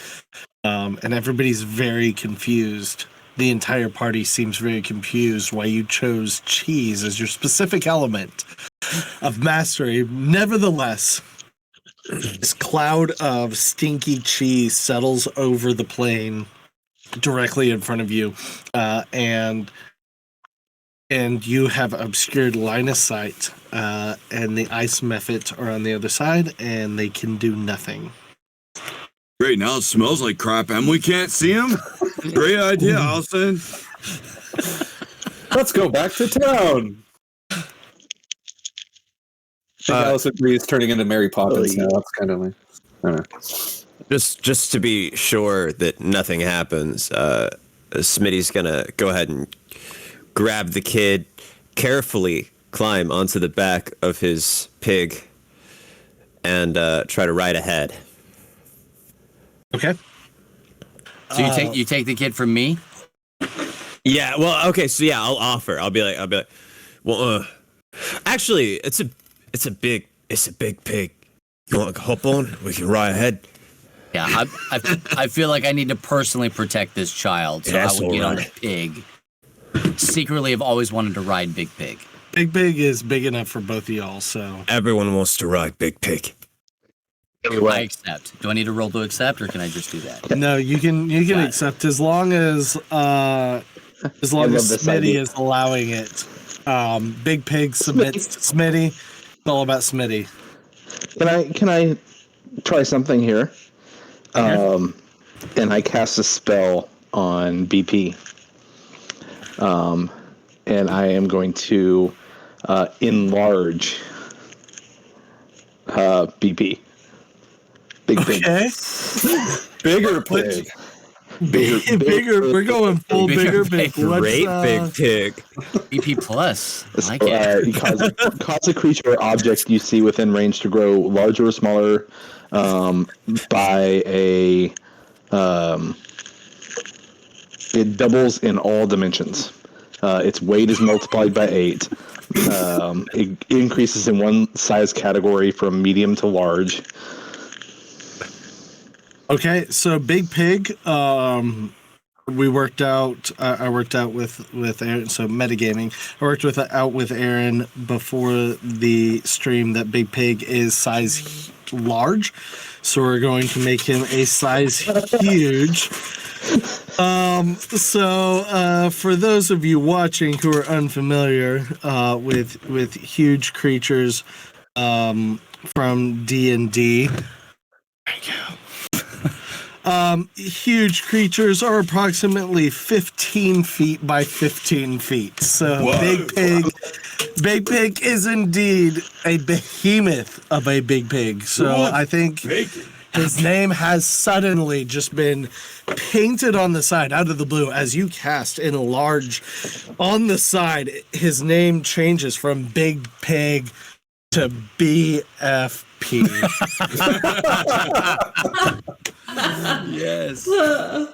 Speaker 2: and everybody's very confused. The entire party seems very confused why you chose cheese as your specific element of mastery. Nevertheless, this cloud of stinky cheese settles over the plane directly in front of you, and and you have obscured line of sight, and the ice mephit are on the other side, and they can do nothing.
Speaker 3: Great, now it smells like crap, and we can't see him. Great idea, Allison.
Speaker 5: Let's go back to town. Allison Bree's turning into Mary Poppins now. That's kind of like, I don't know.
Speaker 4: Just to be sure that nothing happens, Smitty's gonna go ahead and grab the kid, carefully climb onto the back of his pig, and try to ride ahead.
Speaker 2: Okay.
Speaker 1: So you take the kid from me?
Speaker 4: Yeah. Well, okay. So yeah, I'll offer. I'll be like, well, actually, it's a big pig. You want to hop on? We can ride ahead.
Speaker 1: Yeah, I feel like I need to personally protect this child, so
Speaker 4: That's
Speaker 1: I would get on
Speaker 4: alright.
Speaker 1: the pig. Secretly, I've always wanted to ride Big Pig.
Speaker 2: Big Pig is big enough for both of y'all, so.
Speaker 4: Everyone wants to ride Big Pig.
Speaker 1: I accept. Do I need to roll to accept, or can I just do that?
Speaker 2: No, you can accept as long as Smitty is allowing it. Big Pig submits to Smitty. It's all about Smitty.
Speaker 6: Can I try something here? And I cast a spell on BP. And I am going to enlarge BP. Big pig.
Speaker 2: Okay.
Speaker 5: Bigger pig.
Speaker 2: Bigger. We're going full bigger pig.
Speaker 4: Great Big Pig.
Speaker 1: BP plus. I like it.
Speaker 6: You cause a creature or object you see within range to grow larger or smaller by a. It doubles in all dimensions. Its weight is multiplied by 8. It increases in one size category from medium to large.
Speaker 2: Okay, so Big Pig, we worked out. I worked out with Aaron. So metagaming. I worked out with Aaron before the stream that Big Pig is size large, so we're going to make him a size huge. So for those of you watching who are unfamiliar with huge creatures from D&D. Huge creatures are approximately 15 feet by 15 feet. So Big Pig is indeed a behemoth of a big pig. So I think his name has suddenly just been painted on the side out of the blue as you cast in large on the side. His name changes from Big Pig to BFP.
Speaker 1: Yes. So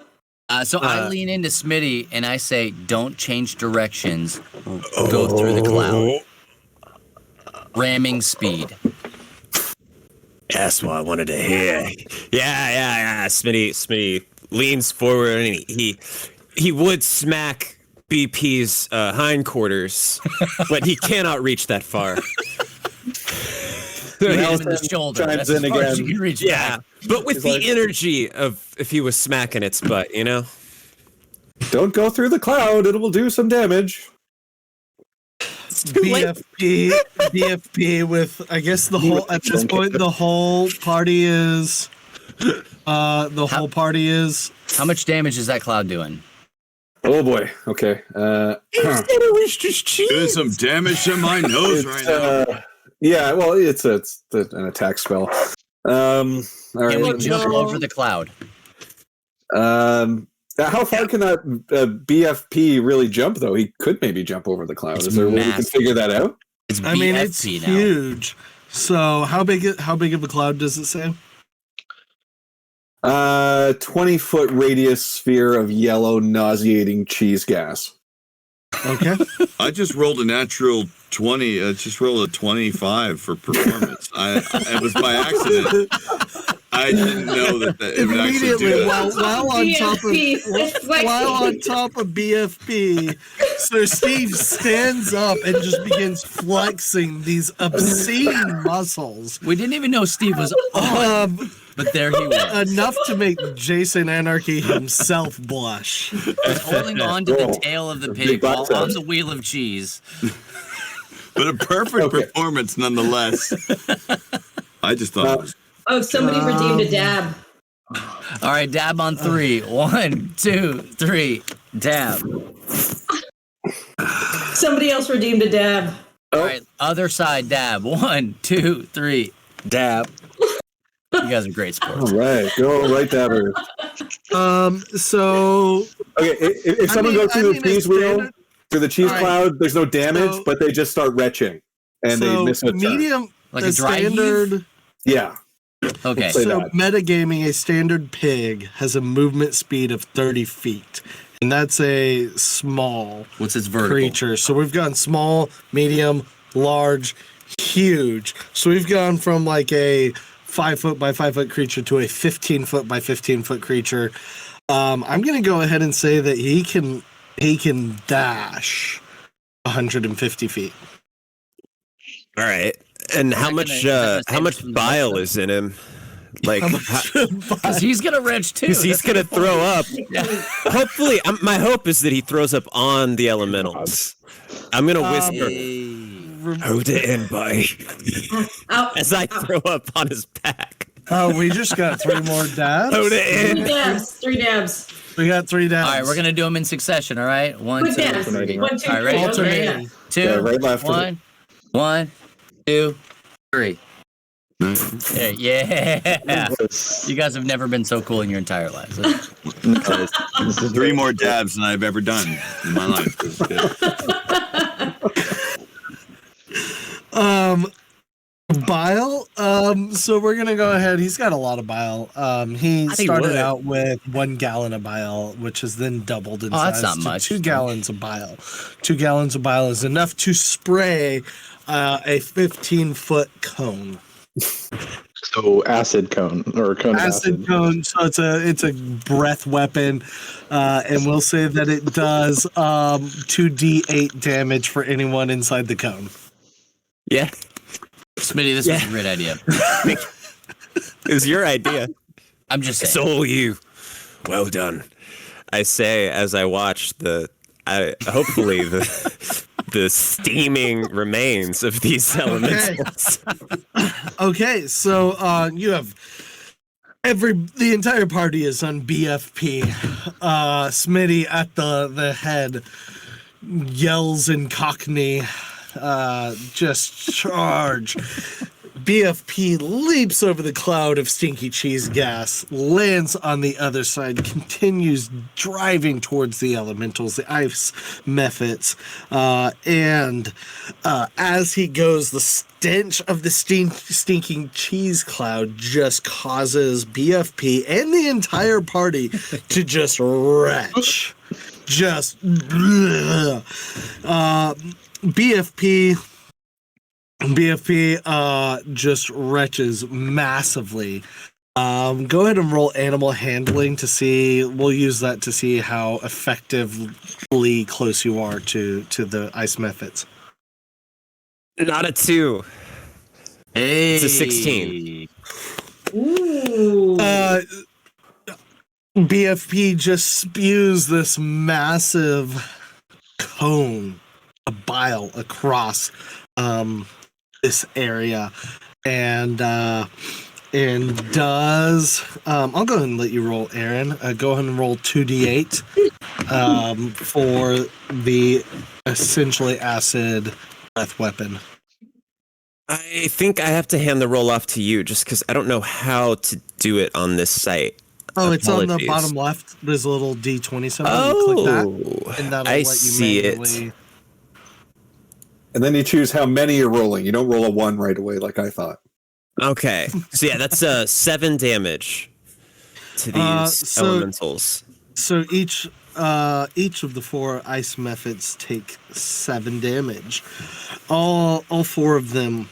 Speaker 1: I lean into Smitty and I say, don't change directions. Go through the cloud. Ramming speed.
Speaker 4: That's what I wanted to hear. Yeah. Smitty leans forward and he would smack BP's hindquarters, but he cannot reach that far.
Speaker 1: Hit him in the shoulder.
Speaker 5: Chimes
Speaker 1: That's as
Speaker 5: in
Speaker 1: far as
Speaker 5: again.
Speaker 1: you can reach
Speaker 4: Yeah,
Speaker 1: back.
Speaker 4: but with the energy of if he was smacking its butt, you know?
Speaker 5: Don't go through the cloud. It will do some damage.
Speaker 2: BFP with, I guess, the whole, at this point, the whole party is,
Speaker 1: How much damage is that cloud doing?
Speaker 5: Oh boy. Okay.
Speaker 3: Doing some damage to my nose right now.
Speaker 5: Yeah. Well, it's an attack spell. All right.
Speaker 1: Can we jump over the cloud?
Speaker 5: How far can that BFP really jump, though? He could maybe jump over the cloud.
Speaker 1: It's
Speaker 5: Is there a way we can
Speaker 1: massive.
Speaker 5: figure that out?
Speaker 1: It's
Speaker 2: I mean, it's
Speaker 1: BFP now.
Speaker 2: huge. So how big of a cloud does it say?
Speaker 5: 20-foot radius sphere of yellow, nauseating cheese gas.
Speaker 2: Okay.
Speaker 3: I just rolled a natural 20. I just rolled a 25 for performance. It was by accident. I didn't know that it would actually do
Speaker 2: Immediately,
Speaker 3: that.
Speaker 2: while on top of BFP, so Steve stands up and just begins flexing these obscene muscles.
Speaker 1: We didn't even know Steve was on. but there he was.
Speaker 2: Enough to make Jason Anarchy himself blush.
Speaker 1: He's holding on to the tail of the pig while on the wheel of cheese.
Speaker 3: But a perfect performance nonetheless. I just thought it was.
Speaker 7: Oh, somebody redeemed a dab.
Speaker 1: All right, dab on 3. 1, 2, 3, dab.
Speaker 7: Somebody else redeemed a dab.
Speaker 1: All right, other side dab. 1, 2, 3, dab. You guys are great sports.
Speaker 5: All right, go right dabber.
Speaker 2: So
Speaker 5: Okay, if someone goes through the cheese wheel, through the cheese cloud, there's no damage, but they just start retching and they miss a turn.
Speaker 2: medium,
Speaker 1: Like
Speaker 2: the
Speaker 1: a dry
Speaker 2: standard.
Speaker 5: Yeah.
Speaker 1: Okay.
Speaker 5: Say
Speaker 2: So
Speaker 5: that.
Speaker 2: metagaming, a standard pig has a movement speed of 30 feet, and that's a small
Speaker 1: What's its vertical?
Speaker 2: creature. So we've gone small, medium, large, huge. So we've gone from like a 5 foot by 5 foot creature to a 15 foot by 15 foot creature. I'm gonna go ahead and say that he can dash 150 feet.
Speaker 4: All right. And how much bile is in him? Like,
Speaker 1: Because he's going to retch too.
Speaker 4: because he's
Speaker 1: That's
Speaker 4: gonna throw up. Hopefully, my hope is that he throws up on the elementals. I'm gonna whisper, "Hold it in, boy," as I throw up on his back.
Speaker 2: Oh, we just got 3 more dabs.
Speaker 4: Hold it in.
Speaker 7: 3 dabs.
Speaker 2: We got 3 dabs.
Speaker 1: All right, we're going to do them in succession, all right? 1, 2,
Speaker 7: Quick dabs. 1, 2, 3.
Speaker 1: All right, ready?
Speaker 2: Alternating.
Speaker 1: 2,
Speaker 5: Yeah, right, left.
Speaker 1: 1, 1, 2, 3. Yeah. You guys have never been so cool in your entire lives.
Speaker 3: This is 3 more dabs than I've ever done in my life. This is good.
Speaker 2: Bile. So we're gonna go ahead. He's got a lot of bile. He
Speaker 1: think
Speaker 2: started
Speaker 1: wood.
Speaker 2: out with 1 gallon of bile, which has then doubled in
Speaker 1: that's
Speaker 2: size
Speaker 1: not
Speaker 2: to
Speaker 1: much.
Speaker 2: 2 gallons of bile. 2 gallons of bile is enough to spray a 15-foot cone.
Speaker 6: So acid cone or cone of
Speaker 2: Acid cone. So it's a breath weapon, and we'll say that it does 2d8 damage for anyone inside the cone.
Speaker 4: Yeah,
Speaker 1: Smitty, this was a great idea.
Speaker 4: it was your idea.
Speaker 1: I'm just saying.
Speaker 4: It's all you. Well done. I say as I watch hopefully the steaming remains of these elementals.
Speaker 2: Okay, so you have the entire party is on BFP. Smitty at the head yells in Cockney, just charge. BFP leaps over the cloud of stinky cheese gas, lands on the other side, continues driving towards the elementals, the ice mephits, and as he goes, the stench of the stinking cheese cloud just causes BFP and the entire party to just retch. Just BFP just retches massively. Go ahead and roll animal handling to see. We'll use that to see how effectively close you are to the ice methods.
Speaker 4: Not a 2.
Speaker 1: Hey.
Speaker 4: It's a 16.
Speaker 7: Ooh.
Speaker 2: BFP just spews this massive cone of bile across this area, and does I'll go ahead and let you roll, Aaron. Go ahead and roll 2d8 for the essentially acid breath weapon.
Speaker 4: I think I have to hand the roll off to you just because I don't know how to do it on this site.
Speaker 2: Oh, it's on the
Speaker 4: Apologies.
Speaker 2: bottom left. There's a little D20 symbol. You click that, and that'll
Speaker 4: I
Speaker 2: let you
Speaker 4: see
Speaker 2: manually.
Speaker 4: it.
Speaker 5: And then you choose how many you're rolling. You don't roll a 1 right away like I thought.
Speaker 4: Okay. So yeah, that's 7 damage to these elementals.
Speaker 2: So each of the 4 ice methods take 7 damage. All 4 of them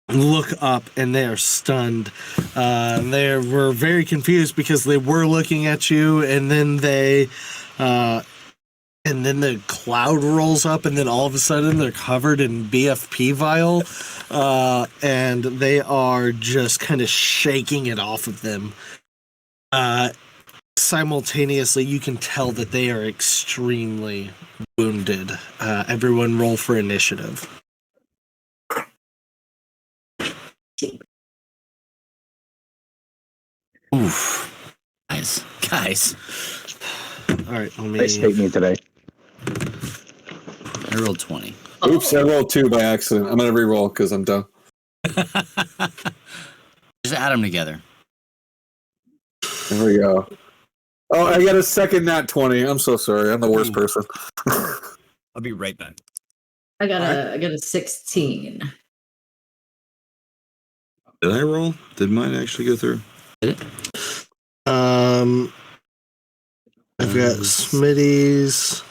Speaker 2: look up and they are stunned. They were very confused because they were looking at you, and then they and then the cloud rolls up, and then all of a sudden they're covered in BFP vial, and they are just kind of shaking it off of them. Simultaneously, you can tell that they are extremely wounded. Everyone roll for initiative.
Speaker 1: Oof. Guys.
Speaker 2: All right, let me.
Speaker 6: They hate me today.
Speaker 1: I rolled 20.
Speaker 5: Oops, I rolled 2 by accident. I'm gonna re-roll because I'm done.
Speaker 1: Just add them together.
Speaker 5: There we go. Oh, I got a second nat 20. I'm so sorry. I'm the worst person.
Speaker 1: I'll be right back.
Speaker 7: I got a 16.
Speaker 3: Did I roll? Did mine actually go through?
Speaker 1: Did it?
Speaker 2: I've got Smitty's.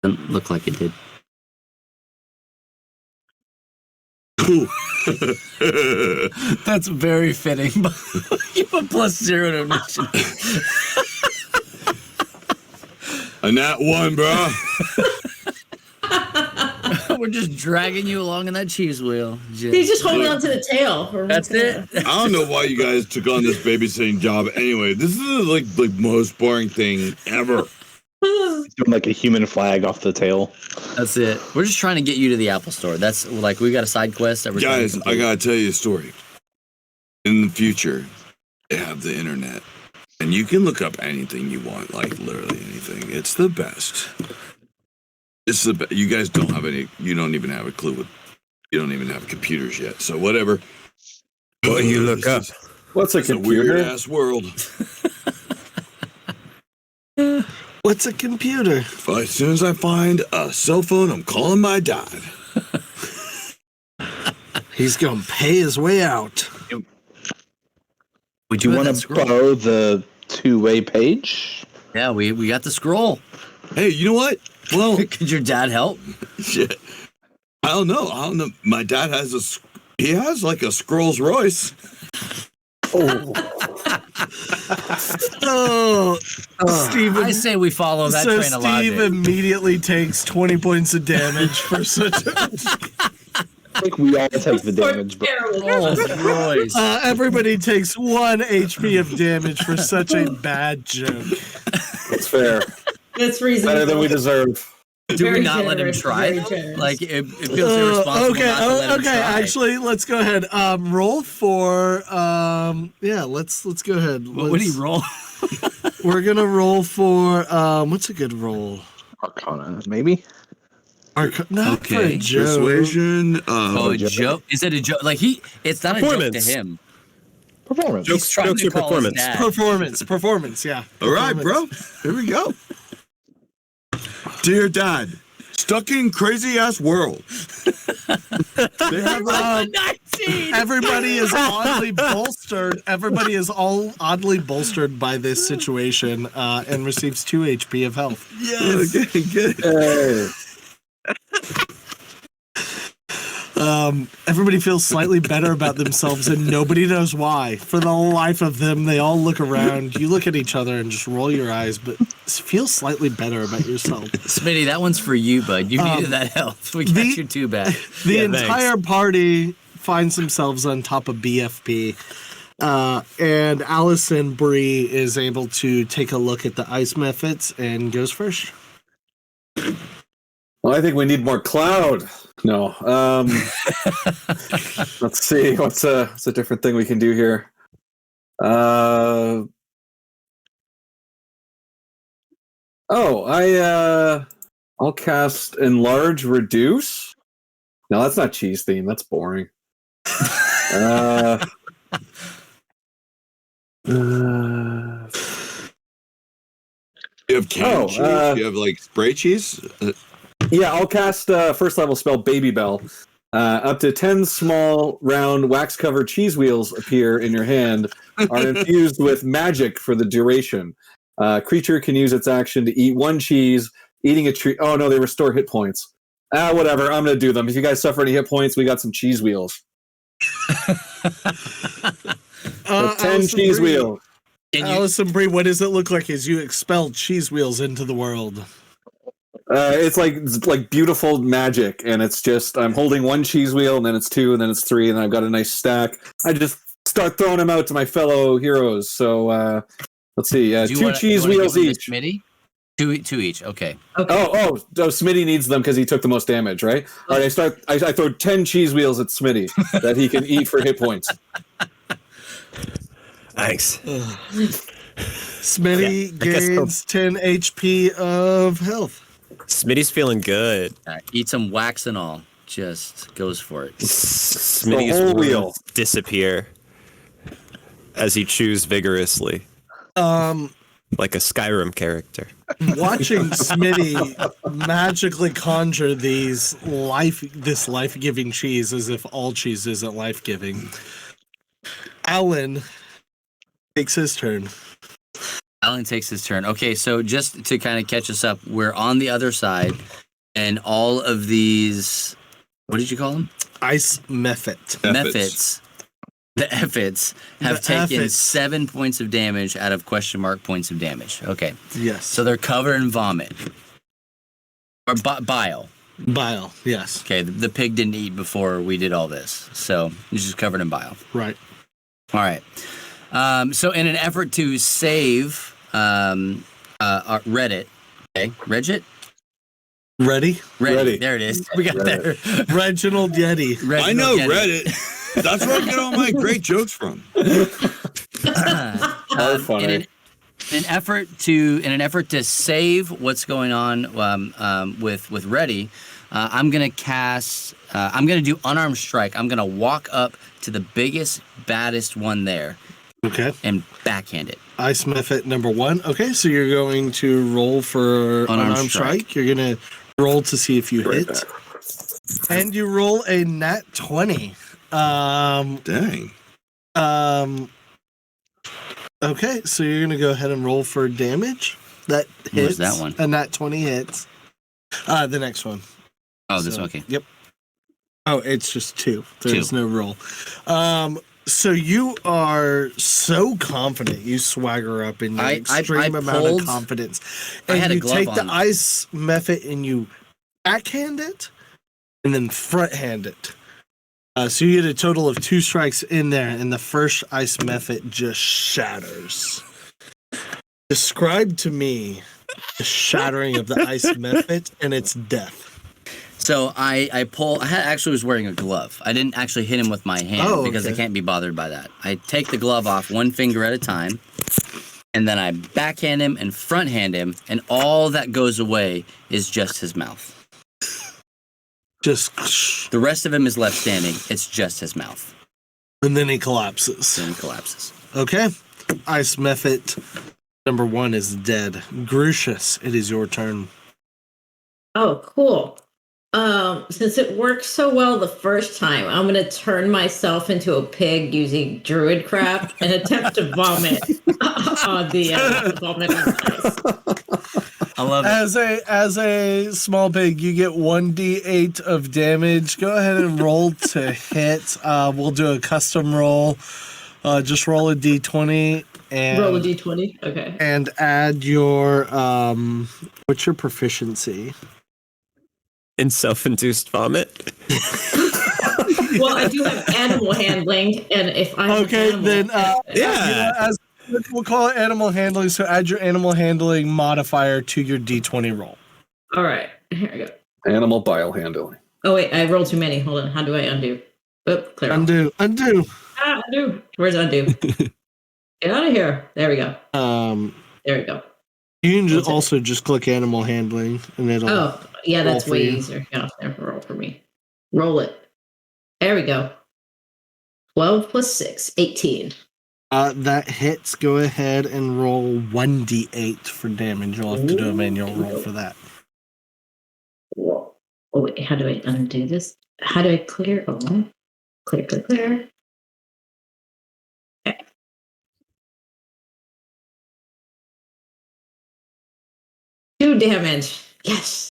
Speaker 1: Doesn't look like it did. That's very fitting. You put +0 to initiative.
Speaker 3: A nat 1, bro.
Speaker 1: We're just dragging you along in that cheese wheel.
Speaker 7: He's just holding on to the tail.
Speaker 1: That's it.
Speaker 3: I don't know why you guys took on this babysitting job. Anyway, this is like the most boring thing ever.
Speaker 6: Doing like a human flag off the tail.
Speaker 1: That's it. We're just trying to get you to the Apple Store. That's like we got a side quest. That we're trying to
Speaker 3: Guys, I
Speaker 1: complete.
Speaker 3: gotta tell you a story. In the future, they have the internet, and you can look up anything you want, like literally anything. It's the best. It's the best. You guys don't have any. You don't even have a clue. You don't even have computers yet. So whatever.
Speaker 8: What do you look up?
Speaker 5: What's a
Speaker 3: It's a
Speaker 5: computer?
Speaker 3: weird ass world.
Speaker 2: What's a computer?
Speaker 3: As soon as I find a cell phone, I'm calling my dad.
Speaker 2: He's gonna pay his way out.
Speaker 1: We
Speaker 6: Do you
Speaker 1: have
Speaker 6: want
Speaker 1: that
Speaker 6: to
Speaker 1: scroll.
Speaker 6: borrow the two-way page?
Speaker 1: Yeah, we got the scroll.
Speaker 3: Hey, you know what? Well,
Speaker 1: Could your dad help?
Speaker 3: shit. I don't know. My dad has he has like a Scrolls Royce.
Speaker 2: Oh, Steven.
Speaker 1: I say we follow that
Speaker 2: So
Speaker 1: train of
Speaker 2: Steve
Speaker 1: logic.
Speaker 2: immediately takes 20 points of damage for such a...
Speaker 6: I think we all take the damage, but
Speaker 1: Rolls Royce.
Speaker 2: Everybody takes 1 HP of damage for such a bad joke.
Speaker 5: That's fair.
Speaker 7: That's reasonable.
Speaker 5: Better than we deserve.
Speaker 1: Do we
Speaker 7: Very
Speaker 1: not let him
Speaker 7: generous,
Speaker 1: try?
Speaker 7: very
Speaker 1: though?
Speaker 7: generous.
Speaker 1: Like it feels irresponsible
Speaker 2: Okay,
Speaker 1: not to let him
Speaker 2: okay.
Speaker 1: try.
Speaker 2: Actually, let's go ahead. Roll for yeah. Let's go ahead.
Speaker 1: What would he roll?
Speaker 2: We're gonna roll for what's a good roll?
Speaker 6: Arcana, maybe?
Speaker 2: Not for a
Speaker 1: Okay.
Speaker 2: joke.
Speaker 3: Persuasion.
Speaker 1: Oh, a joke? Is it a joke? Like it's not a joke to
Speaker 8: Performance.
Speaker 1: him.
Speaker 6: Performance.
Speaker 1: He's trying
Speaker 8: jokes
Speaker 1: to
Speaker 8: are
Speaker 1: call his
Speaker 8: performance.
Speaker 1: dad.
Speaker 2: Performance. Yeah.
Speaker 3: All right, bro. Here we go. Dear Dad, stuck in crazy ass world. They have
Speaker 1: 19.
Speaker 2: Everybody is oddly bolstered. Everybody is all oddly bolstered by this situation and receives 2 HP of health.
Speaker 3: yes. Good.
Speaker 5: Hey.
Speaker 2: Everybody feels slightly better about themselves and nobody knows why. For the life of them, they all look around. You look at each other and just roll your eyes, but feel slightly better about yourself.
Speaker 1: Smitty, that one's for you, bud. You needed that help. We got you too bad.
Speaker 2: The
Speaker 1: Yeah,
Speaker 2: entire party finds themselves on top of BFP. And Allison Bree is able to take a look at the ice methods and goes first.
Speaker 5: Well, I think we need more cloud. No. Let's see. What's a different thing we can do here? I'll cast Enlarge Reduce. No, that's not cheese theme. That's boring.
Speaker 3: You have canned cheese? You have like spray cheese?
Speaker 5: Yeah, I'll cast first level spell Baby Bell. Up to 10 small, round, wax-covered cheese wheels appear in your hand, are infused with magic for the duration. Creature can use its action to eat 1 cheese. Eating a tree. Oh no, they restore hit points. Whatever. I'm gonna do them. If you guys suffer any hit points, we got some cheese wheels. So 10 cheese wheels.
Speaker 1: Can you,
Speaker 2: Allison Brie, what does it look like as you expel cheese wheels into the world?
Speaker 5: It's like beautiful magic, and it's just I'm holding one cheese wheel, and then it's two, and then it's three, and then I've got a nice stack. I just start throwing them out to my fellow heroes. So let's see,
Speaker 1: do you
Speaker 5: two
Speaker 1: wanna-
Speaker 5: cheese
Speaker 1: you wanna
Speaker 5: wheels
Speaker 1: give him to
Speaker 5: each.
Speaker 1: Smitty? Two each. Okay.
Speaker 7: Okay.
Speaker 5: Oh, Smitty needs them because he took the most damage, right? All right, I throw 10 cheese wheels at Smitty that he can eat for hit points.
Speaker 4: Thanks.
Speaker 2: Smitty gains 10 HP of health.
Speaker 4: Smitty's feeling good.
Speaker 1: All right, eat some wax and all. Just goes for it.
Speaker 4: Smitty's
Speaker 5: whole wheel.
Speaker 4: wounds disappear as he chews vigorously, like a Skyrim character.
Speaker 2: Watching Smitty magically conjure this life-giving cheese, as if all cheese isn't life-giving, Alan takes his turn.
Speaker 1: Alan takes his turn. Okay, so just to kind of catch us up, we're on the other side, and all of these, what did you call them?
Speaker 2: Ice Mephit.
Speaker 1: Mephits. The Efforts have
Speaker 2: The
Speaker 1: taken
Speaker 2: Efforts.
Speaker 1: 7 points of damage out of question mark points of damage. Okay,
Speaker 2: Yes.
Speaker 1: so they're covered in vomit. Or bile.
Speaker 2: Bile. Yes.
Speaker 1: Okay, the pig didn't eat before we did all this, so he's just covered in bile.
Speaker 2: Right.
Speaker 1: All right. So in an effort to save Reddit, okay, Reddit?
Speaker 2: Ready?
Speaker 5: Ready.
Speaker 1: There it is. We got there.
Speaker 2: Reginald Yeti.
Speaker 3: I know
Speaker 1: Reddit.
Speaker 3: Reddit. That's where I get all my great jokes from.
Speaker 5: Are funny.
Speaker 1: In an effort to save what's going on with Reddy, I'm gonna cast. I'm gonna do unarmed strike. I'm gonna walk up to the biggest, baddest one there
Speaker 2: Okay.
Speaker 1: and backhand it.
Speaker 2: Ice Mephit number 1. Okay, so you're going to roll for unarmed strike. You're going to roll to see if you hit. And you roll a nat 20.
Speaker 3: Dang.
Speaker 2: Okay, so you're gonna go ahead and roll for damage. That hits.
Speaker 1: Where's that one?
Speaker 2: A nat 20 hits. The next one.
Speaker 1: Oh, this
Speaker 2: So,
Speaker 1: one. Okay.
Speaker 2: Yep. Oh, it's just 2. There's
Speaker 1: Two.
Speaker 2: no roll. So you are so confident. You swagger up in your
Speaker 1: I
Speaker 2: extreme amount
Speaker 1: pulled-
Speaker 2: of confidence,
Speaker 1: I
Speaker 2: and
Speaker 1: had a
Speaker 2: you
Speaker 1: glove
Speaker 2: take
Speaker 1: on.
Speaker 2: the ice method and you backhand it, and then front hand it. So you get a total of 2 strikes in there, and the first ice method just shatters. Describe to me the shattering of the ice method and its death.
Speaker 1: So I actually was wearing a glove. I didn't actually hit him with my hand
Speaker 2: Oh,
Speaker 1: because I
Speaker 2: okay.
Speaker 1: can't be bothered by that. I take the glove off one finger at a time, and then I backhand him and front hand him, and all that goes away is just his mouth.
Speaker 2: Just,
Speaker 1: The rest of him is left standing. It's just his mouth.
Speaker 2: and then he collapses.
Speaker 1: Then he collapses.
Speaker 2: Okay. Ice method number 1 is dead. Grucius, it is your turn.
Speaker 7: Oh, cool. Since it worked so well the first time, I'm going to turn myself into a pig using druid crap and attempt to vomit on the vomit on the ice.
Speaker 1: I love it.
Speaker 2: As a small pig, you get 1d8 of damage. Go ahead and roll to hit. We'll do a custom roll. Just roll a d20 and
Speaker 7: Roll a d20. Okay.
Speaker 2: and add your what's your proficiency?
Speaker 4: In self-induced vomit.
Speaker 7: Well, I do have animal handling, and if I have
Speaker 2: Okay,
Speaker 7: animal,
Speaker 2: then
Speaker 4: Yeah.
Speaker 2: as we'll call it animal handling. So add your animal handling modifier to your d20 roll.
Speaker 7: all right, here we go.
Speaker 5: Animal bile handling.
Speaker 7: Oh wait, I rolled too many. Hold on, how do I undo? Oop, clear.
Speaker 2: Undo.
Speaker 7: Undo. Where's undo? Get out of here. There we go. There we go.
Speaker 2: You can
Speaker 7: What's it?
Speaker 2: also just click animal handling, and it'll.
Speaker 7: Oh, yeah, that's
Speaker 2: roll for
Speaker 7: way
Speaker 2: you.
Speaker 7: easier. Yeah, there, roll for me. Roll it. There we go. 12 plus 6, 18.
Speaker 2: That hits. Go ahead and roll 1d8 for damage. You'll have to do a manual roll for that.
Speaker 7: Whoa. Oh, wait, how do I undo this? How do I clear? Oh, clear. Okay. 2 damage. Yes.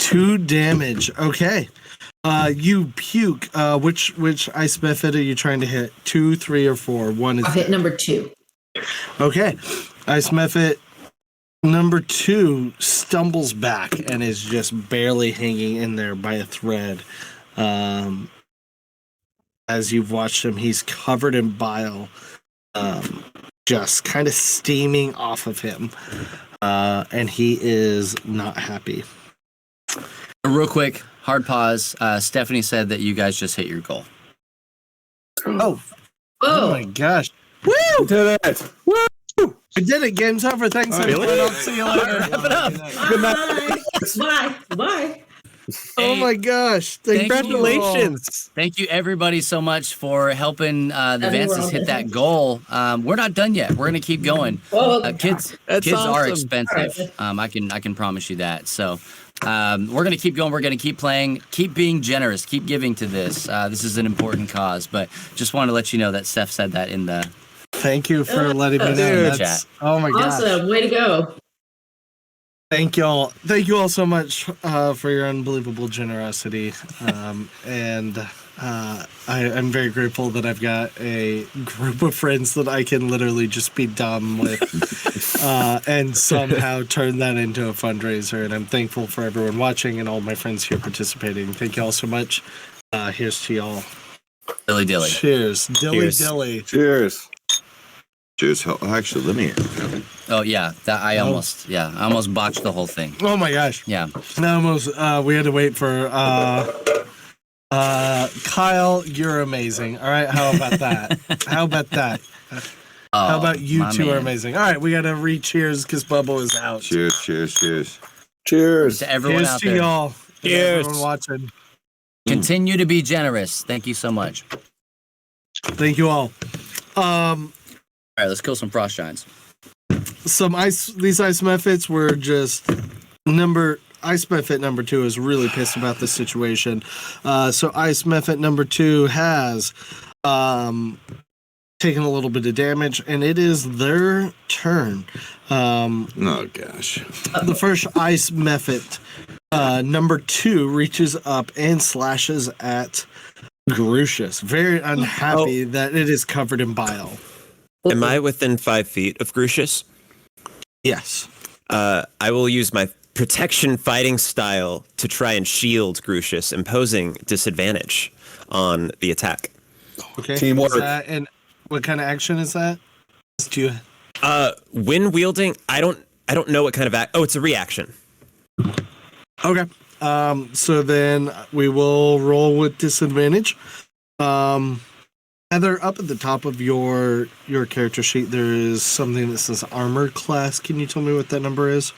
Speaker 2: 2 damage. Okay. You puke. Which ice method are you trying to hit? 2, 3, or 4? 1 is.
Speaker 7: I'll hit number 2.
Speaker 2: Okay. Ice method number 2 stumbles back and is just barely hanging in there by a thread. As you've watched him, he's covered in bile, just kind of steaming off of him, and he is not happy.
Speaker 1: Real quick, hard pause. Stephanie said that you guys just hit your goal.
Speaker 2: Oh
Speaker 7: Oh,
Speaker 2: my gosh.
Speaker 5: We did it. Woo!
Speaker 2: I did it. Game's over. Thanks, everyone. I'll see you later.
Speaker 1: Wrap it up.
Speaker 5: Good night.
Speaker 7: bye. Bye.
Speaker 2: Oh my gosh.
Speaker 1: Congratulations. Thank you, everybody, so much for helping the Vances hit that goal. We're not done yet. We're going to keep going. Kids are
Speaker 4: awesome.
Speaker 1: expensive. I can promise you that. So we're going to keep going. We're going to keep playing. Keep being generous. Keep giving to this. This is an important cause. But just wanted to let you know that Steph said that in the
Speaker 2: Thank you for letting me know.
Speaker 1: chat.
Speaker 2: Oh my gosh.
Speaker 7: Awesome. Way to go.
Speaker 2: Thank you all so much for your unbelievable generosity. And I'm very grateful that I've got a group of friends that I can literally just be dumb with and somehow turn that into a fundraiser. And I'm thankful for everyone watching and all my friends here participating. Thank you all so much. Here's to y'all.
Speaker 1: Dilly dilly.
Speaker 2: Cheers. Dilly
Speaker 4: Cheers.
Speaker 2: dilly.
Speaker 5: Cheers.
Speaker 3: Cheers. Actually, let me.
Speaker 1: Oh yeah, I almost botched the whole thing.
Speaker 2: Oh my gosh.
Speaker 1: Yeah.
Speaker 2: We had to wait for Kyle, you're amazing. All right, how about that? How about that? How about you
Speaker 1: my
Speaker 2: two are
Speaker 1: man.
Speaker 2: amazing? All right, we got to re-cheers because Bubba is out.
Speaker 3: Cheers, cheers, cheers.
Speaker 5: Cheers.
Speaker 1: To everyone
Speaker 2: Cheers
Speaker 1: out
Speaker 2: to
Speaker 1: there.
Speaker 2: y'all. And
Speaker 4: Cheers.
Speaker 2: everyone watching.
Speaker 1: Continue to be generous. Thank you so much.
Speaker 2: Thank you all.
Speaker 1: All right, let's kill some frost giants.
Speaker 2: These ice methods were just ice method number 2 is really pissed about this situation. So ice method number 2 has taken a little bit of damage, and it is their turn.
Speaker 3: Oh gosh.
Speaker 2: The first ice method, number 2, reaches up and slashes at Grucius. Very unhappy that it is covered in bile.
Speaker 4: Am I within 5 feet of Grucius?
Speaker 2: Yes.
Speaker 4: I will use my protection fighting style to try and shield Grucius, imposing disadvantage on the attack.
Speaker 2: Okay.
Speaker 5: Teamwork.
Speaker 2: And what kind of action is that? Do you...
Speaker 4: When wielding, I don't know what kind of it's a reaction.
Speaker 2: Okay. So then we will roll with disadvantage. Heather, up at the top of your character sheet, there is something that says armor class. Can you tell me what that number is?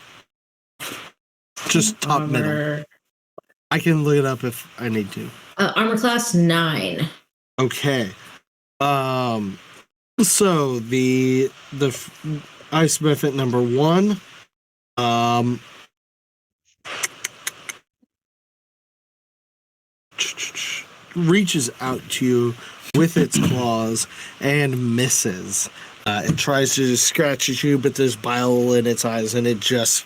Speaker 2: Just top middle. I can look it up if I need to.
Speaker 7: Armor class 9.
Speaker 2: Okay. So the ice method number 1. Reaches out to you with its claws and misses. It tries to scratch at you, but there's bile in its eyes, and it just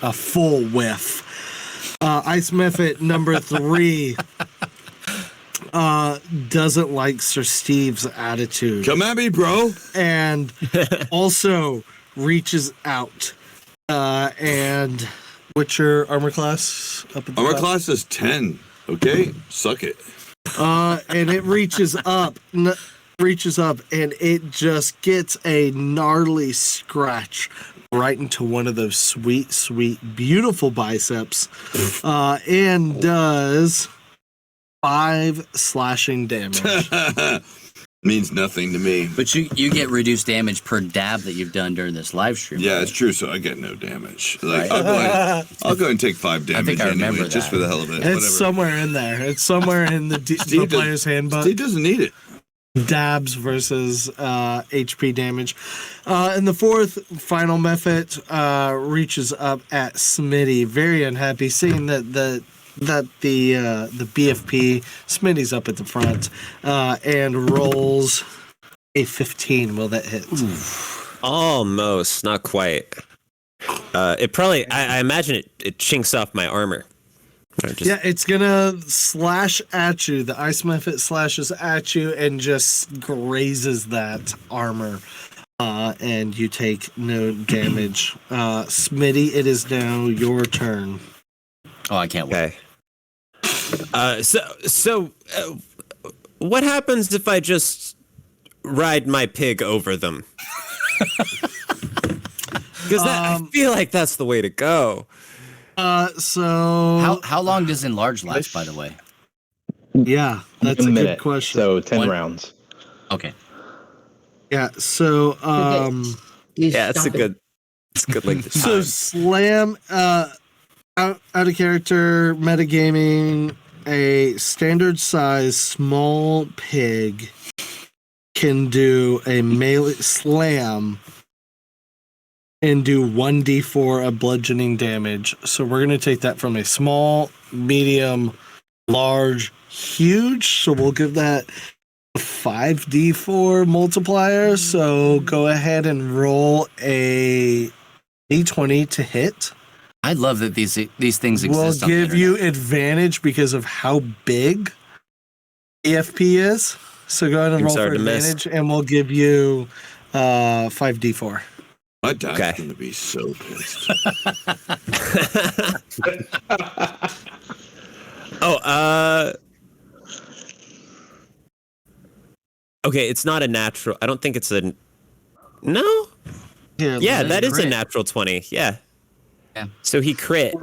Speaker 2: a full whiff. Ice method number 3 doesn't like Sir Steve's attitude,
Speaker 3: Come at me, bro.
Speaker 2: and also reaches out. And what's your armor class? Up at the
Speaker 3: Armor
Speaker 2: top?
Speaker 3: class is 10. Okay, suck it.
Speaker 2: And it reaches up, and it just gets a gnarly scratch right into one of those sweet, sweet, beautiful biceps, and does 5 slashing damage.
Speaker 3: Means nothing to me.
Speaker 1: But you get reduced damage per dab that you've done during this live stream.
Speaker 3: Yeah,
Speaker 1: right?
Speaker 3: it's true. So I get no damage. Like I'll go and take 5 damage
Speaker 1: think I remember
Speaker 3: anyway, just
Speaker 1: that.
Speaker 3: for the hell of it.
Speaker 2: It's
Speaker 3: Whatever.
Speaker 2: somewhere in there. It's somewhere in the
Speaker 3: Steve does-
Speaker 2: player's handbook.
Speaker 3: Steve doesn't need it.
Speaker 2: Dabs versus HP damage. And the fourth final method reaches up at Smitty. Very unhappy seeing that the BFP Smitty's up at the front and rolls a 15. Will that hit?
Speaker 4: Almost, not quite. It probably, I imagine it chinks off my armor.
Speaker 2: Yeah, it's gonna slash at you. The ice mephit slashes at you and just grazes that armor. And you take no damage. Smitty, it is now your turn.
Speaker 1: Oh, I can't wait.
Speaker 4: Okay. So, what happens if I just ride my pig over them? Because I feel like that's the way to go.
Speaker 2: So
Speaker 1: How long does enlarge last, by the way?
Speaker 2: yeah, that's a
Speaker 6: minute.
Speaker 2: good question.
Speaker 6: So 10
Speaker 1: One-
Speaker 6: rounds.
Speaker 1: Okay.
Speaker 2: Yeah, so
Speaker 4: Yeah, it's a good length of
Speaker 2: so
Speaker 4: time.
Speaker 2: slam out of character metagaming, a standard size small pig can do a melee slam and do 1d4 of bludgeoning damage. So we're going to take that from a small, medium, large, huge. So we'll give that a 5d4 multiplier. So go ahead and roll a d20 to hit.
Speaker 1: I love that these things
Speaker 2: We'll
Speaker 1: exist. On the
Speaker 2: give you
Speaker 1: internet.
Speaker 2: advantage because of how big EFP is. So go ahead and roll
Speaker 4: Things are
Speaker 2: for
Speaker 4: to miss.
Speaker 2: advantage, and we'll give you 5d4.
Speaker 3: My dad's
Speaker 4: Okay.
Speaker 3: gonna be so pissed.
Speaker 4: Okay, it's not a natural. I don't think it's a. No.
Speaker 2: Here,
Speaker 4: Yeah,
Speaker 2: let me
Speaker 4: that is a
Speaker 2: crit.
Speaker 4: natural 20. Yeah.
Speaker 1: Yeah.
Speaker 4: So he crit.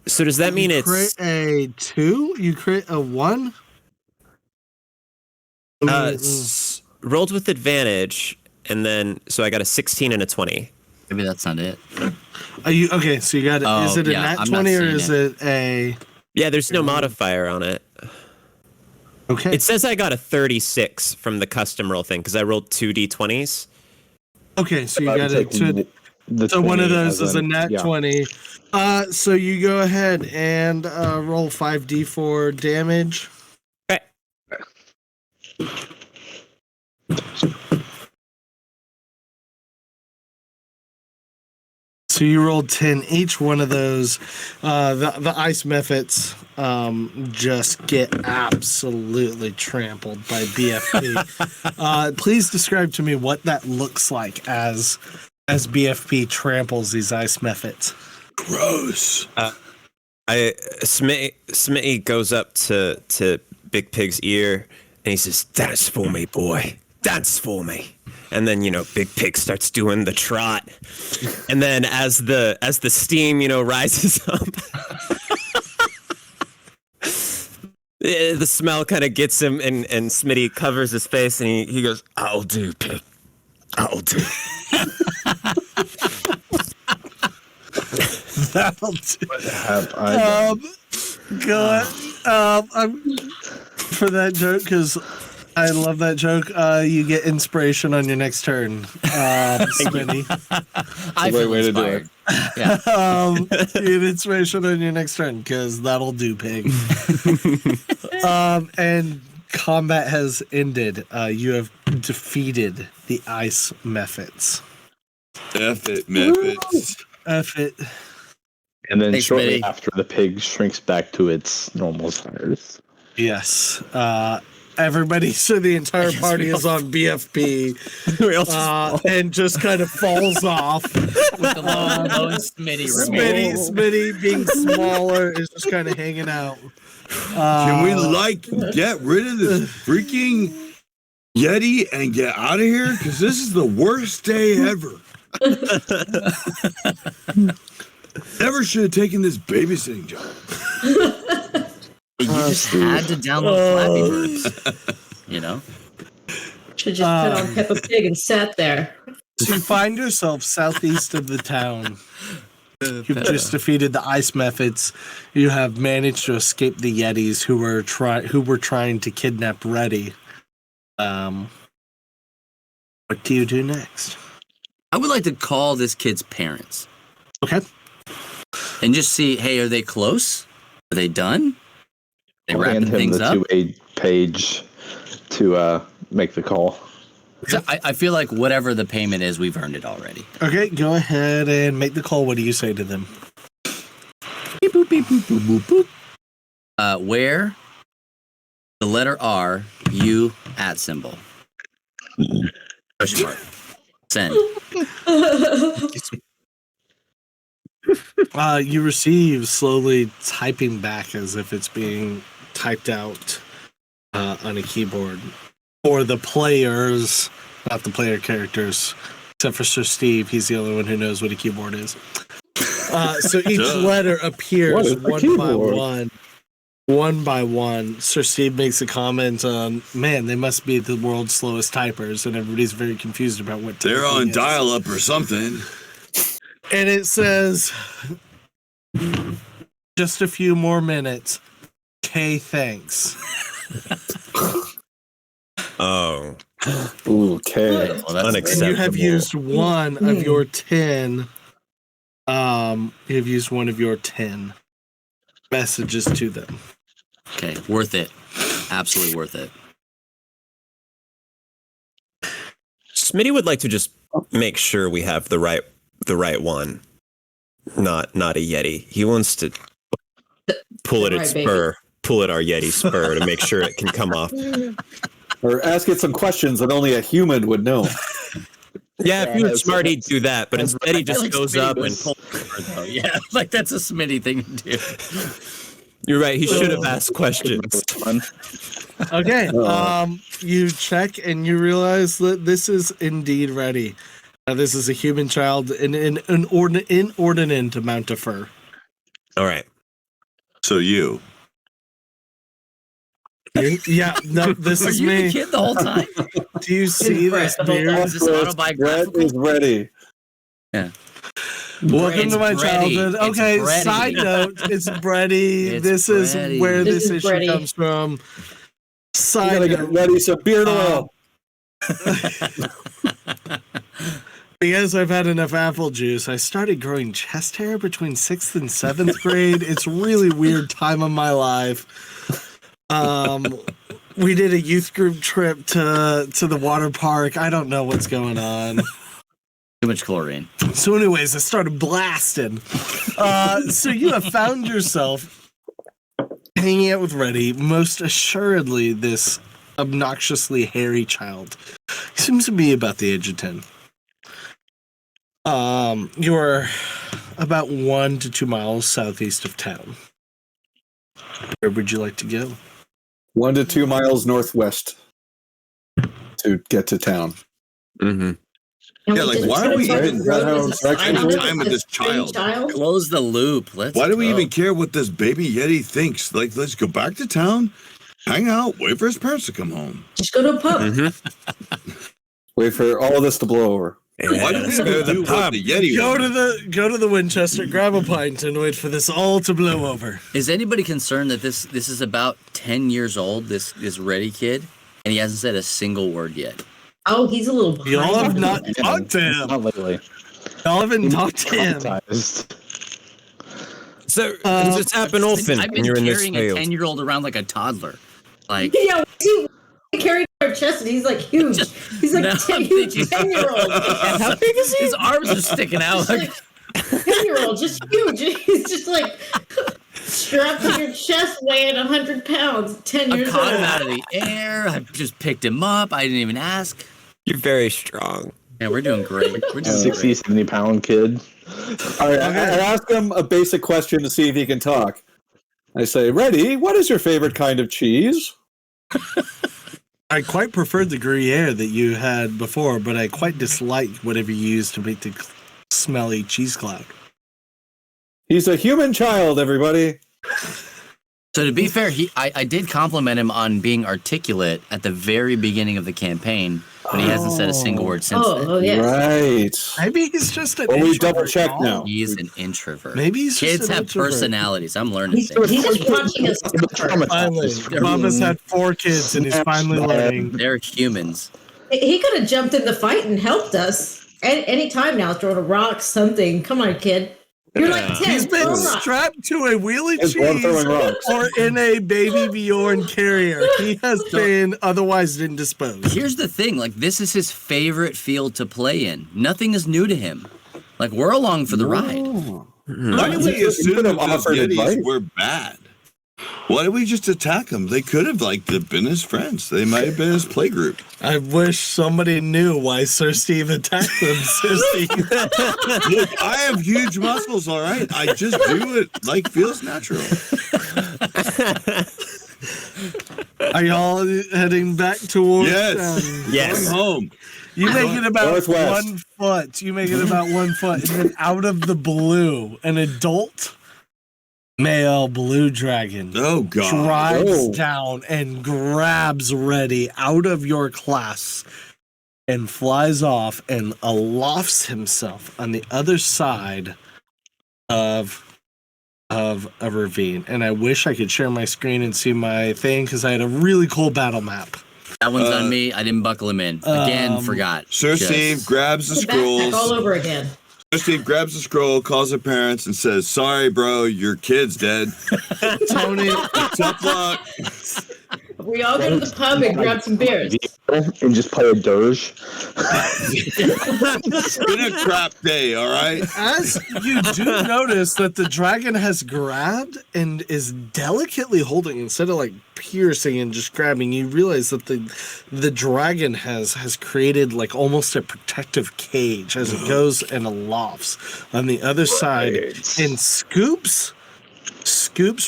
Speaker 4: So does that mean
Speaker 2: You
Speaker 4: it's
Speaker 2: crit a 2? You crit a 1?
Speaker 4: rolled with advantage, and then so I got a 16 and a 20.
Speaker 1: Maybe that's not it.
Speaker 2: Are you okay? So you got
Speaker 1: Oh,
Speaker 2: is it a
Speaker 1: yeah,
Speaker 2: nat
Speaker 1: I'm not
Speaker 2: 20 or
Speaker 1: seeing
Speaker 2: is it a
Speaker 4: Yeah, there's no modifier on it.
Speaker 2: okay?
Speaker 4: It says I got a 36 from the custom roll thing because I rolled 2d20s.
Speaker 2: Okay, so you
Speaker 6: I
Speaker 2: got
Speaker 6: would
Speaker 2: it.
Speaker 6: take the
Speaker 2: So one of
Speaker 6: 20
Speaker 2: those
Speaker 6: as
Speaker 2: is a
Speaker 6: in-
Speaker 2: nat
Speaker 6: yeah.
Speaker 2: 20. So you go ahead and roll 5d4 damage.
Speaker 4: Okay.
Speaker 2: So you rolled 10. Each one of those, the ice mephits just get absolutely trampled by BFP. Please describe to me what that looks like as BFP tramples these ice mephits.
Speaker 3: Gross.
Speaker 4: Smitty goes up to Big Pig's ear and he says, "Dance for me, boy. Dance for me." And then, Big Pig starts doing the trot. And then as the steam, rises up, the smell kind of gets him, and Smitty covers his face and he goes, "I'll do, Pig. I'll do."
Speaker 2: That'll do.
Speaker 6: What have I done?
Speaker 2: Go ahead. I'm for that joke because I love that joke. You get inspiration on your next turn, Smitty.
Speaker 1: I
Speaker 5: great
Speaker 1: feel
Speaker 5: way to do
Speaker 1: inspired. Yeah.
Speaker 2: You get inspiration on your next turn because that'll do, Pig. And combat has ended. You have defeated the ice mephits.
Speaker 3: F it, Memphis.
Speaker 2: F it.
Speaker 6: And then
Speaker 1: Thanks,
Speaker 6: shortly
Speaker 1: Smitty.
Speaker 6: after, the pig shrinks back to its normal size.
Speaker 2: Yes. Everybody, so the entire party is on BFP and just kind of falls off.
Speaker 1: With the lone Smitty remains.
Speaker 2: Smitty being smaller is just kind of hanging out.
Speaker 3: Can we get rid of this freaking Yeti and get out of here? Because this is the worst day ever. Never should have taken this babysitting job.
Speaker 1: You just had to download Flappy Birds.
Speaker 7: Should just put on Peppa Pig and sat there.
Speaker 2: You find yourself southeast of the town. You've just defeated the ice mephits. You have managed to escape the Yetis who were trying to kidnap Reddy. What do you do next?
Speaker 1: I would like to call this kid's parents
Speaker 2: Okay.
Speaker 1: and just see, hey, are they close? Are they done? They
Speaker 6: I'll
Speaker 1: wrapping
Speaker 6: hand him
Speaker 1: things
Speaker 6: the
Speaker 1: up?
Speaker 6: 2-aid page to make the call.
Speaker 1: So I feel like whatever the payment is, we've earned it already.
Speaker 2: Okay, go ahead and make the call. What do you say to them? Beep, boop, beep.
Speaker 1: Where the letter R, U at symbol. Question mark. Send.
Speaker 2: You receive slowly typing back as if it's being typed out on a keyboard. For the players, not the player characters, except for Sir Steve. He's the only one who knows what a keyboard is. So each letter appears one by one. One by one. Sir Steve makes a comment on, man, they must be the world's slowest typers, and everybody's very confused about what
Speaker 3: They're on
Speaker 2: is.
Speaker 3: dial-up or something.
Speaker 2: And it says, just a few more minutes. K, thanks.
Speaker 5: Oh. Okay.
Speaker 1: Well, that's
Speaker 4: Unacceptable.
Speaker 2: And you have used one of your 10. You have used one of your 10 messages to them.
Speaker 1: okay. Worth it. Absolutely worth it.
Speaker 4: Smitty would like to just make sure we have the right one, not a Yeti. He wants to pull it at
Speaker 7: Right,
Speaker 4: spur, pull at our Yeti spur to make sure it can come off.
Speaker 5: Or ask it some questions that only a human would know.
Speaker 4: Yeah, if he was smart, he'd do that. But instead, he just goes up and pulls.
Speaker 1: Yeah, like that's a Smitty thing to do.
Speaker 4: You're right. He should have asked questions.
Speaker 2: Okay. You check and you realize that this is indeed ready. This is a human child in an inordinate amount of fur.
Speaker 4: All right.
Speaker 3: So you.
Speaker 2: Yeah, no, this
Speaker 1: Are
Speaker 2: is
Speaker 1: you
Speaker 2: me.
Speaker 1: the kid the whole time?
Speaker 2: Do you see this beard?
Speaker 1: Is this autobiographical?
Speaker 5: Brett is ready.
Speaker 1: Yeah.
Speaker 2: Welcome
Speaker 1: It's
Speaker 2: to my
Speaker 1: Breddy.
Speaker 2: childhood.
Speaker 1: It's
Speaker 2: Okay,
Speaker 1: Breddy.
Speaker 2: side note, it's Breddy.
Speaker 1: It's
Speaker 2: This
Speaker 1: Breddy.
Speaker 2: is where
Speaker 7: This
Speaker 2: this
Speaker 7: is
Speaker 2: issue
Speaker 7: Breddy.
Speaker 2: comes from.
Speaker 5: You
Speaker 2: Side
Speaker 5: gotta get
Speaker 2: note,
Speaker 5: ready some beard oil.
Speaker 2: because I've had enough apple juice, I started growing chest hair between 6th and 7th grade. It's a really weird time of my life. We did a youth group trip to the water park. I don't know what's going on.
Speaker 1: Too much chlorine.
Speaker 2: So anyways, I started blasting. So you have found yourself hanging out with Reddy, most assuredly this obnoxiously hairy child. He seems to be about the age of 10. You are about 1 to 2 miles southeast of town. Where would you like to go?
Speaker 5: 1 to 2 miles northwest to get to town.
Speaker 4: Mm-hmm.
Speaker 3: Yeah, like, why are we even
Speaker 5: spending
Speaker 3: time with this child?
Speaker 1: Close the loop.
Speaker 3: Why do we even care what this baby Yeti thinks? Like, let's go back to town, hang out, wait for his parents to come home.
Speaker 7: Just go to a pub.
Speaker 4: Mm-hmm.
Speaker 5: Wait for all of this to blow over.
Speaker 3: Why do we even do what the Yeti
Speaker 2: Go to the Winchester, grab a pint, and wait for this all to blow over.
Speaker 1: Is anybody concerned that this is about 10 years old, this Reddy kid, and he hasn't said a single word yet?
Speaker 7: Oh, he's a little behind.
Speaker 2: Y'all have not talked to him.
Speaker 6: Not lately.
Speaker 2: Y'all haven't talked to him.
Speaker 6: Traumatized.
Speaker 4: So does this happen often
Speaker 1: I've
Speaker 4: when
Speaker 1: been
Speaker 4: you're in this
Speaker 1: carrying a
Speaker 4: field?
Speaker 1: 10-year-old around like a toddler. Like,
Speaker 7: Yeah, he carried our chest and he's like huge. He's like
Speaker 1: No,
Speaker 7: 10-year-old.
Speaker 1: how big is he? His arms are sticking out. Like,
Speaker 7: 10-year-old, just huge. He's just like strapped to your chest, weighing 100 pounds. 10
Speaker 1: I
Speaker 7: years
Speaker 1: caught him
Speaker 7: old.
Speaker 1: out of the air. I just picked him up. I didn't even ask.
Speaker 4: You're very strong.
Speaker 1: Yeah, we're doing great. We're doing
Speaker 6: 60,
Speaker 1: great.
Speaker 6: 70-pound kid.
Speaker 5: All right, I ask him a basic question to see if he can talk. I say, Reddy, what is your favorite kind of cheese?
Speaker 2: I quite preferred the Gruyere that you had before, but I quite disliked whatever you used to make the smelly cheese cloud.
Speaker 5: He's a human child, everybody.
Speaker 1: So to be fair, I did compliment him on being articulate at the very beginning of the campaign, but he hasn't said a single word since then.
Speaker 7: Oh, yeah.
Speaker 5: Right.
Speaker 2: Maybe he's just an
Speaker 5: Well, we
Speaker 2: introvert.
Speaker 5: double-checked now.
Speaker 1: He's an introvert.
Speaker 2: Maybe he's just
Speaker 1: Kids
Speaker 2: an
Speaker 1: have
Speaker 2: introvert.
Speaker 1: personalities. I'm learning
Speaker 7: He's
Speaker 1: things.
Speaker 7: just watching us.
Speaker 2: Finally, Bubba's had 4 kids and he's finally learning.
Speaker 1: They're humans.
Speaker 7: He could have jumped in the fight and helped us. Any time now, throwing a rock, something. Come on, kid. You're like 10.
Speaker 2: He's been
Speaker 7: throw a rock.
Speaker 2: strapped to a wheelie
Speaker 5: His one throwing
Speaker 2: cheese
Speaker 5: rocks.
Speaker 2: or in a baby Bjorn carrier. He has been otherwise indisposed.
Speaker 1: Here's the thing, like, this is his favorite field to play in. Nothing is new to him. Like, we're along for the ride.
Speaker 3: Why did we assume
Speaker 5: could
Speaker 3: that
Speaker 5: have
Speaker 3: the
Speaker 5: offered
Speaker 3: Yetis
Speaker 5: advice.
Speaker 3: were bad? Why did we just attack them? They could have been his friends. They might have been his playgroup.
Speaker 2: I wish somebody knew why Sir Steve attacked them, Sir Steve.
Speaker 3: Look, I have huge muscles, all right? I just do it like feels natural.
Speaker 2: Are y'all heading back towards?
Speaker 3: Yes.
Speaker 4: Yes.
Speaker 3: Going home.
Speaker 2: You make it about
Speaker 5: Northwest.
Speaker 2: 1 foot. You make it about 1 foot, and then out of the blue, an adult male blue dragon
Speaker 3: Oh God.
Speaker 2: drives
Speaker 5: Oh.
Speaker 2: down and grabs Reddy out of your class and flies off and alofts himself on the other side of a ravine. And I wish I could share my screen and see my thing because I had a really cool battle map.
Speaker 1: That one's on me. I didn't buckle him in. Again, forgot.
Speaker 3: Sir
Speaker 1: Just-
Speaker 3: Steve grabs the
Speaker 7: It's a backpack all
Speaker 3: scrolls.
Speaker 7: over again.
Speaker 3: Sir Steve grabs the scroll, calls the parents, and says, "Sorry, bro, your kid's dead.
Speaker 2: Tony,
Speaker 3: Tough luck."
Speaker 7: We all go to the pub and grab some beers.
Speaker 6: And just play a dirge.
Speaker 3: It's been a crap day, all right?
Speaker 2: as you do notice that the dragon has grabbed and is delicately holding instead of like piercing and just grabbing, you realize that the dragon has created like almost a protective cage as it goes and alofts on the other side and scoops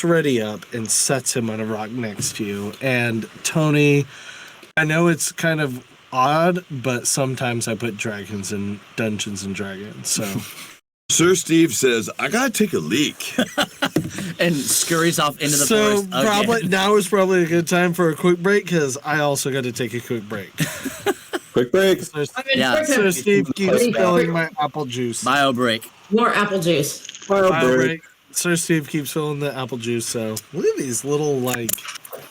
Speaker 2: Reddy up and sets him on a rock next to you. And Tony, I know it's kind of odd, but sometimes I put dragons in Dungeons and Dragons. So
Speaker 3: Sir Steve says, "I gotta take a leak."
Speaker 1: and scurries off into the
Speaker 2: so
Speaker 1: forest again.
Speaker 2: probably now is probably a good time for a quick break because I also got to take a quick break.
Speaker 5: Quick break.
Speaker 2: So,
Speaker 7: I mean,
Speaker 1: Yeah.
Speaker 7: quick
Speaker 2: so
Speaker 7: time.
Speaker 2: Steve keeps
Speaker 7: Break.
Speaker 2: filling my apple juice.
Speaker 1: Bio break.
Speaker 7: More apple juice.
Speaker 2: Bio break. Sir Steve keeps filling the apple juice. So look at these little like.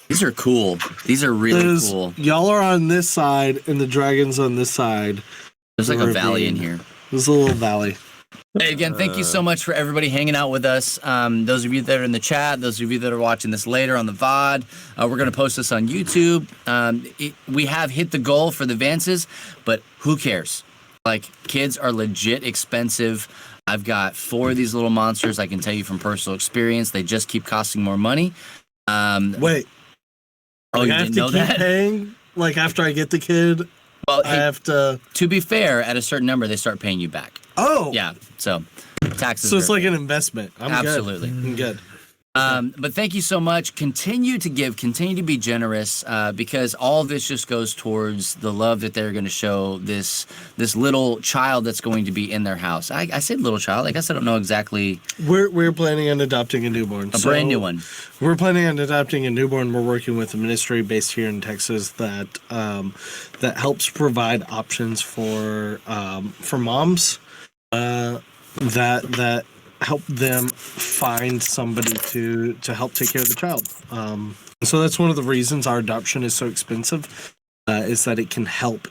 Speaker 1: These are cool. These are really
Speaker 2: There's-
Speaker 1: cool.
Speaker 2: Y'all are on this side and the dragon's on this side.
Speaker 1: There's like a
Speaker 2: ravine.
Speaker 1: valley in here.
Speaker 2: There's a little valley.
Speaker 1: Hey, again, thank you so much for everybody hanging out with us. Those of you that are in the chat, those of you that are watching this later on the VOD, we're going to post this on YouTube. We have hit the goal for the Vances, but who cares? Like, kids are legit expensive. I've got 4 of these little monsters. I can tell you from personal experience, they just keep costing more money.
Speaker 2: Wait.
Speaker 1: Oh, you
Speaker 2: I have
Speaker 1: didn't
Speaker 2: to
Speaker 1: know
Speaker 2: keep
Speaker 1: that?
Speaker 2: paying. Like after I get the kid,
Speaker 1: Well,
Speaker 2: I
Speaker 1: hey,
Speaker 2: have to.
Speaker 1: to be fair, at a certain number, they start paying you back.
Speaker 2: Oh.
Speaker 1: Yeah, so taxes.
Speaker 2: So it's
Speaker 1: are-
Speaker 2: like an investment. I'm
Speaker 1: Absolutely.
Speaker 2: Good. I'm good.
Speaker 1: But thank you so much. Continue to give, continue to be generous, because all of this just goes towards the love that they're going to show this little child that's going to be in their house. I said little child. I guess I don't know exactly.
Speaker 2: We're planning on adopting a newborn.
Speaker 1: A brand new one.
Speaker 2: We're planning on adopting a newborn. We're working with a ministry based here in Texas that that helps provide options for moms that help them find somebody to help take care of the child. So that's one of the reasons our adoption is so expensive, is that it can help.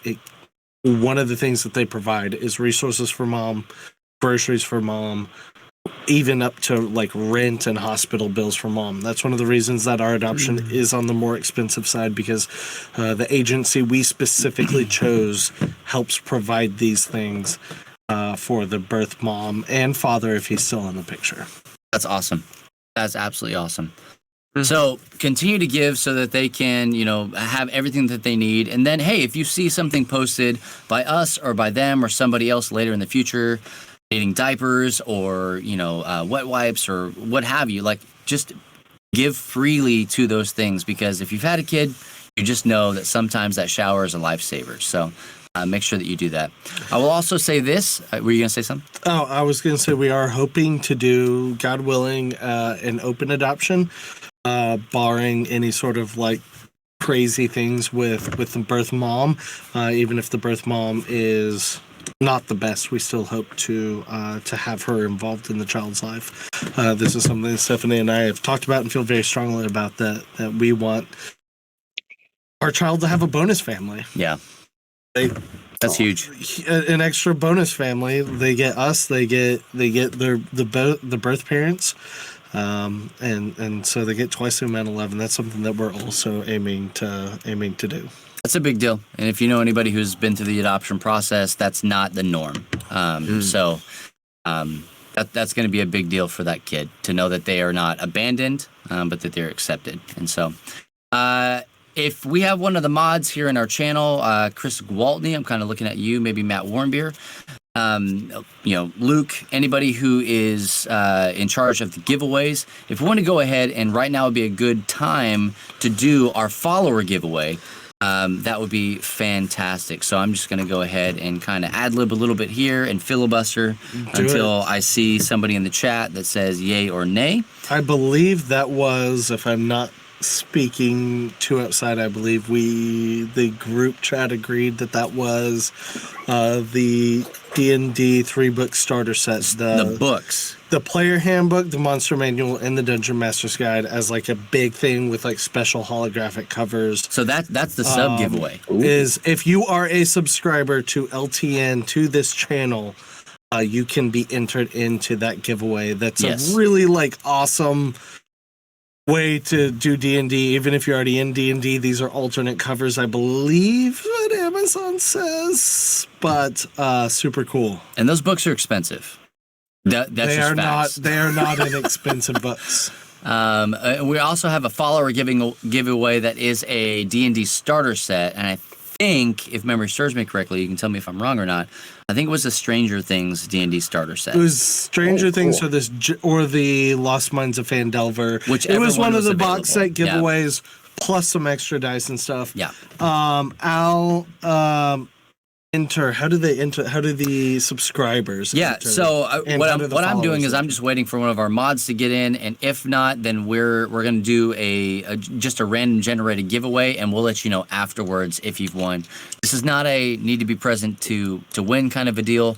Speaker 2: One of the things that they provide is resources for mom, groceries for mom, even up to like rent and hospital bills for mom. That's one of the reasons that our adoption is on the more expensive side, because the agency we specifically chose helps provide these things for the birth mom and father if he's still in the picture.
Speaker 1: That's awesome. That's absolutely awesome. So continue to give so that they can, have everything that they need. And then, hey, if you see something posted by us or by them or somebody else later in the future, needing diapers or, wet wipes or what have you, like, just give freely to those things, because if you've had a kid, you just know that sometimes that shower is a lifesaver. So make sure that you do that. I will also say this. Were you going to say something?
Speaker 2: Oh, I was going to say we are hoping to do, God willing, an open adoption, barring any sort of like crazy things with the birth mom. Even if the birth mom is not the best, we still hope to have her involved in the child's life. This is something that Stephanie and I have talked about and feel very strongly about, that we want our child to have a bonus family.
Speaker 1: Yeah. That's huge.
Speaker 2: An extra bonus family. They get us. They get the birth parents, and so they get twice the amount of love. And that's something that we're also aiming to do.
Speaker 1: That's a big deal. And if you know anybody who's been through the adoption process, that's not the norm. So that's that's going to be a big deal for that kid to know that they are not abandoned, but that they're accepted. And so, if we have one of the mods here in our channel, Chris Gwaltney, I'm kind of looking at you, maybe Matt Warmbier, Luke, anybody who is in charge of the giveaways. If we want to go ahead, and right now would be a good time to do our follower giveaway, that would be fantastic. So I'm just going to go ahead and kind of ad-lib a little bit here and filibuster until I see somebody in the chat that says yay or nay.
Speaker 2: I believe that was, if I'm not speaking too outside, I believe the group chat agreed that was the D&D 3-book starter set.
Speaker 1: The books.
Speaker 2: The player handbook, the monster manual, and the Dungeon Master's Guide as like a big thing with like special holographic covers.
Speaker 1: So that's the sub giveaway.
Speaker 2: Is if you are a subscriber to LTN to this channel, you can be entered into that giveaway. That's a really like awesome way to do D&D. Even if you're already in D&D, these are alternate covers, I believe what Amazon says, but super cool.
Speaker 1: And those books are expensive. That's
Speaker 2: they
Speaker 1: just
Speaker 2: are
Speaker 1: facts.
Speaker 2: not. They are not inexpensive books.
Speaker 1: We also have a follower giveaway that is a D&D starter set, and I think, if memory serves me correctly, you can tell me if I'm wrong or not. I think it was the Stranger Things D&D starter set.
Speaker 2: It was Stranger Things or the Lost Mines of Phandelver.
Speaker 1: Whichever
Speaker 2: it was one of the
Speaker 1: available.
Speaker 2: box set giveaways plus some extra dice and stuff.
Speaker 1: Yeah.
Speaker 2: Al enter. How do they enter? How do the subscribers enter?
Speaker 1: So what I'm doing is
Speaker 2: followers
Speaker 1: I'm just waiting for one of our mods to get in, and if not, then we're going to do just a random generated giveaway, and we'll let you know afterwards if you've won. This is not a need to be present to win kind of a deal,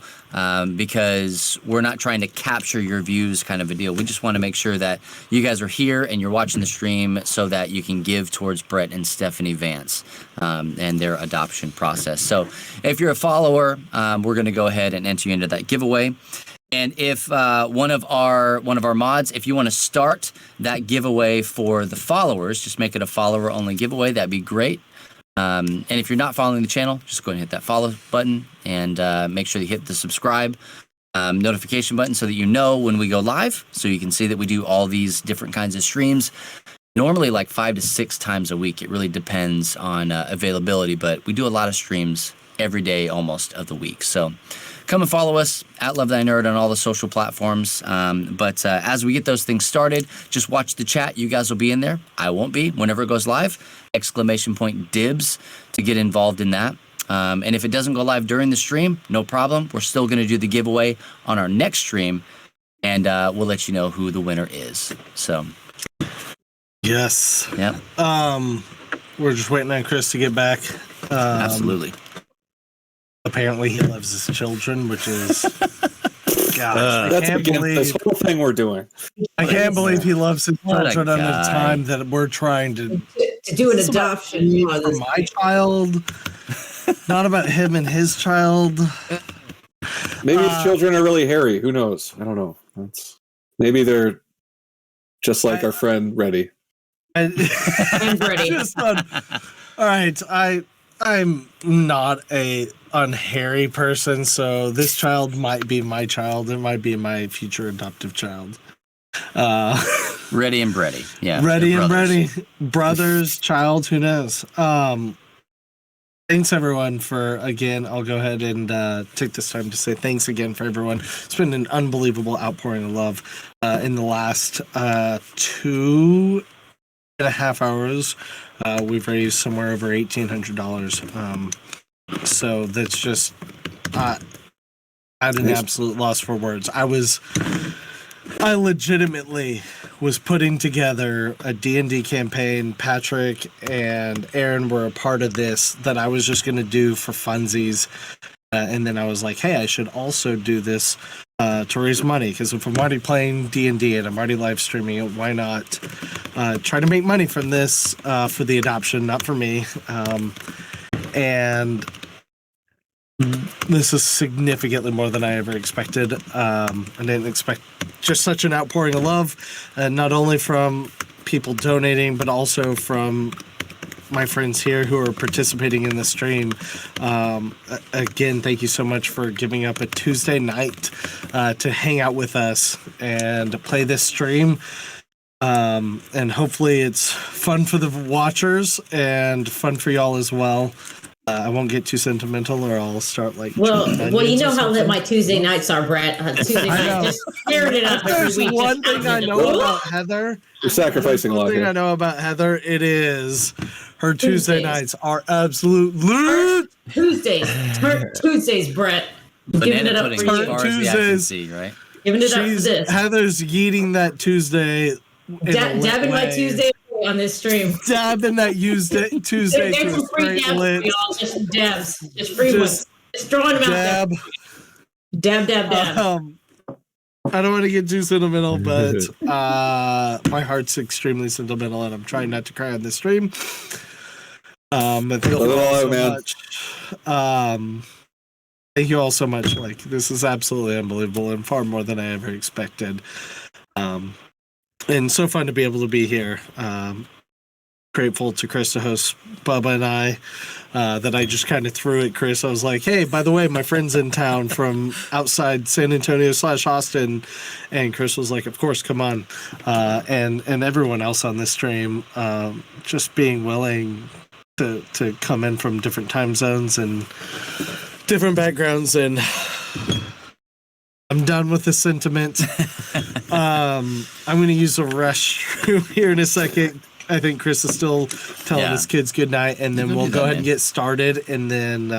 Speaker 1: because we're not trying to capture your views kind of a deal. We just want to make sure that you guys are here and you're watching the stream so that you can give towards Brett and Stephanie Vance and their adoption process. So if you're a follower, we're going to go ahead and enter you into that giveaway. And if one of our mods, if you want to start that giveaway for the followers, just make it a follower only giveaway. That'd be great. And if you're not following the channel, just go ahead and hit that follow button and make sure you hit the subscribe notification button so that you know when we go live, so you can see that we do all these different kinds of streams. Normally like 5 to 6 times a week. It really depends on availability, but we do a lot of streams every day almost of the week. So come and follow us at Love Thy Nerd on all the social platforms. But as we get those things started, just watch the chat. You guys will be in there. I won't be whenever it goes live. ! Dibs to get involved in that. And if it doesn't go live during the stream, no problem. We're still going to do the giveaway on our next stream, and we'll let you know who the winner is. So,
Speaker 2: yes.
Speaker 1: Yep.
Speaker 2: We're just waiting on Chris to get back.
Speaker 1: Absolutely.
Speaker 2: Apparently, he loves his children, which is. Gosh,
Speaker 5: That's against this whole thing we're doing.
Speaker 2: I can't believe he loves his
Speaker 1: What a
Speaker 2: children at a
Speaker 1: guy.
Speaker 2: time that we're trying to
Speaker 7: do an adoption.
Speaker 2: for my child. Not about him and his child.
Speaker 5: Maybe his children are really hairy. Who knows? I don't know. Maybe they're just like our friend Reddy.
Speaker 7: I'm ready.
Speaker 2: All right, I'm not a unhairy person, so this child might be my child. It might be my future adoptive child.
Speaker 1: Reddy and Bretty. Yeah.
Speaker 2: Reddy
Speaker 1: they're
Speaker 2: and
Speaker 1: brothers.
Speaker 2: Bretty, brothers, child, who knows? Thanks everyone for, again, I'll go ahead and take this time to say thanks again for everyone. It's been an unbelievable outpouring of love in the last 2.5 hours. We've raised somewhere over $1,800. So that's just at an absolute loss for words. I legitimately was putting together a D&D campaign. Patrick and Aaron were a part of this that I was just going to do for funsies. And then I was like, hey, I should also do this to raise money, because if I'm already playing D&D and I'm already live streaming it, why not try to make money from this for the adoption, not for me. And this is significantly more than I ever expected. I didn't expect just such an outpouring of love, not only from people donating, but also from my friends here who are participating in the stream. Again, thank you so much for giving up a Tuesday night to hang out with us and play this stream. And hopefully it's fun for the watchers and fun for y'all as well. I won't get too sentimental or I'll start like.
Speaker 7: Well, you know how lit my Tuesday nights are, Brett. Tuesday night, just tearing it up.
Speaker 2: There's
Speaker 7: every week,
Speaker 2: one
Speaker 7: just
Speaker 2: thing I know about Heather.
Speaker 5: You're sacrificing a lot
Speaker 2: One thing
Speaker 5: here.
Speaker 2: I know about Heather, it is her Tuesday nights are absolute lit.
Speaker 7: Tuesdays, Brett. Giving it
Speaker 1: Banana
Speaker 7: up
Speaker 1: pudding
Speaker 7: for
Speaker 1: as
Speaker 7: you.
Speaker 1: far as the eye can see, right?
Speaker 7: Giving it up for this.
Speaker 2: Heather's eating that Tuesday.
Speaker 7: Dabbing my Tuesday on this stream.
Speaker 2: Dabbing that Tuesday to
Speaker 7: There's
Speaker 2: a
Speaker 7: some free
Speaker 2: straight
Speaker 7: dabs
Speaker 2: lit.
Speaker 7: for y'all. Just dabs. Just free ones. Just throwing them
Speaker 2: Dab.
Speaker 7: out there. Dab.
Speaker 2: I don't want to get too sentimental, but my heart's extremely sentimental, and I'm trying not to cry on this stream. But thank you all so much. Thank you all so much. Like, this is absolutely unbelievable and far more than I ever expected. And so fun to be able to be here. Grateful to Chris to host Bubba and I. That I just kind of threw at Chris. I was like, hey, by the way, my friend's in town from outside San Antonio / Austin. And Chris was like, of course, come on. And everyone else on this stream, just being willing to come in from different time zones and different backgrounds. And I'm done with the sentiment. I'm going to use a restroom here in a second. I think Chris is still telling his kids good night, and then we'll go ahead and get started, and then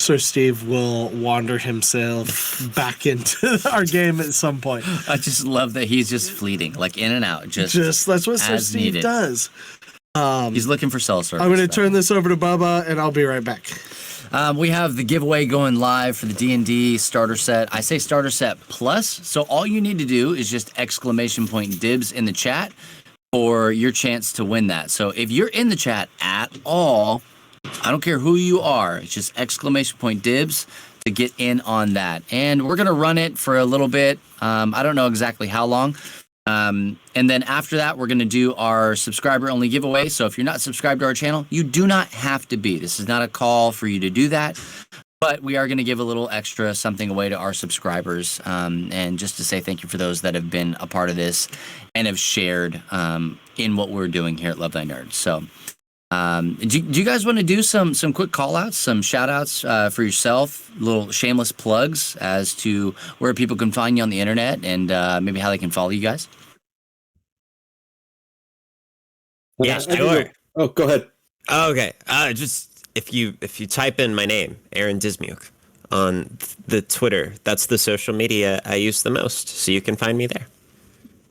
Speaker 2: Sir Steve will wander himself back into our game at some point.
Speaker 1: I just love that he's just fleeting, like in and out. Just
Speaker 2: that's what Sir
Speaker 1: as
Speaker 2: Steve
Speaker 1: needed.
Speaker 2: does.
Speaker 1: He's looking for cell service.
Speaker 2: I'm going to turn this over to Bubba, and I'll be right back.
Speaker 1: We have the giveaway going live for the D&D starter set. I say starter set plus, so all you need to do is just !dibs in the chat for your chance to win that. So if you're in the chat at all, I don't care who you are, it's just !dibs to get in on that. And we're going to run it for a little bit. I don't know exactly how long. And then after that, we're going to do our subscriber-only giveaway. So if you're not subscribed to our channel, you do not have to be. This is not a call for you to do that. But we are going to give a little extra something away to our subscribers. And just to say thank you for those that have been a part of this and have shared in what we're doing here at Love Thy Nerd. So do you guys want to do some quick call-outs, some shout-outs for yourself, little shameless plugs as to where people can find you on the internet and maybe how they can follow you guys?
Speaker 4: Yeah, sure.
Speaker 5: Oh, go ahead.
Speaker 4: Okay. Just if you type in my name, Aaron Dismuke, on the Twitter, that's the social media I use the most, so you can find me there.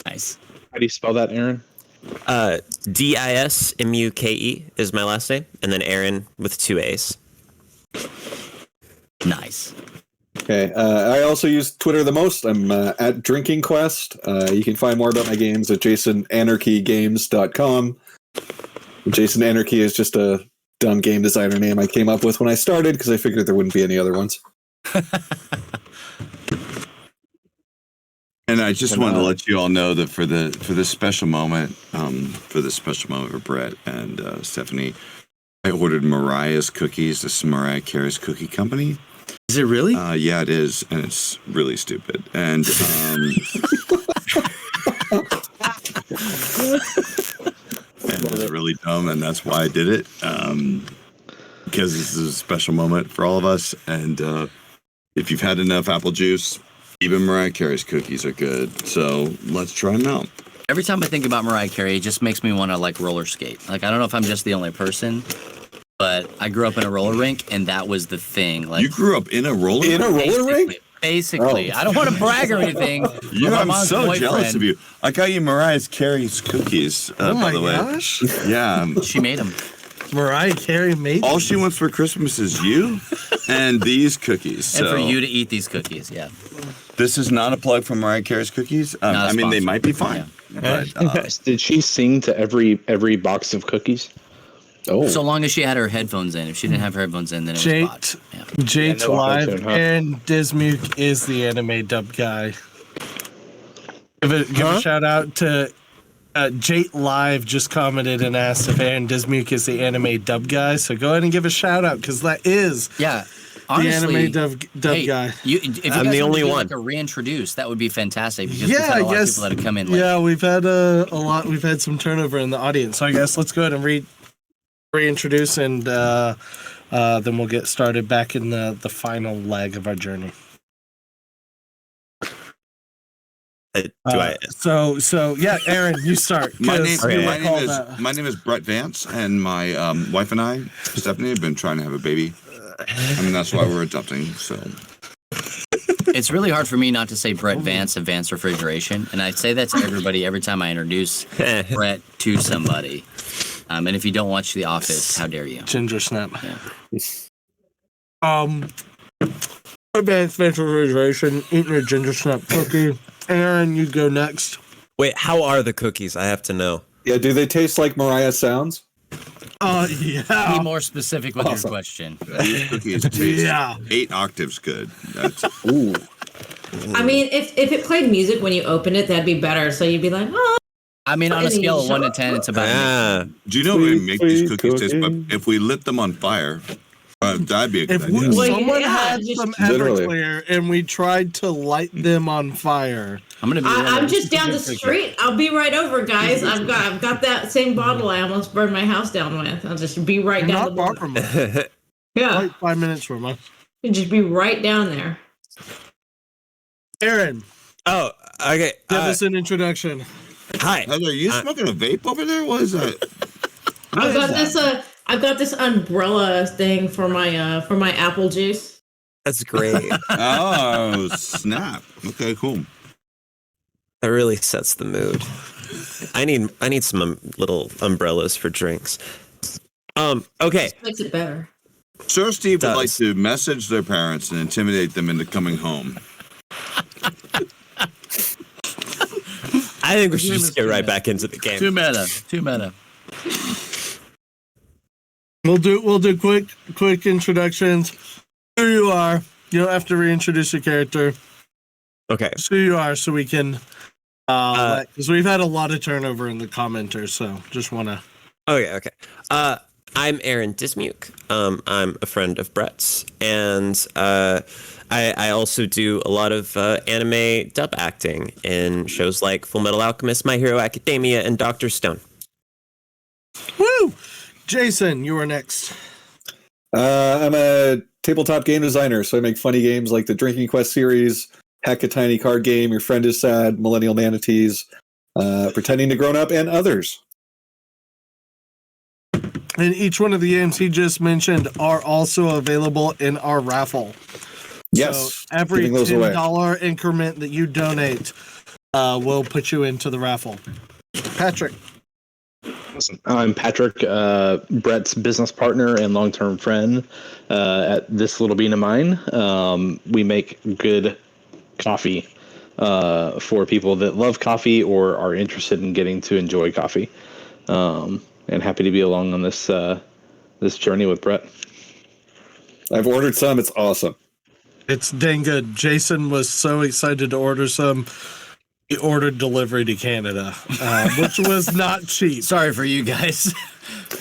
Speaker 1: Nice.
Speaker 6: How do you spell that, Aaron?
Speaker 4: Dismuke is my last name, and then Aaron with 2 A's.
Speaker 1: Nice.
Speaker 5: Okay. I also use Twitter the most. I'm at Drinking Quest. You can find more about my games at jasonanarchygames.com. Jason Anarchy is just a dumb game designer name I came up with when I started because I figured there wouldn't be any other ones.
Speaker 3: And I just wanted to let you all know that for this special moment, for Brett and Stephanie, I ordered Mariah's cookies. This is Mariah Carey's cookie company.
Speaker 1: Is it really?
Speaker 3: Yeah, it is, and it's really stupid. And it's really dumb, and that's why I did it. Because this is a special moment for all of us. And if you've had enough apple juice, even Mariah Carey's cookies are good. So let's try them out.
Speaker 1: Every time I think about Mariah Carey, it just makes me want to like roller skate. Like, I don't know if I'm just the only person, but I grew up in a roller rink, and that was the thing. Like,
Speaker 3: You grew up in a roller
Speaker 5: rink?
Speaker 1: Basically. I don't want to brag or anything.
Speaker 3: I'm so jealous of you. I got you Mariah Carey's cookies, by the way.
Speaker 2: Gosh.
Speaker 3: Yeah.
Speaker 1: She made them.
Speaker 2: Mariah Carey made
Speaker 3: All she wants for Christmas is you and these cookies.
Speaker 1: And for
Speaker 3: So
Speaker 1: you to eat these cookies, yeah.
Speaker 3: this is not a plug for Mariah Carey's cookies.
Speaker 1: Not a
Speaker 3: I mean, they
Speaker 1: sponsor.
Speaker 3: might be fine.
Speaker 1: Yeah.
Speaker 3: But,
Speaker 6: Did she sing to every box of cookies?
Speaker 5: Oh,
Speaker 1: So long as she had her headphones in. If she didn't have her headphones in, then it was
Speaker 2: Jake.
Speaker 1: botched. Yeah.
Speaker 2: Jake's
Speaker 6: Yeah, no
Speaker 2: live,
Speaker 6: auto-tune, huh?
Speaker 2: and Dismuke is the anime dub guy. Give a shout out to Jate Live just commented and asked if Aaron Dismuke is the anime dub guy. So go ahead and give a shout out because that is
Speaker 1: Honestly,
Speaker 2: the anime dub guy.
Speaker 1: if you
Speaker 4: I'm
Speaker 1: guys
Speaker 4: the
Speaker 1: want
Speaker 4: only
Speaker 1: to do,
Speaker 4: one.
Speaker 1: like a reintroduce, that would be fantastic because we've
Speaker 2: Yeah,
Speaker 1: had a
Speaker 2: I
Speaker 1: lot of
Speaker 2: guess.
Speaker 1: people that have come in late.
Speaker 2: Yeah, we've had a lot. We've had some turnover in the audience. So I guess let's go ahead and reintroduce, and then we'll get started back in the final leg of our journey. So yeah, Aaron, you start.
Speaker 3: My
Speaker 2: 'cause
Speaker 3: name,
Speaker 2: you
Speaker 3: my,
Speaker 2: were
Speaker 3: name
Speaker 2: called
Speaker 3: is,
Speaker 2: out.
Speaker 3: my name is Brett Vance, and my wife and I, Stephanie, have been trying to have a baby. I mean, that's why we're adopting. So
Speaker 1: It's really hard for me not to say Brett Vance of Vance Refrigeration, and I say that to everybody every time I introduce Brett to somebody. And if you don't watch The Office, how dare you?
Speaker 2: Ginger snap.
Speaker 1: Yeah.
Speaker 2: Advanced refrigeration, eating a ginger snap cookie. Aaron, you go next.
Speaker 4: Wait, how are the cookies? I have to know.
Speaker 5: Yeah, do they taste like Mariah sounds?
Speaker 1: Be
Speaker 2: Yeah.
Speaker 1: more specific with
Speaker 5: Awesome.
Speaker 1: your question.
Speaker 3: these cookies taste
Speaker 2: Yeah.
Speaker 3: 8 octaves good. That's
Speaker 5: Ooh.
Speaker 7: I mean, if it played music when you open it, that'd be better. So you'd be like, oh,
Speaker 1: I mean, on a
Speaker 7: Any
Speaker 1: scale of 1 to
Speaker 7: shot?
Speaker 1: 10, it's about
Speaker 4: Ah,
Speaker 3: Do you know we
Speaker 5: Sweet,
Speaker 3: make these
Speaker 5: sweet
Speaker 3: cookies taste? But
Speaker 5: cookie.
Speaker 3: if we lit them on fire, that'd be a good
Speaker 2: If
Speaker 3: idea.
Speaker 7: Well,
Speaker 2: someone
Speaker 7: yeah,
Speaker 2: had
Speaker 7: just-
Speaker 2: some
Speaker 5: Literally.
Speaker 2: Everclear and we tried to light them on fire,
Speaker 1: I'm gonna be.
Speaker 7: I'm just down the street. I'll be right over, guys. I've got that same bottle I almost burned my house down with. I'll just be right down
Speaker 2: not
Speaker 7: the
Speaker 2: far
Speaker 7: block.
Speaker 2: from us,
Speaker 7: Yeah,
Speaker 2: like 5 minutes from us.
Speaker 7: just be right down there.
Speaker 2: Aaron,
Speaker 4: oh, okay.
Speaker 2: give us an introduction.
Speaker 4: Hi.
Speaker 3: Heather, are you smoking a vape over there? What is that?
Speaker 7: I've got this umbrella thing for my apple juice.
Speaker 4: That's great.
Speaker 3: Oh, snap. Okay, cool.
Speaker 4: That really sets the mood. I need some little umbrellas for drinks. Okay.
Speaker 7: Makes it better.
Speaker 3: Sir Steve would
Speaker 4: Does.
Speaker 3: like to message their parents and intimidate them into coming home.
Speaker 4: I think we should just get right back into the game.
Speaker 1: Too meta.
Speaker 2: We'll do quick introductions. Who you are. You don't have to reintroduce your character.
Speaker 4: Okay.
Speaker 2: Just who you are, so we can. Because we've had a lot of turnover in the commenters, so just want to.
Speaker 4: Okay. I'm Aaron Dismuke. I'm a friend of Brett's, and I also do a lot of anime dub acting in shows like Full Metal Alchemist, My Hero Academia, and Dr. Stone.
Speaker 2: Woo! Jason, you are next.
Speaker 5: I'm a tabletop game designer, so I make funny games like the Drinking Quest series, Hack a Tiny Card Game, Your Friend is Sad, Millennial Manatees, Pretending to Grown Up, and others.
Speaker 2: And each one of the games he just mentioned are also available in our raffle.
Speaker 5: Yes,
Speaker 2: So every
Speaker 5: giving those away.
Speaker 2: $10 increment that you donate will put you into the raffle. Patrick.
Speaker 6: Listen, I'm Patrick, Brett's business partner and long-term friend at This Little Bean of Mine. We make good coffee for people that love coffee or are interested in getting to enjoy coffee. And happy to be along on this this journey with Brett.
Speaker 5: I've ordered some. It's awesome.
Speaker 2: It's dang good. Jason was so excited to order some. He ordered delivery to Canada, which was not cheap.
Speaker 1: Sorry for you guys.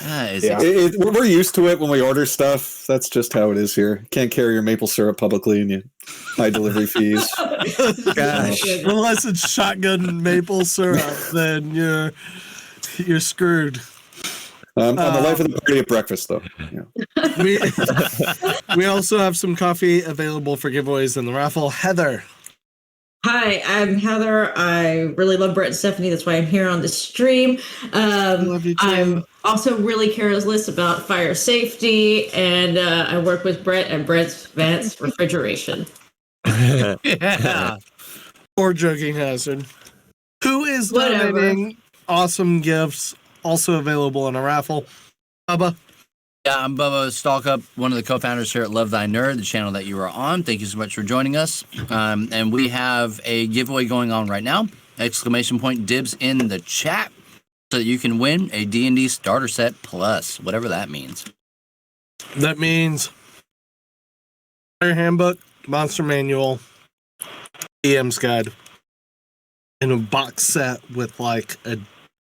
Speaker 6: Yeah.
Speaker 5: We're used to it when we order stuff. That's just how it is here. Can't carry your maple syrup publicly, and you high delivery fees.
Speaker 4: Gosh.
Speaker 2: Unless it's shotgun maple syrup, then you're screwed.
Speaker 5: I'm the life of the party at breakfast, though. Yeah.
Speaker 2: We also have some coffee available for giveaways in the raffle. Heather.
Speaker 7: Hi, I'm Heather. I really love Brett and Stephanie. That's why I'm here on the stream.
Speaker 2: Love you too.
Speaker 7: I'm also really careless about fire safety, and I work with Brett at Brett's Vance Refrigeration.
Speaker 1: Yeah.
Speaker 2: Or Joking Hazard. Who is
Speaker 7: Whatever.
Speaker 2: donating awesome gifts, also available in a raffle. Bubba.
Speaker 1: Yeah, I'm Bubba Stallcup, one of the co-founders here at Love Thy Nerd, the channel that you are on. Thank you so much for joining us. And we have a giveaway going on right now. ! Dibs in the chat so that you can win a D&D starter set plus, whatever that means.
Speaker 2: That means Player Handbook, Monster Manual, DM's Guide, and a box set with like a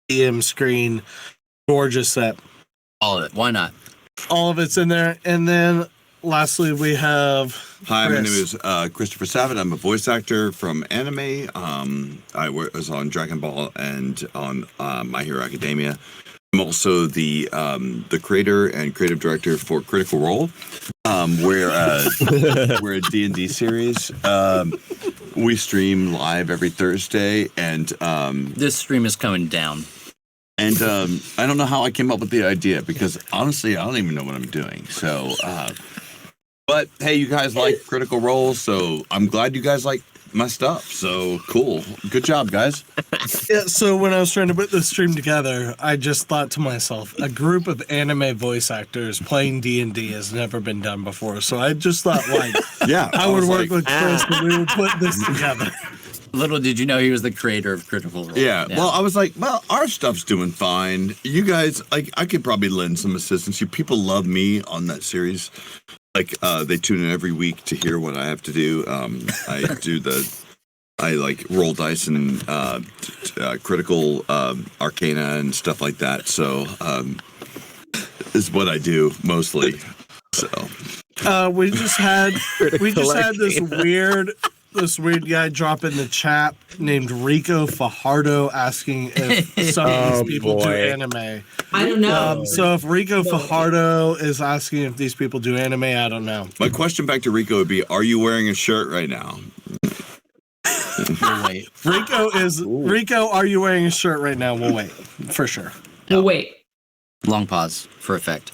Speaker 2: DM screen. Gorgeous set.
Speaker 1: All of it. Why not?
Speaker 2: All of it's in there. And then lastly, we have
Speaker 3: Hi, my name
Speaker 2: Chris.
Speaker 3: is Christopher Sabat. I'm a voice actor from anime. I was on Dragon Ball and on My Hero Academia. I'm also the creator and creative director for Critical Role. We're a D&D series. We stream live every Thursday, and
Speaker 1: This stream is coming down.
Speaker 3: I don't know how I came up with the idea because honestly, I don't even know what I'm doing. So, but hey, you guys like Critical Role, so I'm glad you guys like my stuff. So cool, good job, guys.
Speaker 2: Yeah, so when I was trying to put this stream together, I just thought to myself, a group of anime voice actors playing D&D has never been done before. So I just thought, like,
Speaker 3: Yeah,
Speaker 2: I would
Speaker 3: was
Speaker 2: work
Speaker 3: like,
Speaker 2: with Chris and we would put this together.
Speaker 1: Little did you know he was the creator of Critical Role.
Speaker 3: Yeah, well, I was like, well, our stuff's doing fine. You guys, like, I could probably lend some assistance. You people love me on that series. Like, they tune in every week to hear what I have to do. I like roll dice and critical arcana and stuff like that. So, is what I do mostly. So,
Speaker 2: We just had this weird guy drop in the chat named Rico Fajardo asking if some of these people do anime.
Speaker 7: I don't know.
Speaker 2: So if Rico Fajardo is asking if these people do anime, I don't know.
Speaker 3: my question back to Rico would be: are you wearing a shirt right now?
Speaker 1: We'll wait.
Speaker 2: Rico, are you wearing a shirt right now? We'll wait. For sure.
Speaker 7: Well, wait.
Speaker 1: Long pause for effect.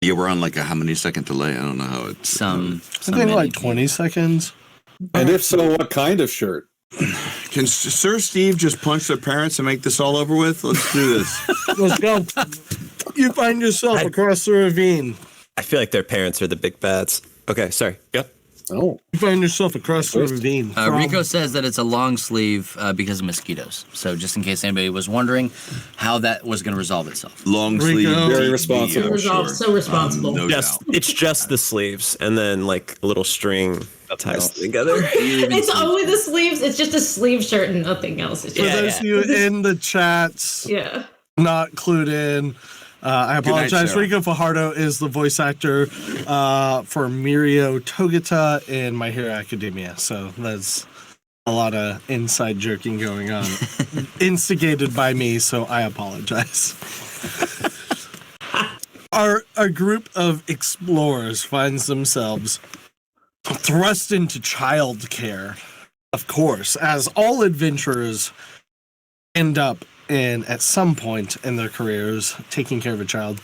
Speaker 3: Yeah, we're on like a how many second delay? I don't know how it's.
Speaker 1: Some
Speaker 2: I think like 20 seconds.
Speaker 5: And if so, what kind of shirt?
Speaker 3: Can Sir Steve just punch their parents and make this all over with? Let's do this.
Speaker 2: Let's go. You find yourself across the ravine.
Speaker 4: I feel like their parents are the big bads. Okay, sorry. Yep.
Speaker 5: Oh,
Speaker 2: You find yourself across the ravine.
Speaker 1: Rico says that it's a long sleeve because of mosquitoes. So just in case anybody was wondering how that was going to resolve itself.
Speaker 3: Long sleeve,
Speaker 2: Rico.
Speaker 5: Very
Speaker 3: DP,
Speaker 5: responsible.
Speaker 3: sure.
Speaker 7: So responsible.
Speaker 3: No
Speaker 4: Just
Speaker 3: doubt.
Speaker 4: it's just the sleeves and then like a little string ties together.
Speaker 7: It's only the sleeves. It's just a sleeve shirt and nothing else. It's
Speaker 2: For
Speaker 7: just,
Speaker 2: those of you in the chats
Speaker 7: yeah.
Speaker 2: not clued in, I
Speaker 3: night,
Speaker 2: apologize.
Speaker 3: Sarah.
Speaker 2: Rico Fajardo is the voice actor for Mirio Togata in My Hero Academia. So there's a lot of inside joking going on, instigated by me. So I apologize. Our group of explorers finds themselves thrust into childcare, of course, as all adventurers end up in at some point in their careers taking care of a child.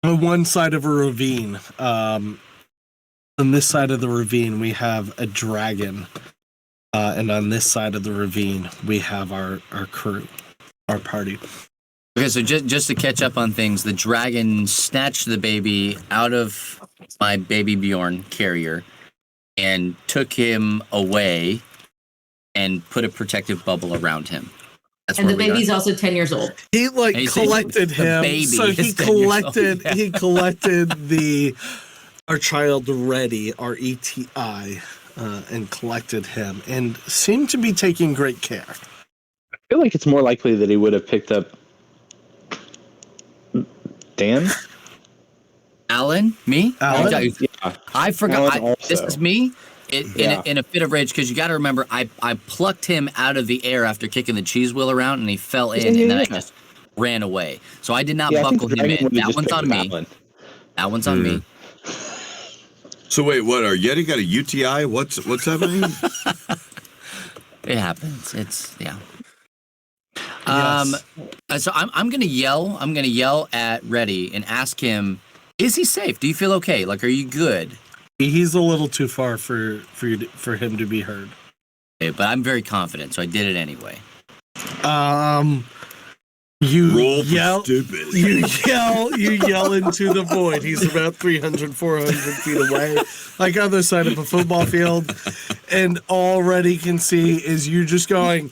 Speaker 2: On one side of a ravine, on this side of the ravine, we have a dragon, and on this side of the ravine, we have our crew, our party.
Speaker 1: Okay, so just to catch up on things, the dragon snatched the baby out of my baby Bjorn carrier and took him away and put a protective bubble around him. That's
Speaker 7: And the
Speaker 1: where we are.
Speaker 7: baby's also 10 years old.
Speaker 2: He like
Speaker 1: He said
Speaker 2: collected
Speaker 1: the
Speaker 2: him,
Speaker 1: baby
Speaker 2: so he
Speaker 1: is 10 years old,
Speaker 2: collected
Speaker 1: yeah.
Speaker 2: he collected our child ready, our ETI, and collected him, and seemed to be taking great care.
Speaker 6: I feel like it's more likely that he would have picked up Dan.
Speaker 1: Alan, me?
Speaker 2: Alan?
Speaker 1: I forgot.
Speaker 6: Alan
Speaker 1: This
Speaker 6: also.
Speaker 1: is me. In a fit of rage, because you got to remember, I plucked him out of the air after kicking the cheese wheel around, and he fell in, and then I just ran away. So I did not
Speaker 6: Yeah, I think
Speaker 1: buckle him
Speaker 6: Dragon
Speaker 1: in.
Speaker 6: would have
Speaker 1: That
Speaker 6: just
Speaker 1: one's
Speaker 6: picked
Speaker 1: on
Speaker 6: up
Speaker 1: me.
Speaker 6: Alan.
Speaker 1: That one's on me.
Speaker 3: So wait, what? Our Yeti got a UTI? What's happening?
Speaker 1: It happens. It's yeah.
Speaker 2: Yes.
Speaker 1: So I'm gonna yell. I'm gonna yell at Reddy and ask him, "Is he safe? Do you feel okay? Like, are you good?"
Speaker 2: He's a little too far for him to be heard.
Speaker 1: Okay, but I'm very confident, so I did it anyway.
Speaker 2: You
Speaker 3: Roll for
Speaker 2: yell.
Speaker 3: stupid.
Speaker 2: You yell into the void. He's about 300, 400 feet away, like other side of a football field. And all Reddy can see is you just going,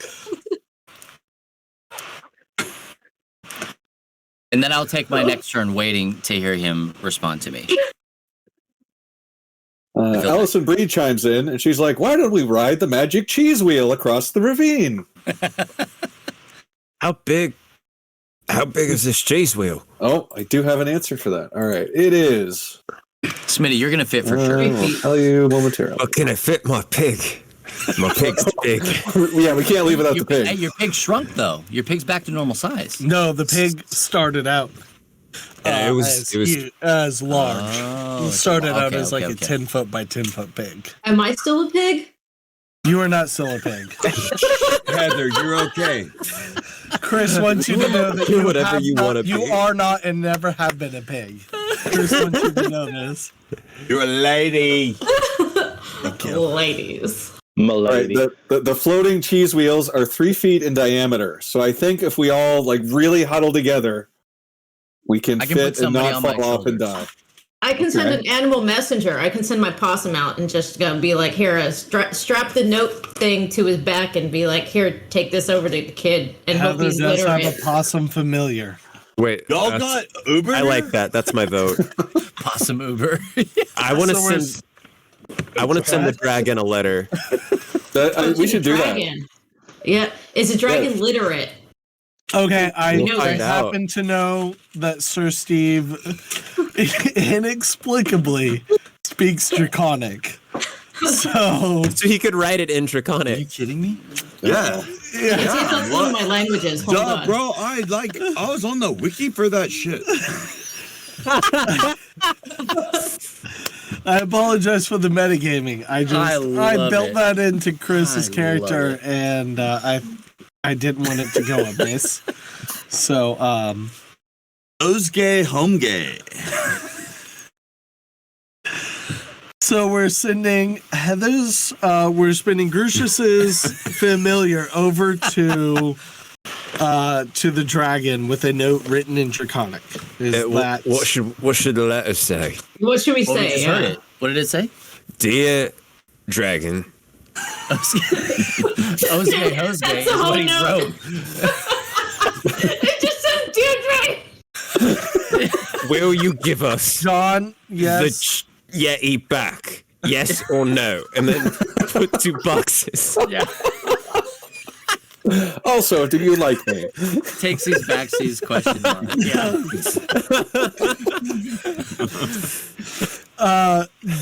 Speaker 1: And then I'll take my next turn waiting to hear him respond to me. feel
Speaker 5: Allison Bree chimes in, and she's like, "Why don't we ride the magic cheese wheel across the ravine?"
Speaker 8: How big is this cheese wheel?
Speaker 5: Oh, I do have an answer for this cheese wheel. Oh, I do have an answer for that. All right, it is.
Speaker 1: Smitty, you're gonna fit for sure.
Speaker 5: I'll tell you momentarily.
Speaker 8: But can it fit my pig? My pig's big.
Speaker 5: Yeah, we can't leave without the pig.
Speaker 1: Hey, your pig shrunk though. Your pig's back to normal size.
Speaker 2: No, the pig started out
Speaker 8: It was
Speaker 2: large.
Speaker 1: Oh,
Speaker 2: It started out
Speaker 1: okay,
Speaker 2: as like
Speaker 1: okay,
Speaker 2: a
Speaker 1: okay.
Speaker 2: 10-foot by 10-foot pig.
Speaker 7: Am I still a pig?
Speaker 2: You are not still a pig.
Speaker 3: Heather, you're okay.
Speaker 2: Chris wants you to know that
Speaker 4: Do whatever you wanna
Speaker 2: you
Speaker 4: be.
Speaker 2: are not and never have been a pig. Chris wants you to know this.
Speaker 3: You're a lady.
Speaker 7: Ladies.
Speaker 5: All right,
Speaker 6: Milady.
Speaker 5: the floating cheese wheels are 3 feet in diameter. So I think if we all like really huddle together, we can
Speaker 1: I can put
Speaker 5: fit and
Speaker 1: somebody
Speaker 5: not
Speaker 1: on my
Speaker 5: fall off and
Speaker 1: shoulders.
Speaker 5: die.
Speaker 7: I can send
Speaker 5: Okay.
Speaker 7: an animal messenger. I can send my possum out and just be like, here, strap the note thing to his back and be like, here, take this over to the kid and hope
Speaker 2: Heather
Speaker 7: he's
Speaker 2: does have
Speaker 7: literate.
Speaker 2: a possum familiar.
Speaker 8: Wait,
Speaker 3: Y'all
Speaker 8: that's-
Speaker 3: got Uber?
Speaker 4: I like that. That's my vote.
Speaker 1: Possum Uber.
Speaker 4: I want to
Speaker 2: So we're-
Speaker 4: send. I want to send the dragon a letter.
Speaker 5: We should do that.
Speaker 7: Dragon. Yeah, is a dragon
Speaker 5: Yeah.
Speaker 7: literate?
Speaker 2: Okay, I
Speaker 7: We'll find
Speaker 4: out.
Speaker 2: happen to know that Sir Steve inexplicably speaks Draconic. So
Speaker 4: So he could write it in
Speaker 1: Are you
Speaker 4: Draconic.
Speaker 1: kidding me?
Speaker 3: Yeah.
Speaker 7: It's like one of my languages. Hold
Speaker 3: Duh,
Speaker 7: on.
Speaker 3: bro, I was on the wiki for that shit.
Speaker 2: I apologize for the metagaming. I
Speaker 1: love
Speaker 2: built
Speaker 1: it.
Speaker 2: that into Chris's
Speaker 1: I love
Speaker 2: character,
Speaker 1: it.
Speaker 2: and I didn't want it to go amiss. So
Speaker 3: Those gay, home gay.
Speaker 2: So we're sending Heather's, we're spending Grucius's familiar over to the dragon with a note written in Draconic. Is that
Speaker 8: what should the letter say?
Speaker 7: What should we
Speaker 1: Well, we
Speaker 7: say?
Speaker 1: just heard it. What did it say?
Speaker 8: Dear dragon,
Speaker 1: Osgay is
Speaker 7: That's the
Speaker 1: what
Speaker 7: whole
Speaker 1: he
Speaker 7: note.
Speaker 1: wrote.
Speaker 7: It just said, dear dragon.
Speaker 8: will you give us
Speaker 2: John?
Speaker 8: the
Speaker 2: Yes.
Speaker 8: Yeti back? Yes or no? And then put 2 boxes.
Speaker 1: Yeah.
Speaker 5: Also, do you like me?
Speaker 1: Takes these backsies question mark. Yeah.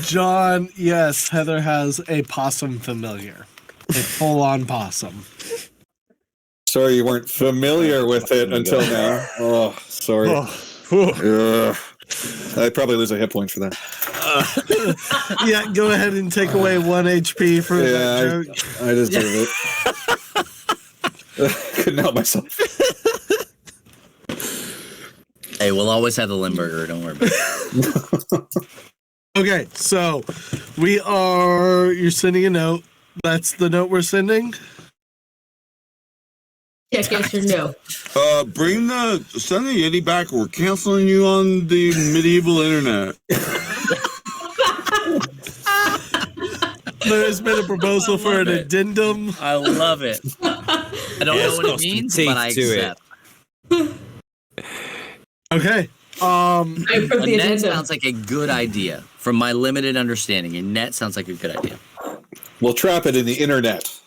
Speaker 2: John, yes, Heather has a possum familiar. A full-on possum.
Speaker 5: Sorry you weren't familiar with it until now. Oh, sorry. Ugh. I'd probably lose a hit point for that.
Speaker 2: Yeah, go ahead and take away 1 HP for that joke.
Speaker 5: I deserve it. Couldn't help myself.
Speaker 1: Hey, we'll always have the Limburger. Don't worry about it.
Speaker 2: Okay, so you're sending a note. That's the note we're sending?
Speaker 7: Check yes or no.
Speaker 3: Send the Yeti back. We're canceling you on the medieval internet.
Speaker 2: There has been a proposal for an addendum.
Speaker 1: I love it. I don't know what it means, but I
Speaker 8: teeth to it.
Speaker 1: accept.
Speaker 2: Okay.
Speaker 7: I approve
Speaker 1: A
Speaker 7: the
Speaker 1: net
Speaker 7: addendum.
Speaker 1: sounds like a good idea. From my limited understanding, a net sounds like a good idea.
Speaker 5: We'll trap it in the internet.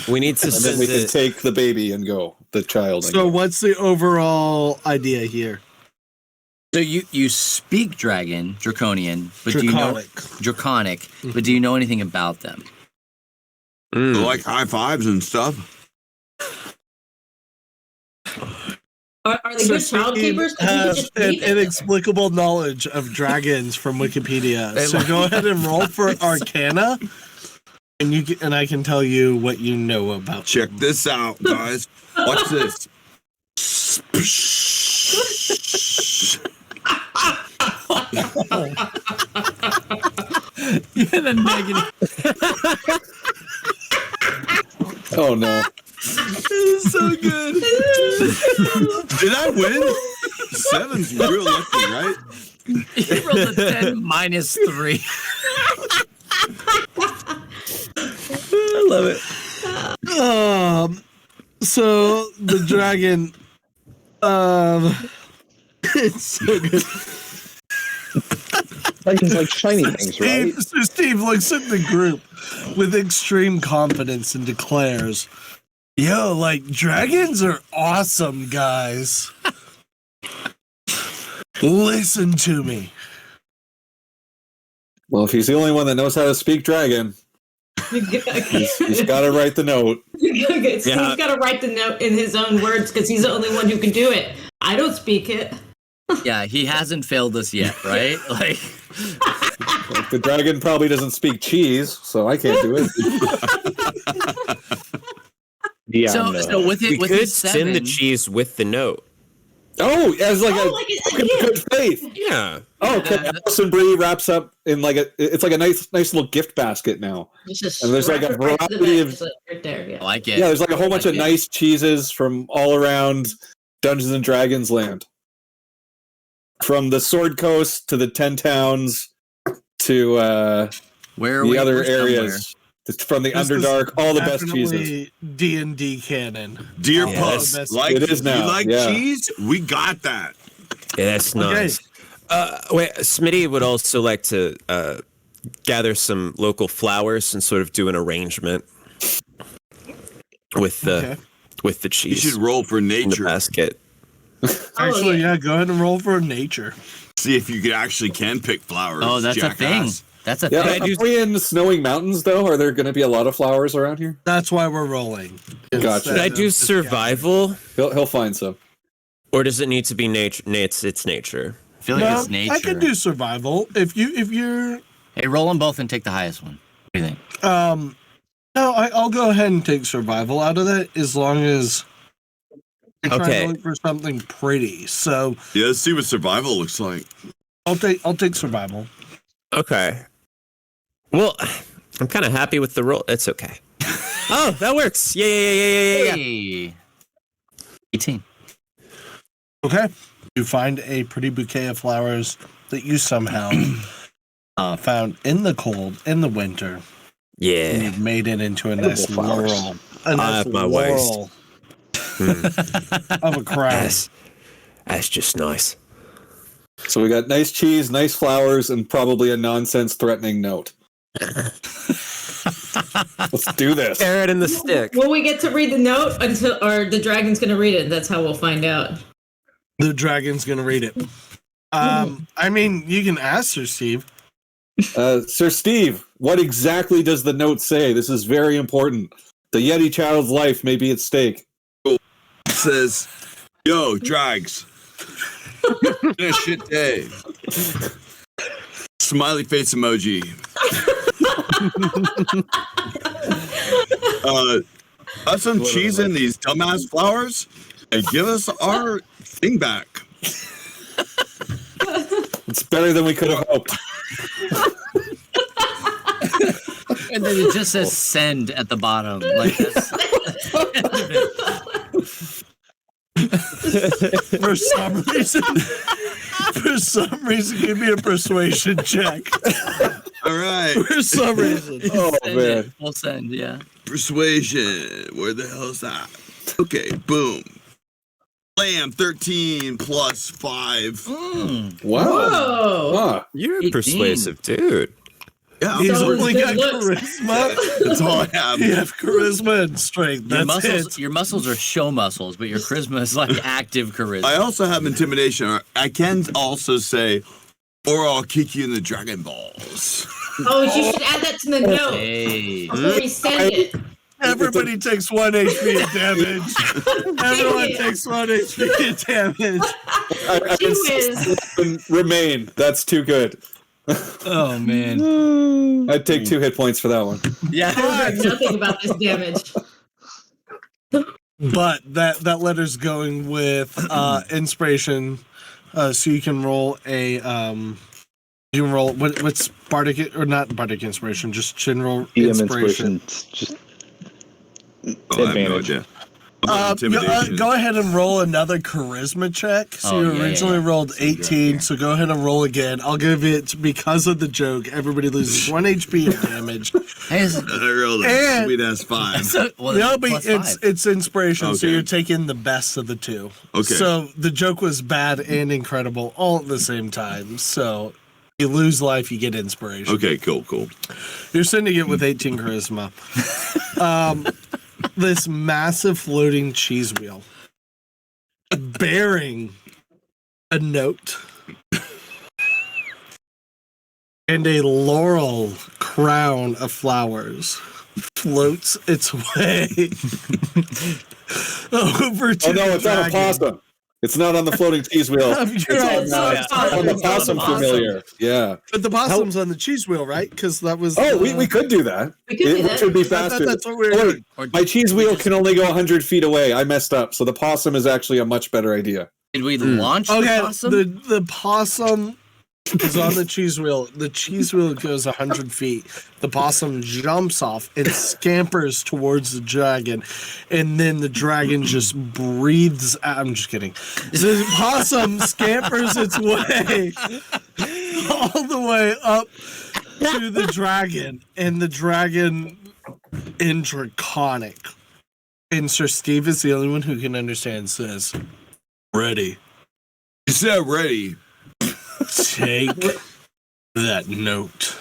Speaker 4: We need to
Speaker 5: And then
Speaker 4: send
Speaker 5: we can
Speaker 4: it.
Speaker 5: take the baby and go. The child.
Speaker 2: So what's the overall idea here?
Speaker 1: So you speak Draconian, but do you know Draconic? But do you know anything about them?
Speaker 3: Like high fives and stuff.
Speaker 7: Are they good child keepers? 'Cause you could
Speaker 2: Has
Speaker 7: just
Speaker 2: an
Speaker 7: leave it.
Speaker 2: inexplicable knowledge of dragons from Wikipedia. So go ahead and roll for Arcana, and I can tell you what you know about.
Speaker 3: Check this out, guys. Watch this.
Speaker 1: You had a negative.
Speaker 5: Oh no.
Speaker 1: This is so good.
Speaker 3: Did I win? 7's real lucky, right?
Speaker 1: You rolled a 10 minus 3. I love it.
Speaker 2: So the dragon, it's so good.
Speaker 6: Dragons like shiny things, right?
Speaker 2: Steve looks at the group with extreme confidence and declares, Yo, like, dragons are awesome, guys. Listen to me.
Speaker 5: Well, if he's the only one that knows how to speak dragon, he's got to write the note.
Speaker 7: He's got to write the note in his own words because he's the only one who can do it. I don't speak it.
Speaker 1: Yeah, he hasn't failed us yet, right? Like
Speaker 5: the dragon probably doesn't speak cheese, so I can't do it.
Speaker 6: Yeah.
Speaker 1: So with it,
Speaker 4: We
Speaker 1: with
Speaker 4: could
Speaker 1: his
Speaker 4: send the
Speaker 1: seven,
Speaker 4: cheese with the note.
Speaker 5: Oh, as like good faith.
Speaker 4: Yeah.
Speaker 5: Oh, okay. Allison Brie wraps up in like it's like a nice little gift basket now. And there's like a variety of
Speaker 7: right there. Yeah.
Speaker 1: I like it.
Speaker 5: Yeah, there's like a whole bunch of nice cheeses from all around Dungeons and Dragons land. From the Sword Coast to the 10 Towns to
Speaker 1: Where
Speaker 5: the other areas. From the Underdark, all the best cheeses.
Speaker 2: D&D canon.
Speaker 3: Dear
Speaker 1: Yes.
Speaker 3: Puss, like
Speaker 5: It is now,
Speaker 3: you like
Speaker 5: yeah.
Speaker 3: cheese? We got that.
Speaker 4: Yeah, that's nice. Wait, Smitty would also like to gather some local flowers and sort of do an arrangement with the
Speaker 3: You
Speaker 4: cheese
Speaker 3: should roll for
Speaker 4: in the
Speaker 3: nature.
Speaker 4: basket.
Speaker 2: Actually, yeah, go ahead and roll for nature.
Speaker 3: See if you actually can pick flowers.
Speaker 1: Oh, that's a thing.
Speaker 3: jackass.
Speaker 1: That's a
Speaker 5: Yeah,
Speaker 1: thing.
Speaker 5: are we in snowing mountains though? Are there going to be a lot of flowers around here?
Speaker 2: That's why we're rolling.
Speaker 5: Gotcha.
Speaker 4: Should I do survival,
Speaker 5: He'll find some.
Speaker 4: or does it need to be nature? It's nature.
Speaker 1: I feel like
Speaker 2: No,
Speaker 1: it's nature.
Speaker 2: I can do survival if you're.
Speaker 1: Hey, roll them both and take the highest one. What do you think?
Speaker 2: No, I'll go ahead and take survival out of that as long as you're trying
Speaker 4: Okay.
Speaker 2: to look for something pretty. So
Speaker 3: Yeah, let's see what survival looks like.
Speaker 2: I'll take survival.
Speaker 4: Okay. Well, I'm kind of happy with the roll. It's okay. Oh, that works. Yeah.
Speaker 1: Hey. 18.
Speaker 2: Okay. You find a pretty bouquet of flowers that you somehow found in the cold, in the winter. And
Speaker 4: Yeah.
Speaker 2: you've made it into a nice
Speaker 6: flowers.
Speaker 2: laurel. A nice
Speaker 4: at my waist.
Speaker 2: laurel of a crown.
Speaker 4: That's just nice.
Speaker 5: So we got nice cheese, nice flowers, and probably a nonsense threatening note. Let's do this.
Speaker 4: Carrot in the stick.
Speaker 7: Will we get to read the note or the dragon's going to read it? That's how we'll find out.
Speaker 2: The dragon's gonna read it. I mean, you can ask Sir Steve.
Speaker 5: Sir Steve, what exactly does the note say? This is very important. The Yeti child's life may be at stake.
Speaker 3: It says, "Yo, drags, been a shit day." Smiley face emoji. Have some cheese in these dumbass flowers and give us our thing back.
Speaker 5: It's better than we could have hoped.
Speaker 1: And then it just says send at the bottom. Like that's
Speaker 2: For some reason, give me a persuasion check.
Speaker 3: All right.
Speaker 2: For some reason.
Speaker 5: Oh,
Speaker 1: send
Speaker 5: man.
Speaker 1: it. We'll send, yeah.
Speaker 3: Persuasion. Where the hell's that? Okay, boom. Blam, 13 plus 5.
Speaker 5: Wow.
Speaker 7: Whoa.
Speaker 5: Huh.
Speaker 4: You're a
Speaker 1: 18.
Speaker 4: persuasive dude.
Speaker 3: Yeah,
Speaker 2: He's
Speaker 7: So
Speaker 2: only
Speaker 7: good
Speaker 2: got
Speaker 7: looks.
Speaker 2: charisma.
Speaker 3: that's all I have.
Speaker 2: You have charisma and strength.
Speaker 1: Your
Speaker 2: That's
Speaker 1: muscles,
Speaker 2: it.
Speaker 1: your muscles are show muscles, but your charisma is like active charisma.
Speaker 3: I also have intimidation. I can also say, or I'll kick you in the Dragon Balls.
Speaker 7: Oh, you should add that to the note
Speaker 1: Hey.
Speaker 7: before we send it.
Speaker 2: Everybody takes 1 HP of damage. Everyone takes 1 HP of damage.
Speaker 5: I
Speaker 7: She whiz.
Speaker 5: Remain. That's too good.
Speaker 1: Oh man.
Speaker 5: I'd take 2 hit points for that one.
Speaker 1: Yeah.
Speaker 7: I heard nothing about this damage.
Speaker 2: But that letter's going with inspiration. So you can roll a you can roll what's bardic or not bardic inspiration, just general
Speaker 6: DM
Speaker 2: inspiration.
Speaker 6: inspiration. Just
Speaker 3: Oh, I have no
Speaker 6: advantage.
Speaker 3: idea. Intimidation.
Speaker 2: Go ahead and roll another charisma check. So
Speaker 1: Oh,
Speaker 2: you
Speaker 1: yeah,
Speaker 2: originally
Speaker 1: yeah.
Speaker 2: rolled 18, so go ahead and roll again. I'll give it, because of the joke, everybody loses 1 HP of damage.
Speaker 1: Hey, is-
Speaker 3: I rolled a
Speaker 2: And-
Speaker 3: sweet ass 5.
Speaker 1: so, well,
Speaker 2: No, but
Speaker 1: plus
Speaker 2: it's
Speaker 1: 5.
Speaker 2: it's inspiration, so
Speaker 3: Okay.
Speaker 2: you're taking the best of the two.
Speaker 3: Okay.
Speaker 2: So the joke was bad and incredible all at the same time. So you lose life, you get inspiration.
Speaker 3: Okay, cool.
Speaker 2: You're sending it with 18 charisma. this massive floating cheese wheel bearing a note and a laurel crown of flowers floats its way over to
Speaker 5: Oh no,
Speaker 2: the
Speaker 5: it's not a
Speaker 2: dragon.
Speaker 5: possum. It's not on the floating cheese wheel. It's on the possum familiar. Yeah.
Speaker 2: But the possum's on the cheese wheel, right? Because that was.
Speaker 5: Oh, we could do that.
Speaker 7: We could do that.
Speaker 5: Which would be
Speaker 2: I thought
Speaker 5: faster.
Speaker 2: that's what we were
Speaker 5: Oh,
Speaker 2: doing.
Speaker 5: wait, my cheese wheel can only go 100 feet away. I messed up. So the possum is actually a much better idea.
Speaker 1: Did we launch the
Speaker 2: Okay,
Speaker 1: possum?
Speaker 2: the possum is on the cheese wheel. The cheese wheel goes 100 feet. The possum jumps off and scampers towards the dragon, and then the dragon just breathes out. I'm just kidding. The possum scampers its way all the way up to the dragon, and the dragon in Draconic. And Sir Steve is the only one who can understand, says, "Ready.
Speaker 3: You said ready.
Speaker 2: Take that note."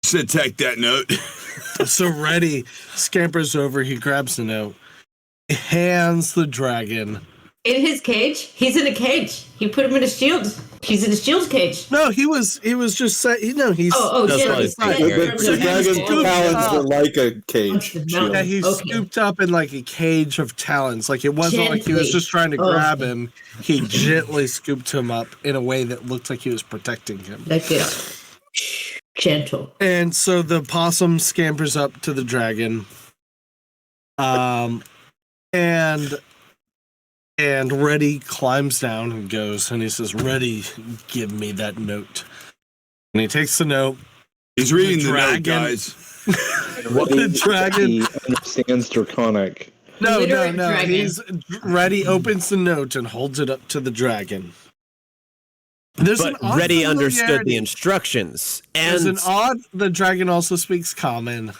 Speaker 3: You said take that note.
Speaker 2: So Ready scampers over. He grabs the note, hands the dragon.
Speaker 7: In his cage? He's in a cage. He put him in a shield. He's in a shield cage.
Speaker 2: No, he was just set. He's
Speaker 1: That's
Speaker 7: yeah,
Speaker 1: why
Speaker 7: he's
Speaker 1: it's right here.
Speaker 5: The dragon's talons were like a cage. shield.
Speaker 2: yeah, he's
Speaker 7: Okay.
Speaker 2: scooped up in like a cage of talons. Like it wasn't like he was
Speaker 7: Gently.
Speaker 2: just trying to grab
Speaker 7: Okay.
Speaker 2: him. He gently scooped him up in a way that looked like he was protecting him.
Speaker 7: Like this. Gentle.
Speaker 2: And so the possum scampers up to the dragon. And Reddy climbs down and goes, and he says, "Reddy, give me that note." And he takes the note.
Speaker 3: He's reading the note,
Speaker 2: dragon-
Speaker 3: guys.
Speaker 2: The dragon.
Speaker 6: He understands Draconic.
Speaker 2: No.
Speaker 7: Literate dragon.
Speaker 2: He's Reddy opens the note and holds it up to the dragon. There's
Speaker 8: But
Speaker 2: an odd
Speaker 8: Reddy understood
Speaker 2: familiarity.
Speaker 8: the instructions,
Speaker 2: There's
Speaker 8: and
Speaker 2: an odd. The dragon also speaks common.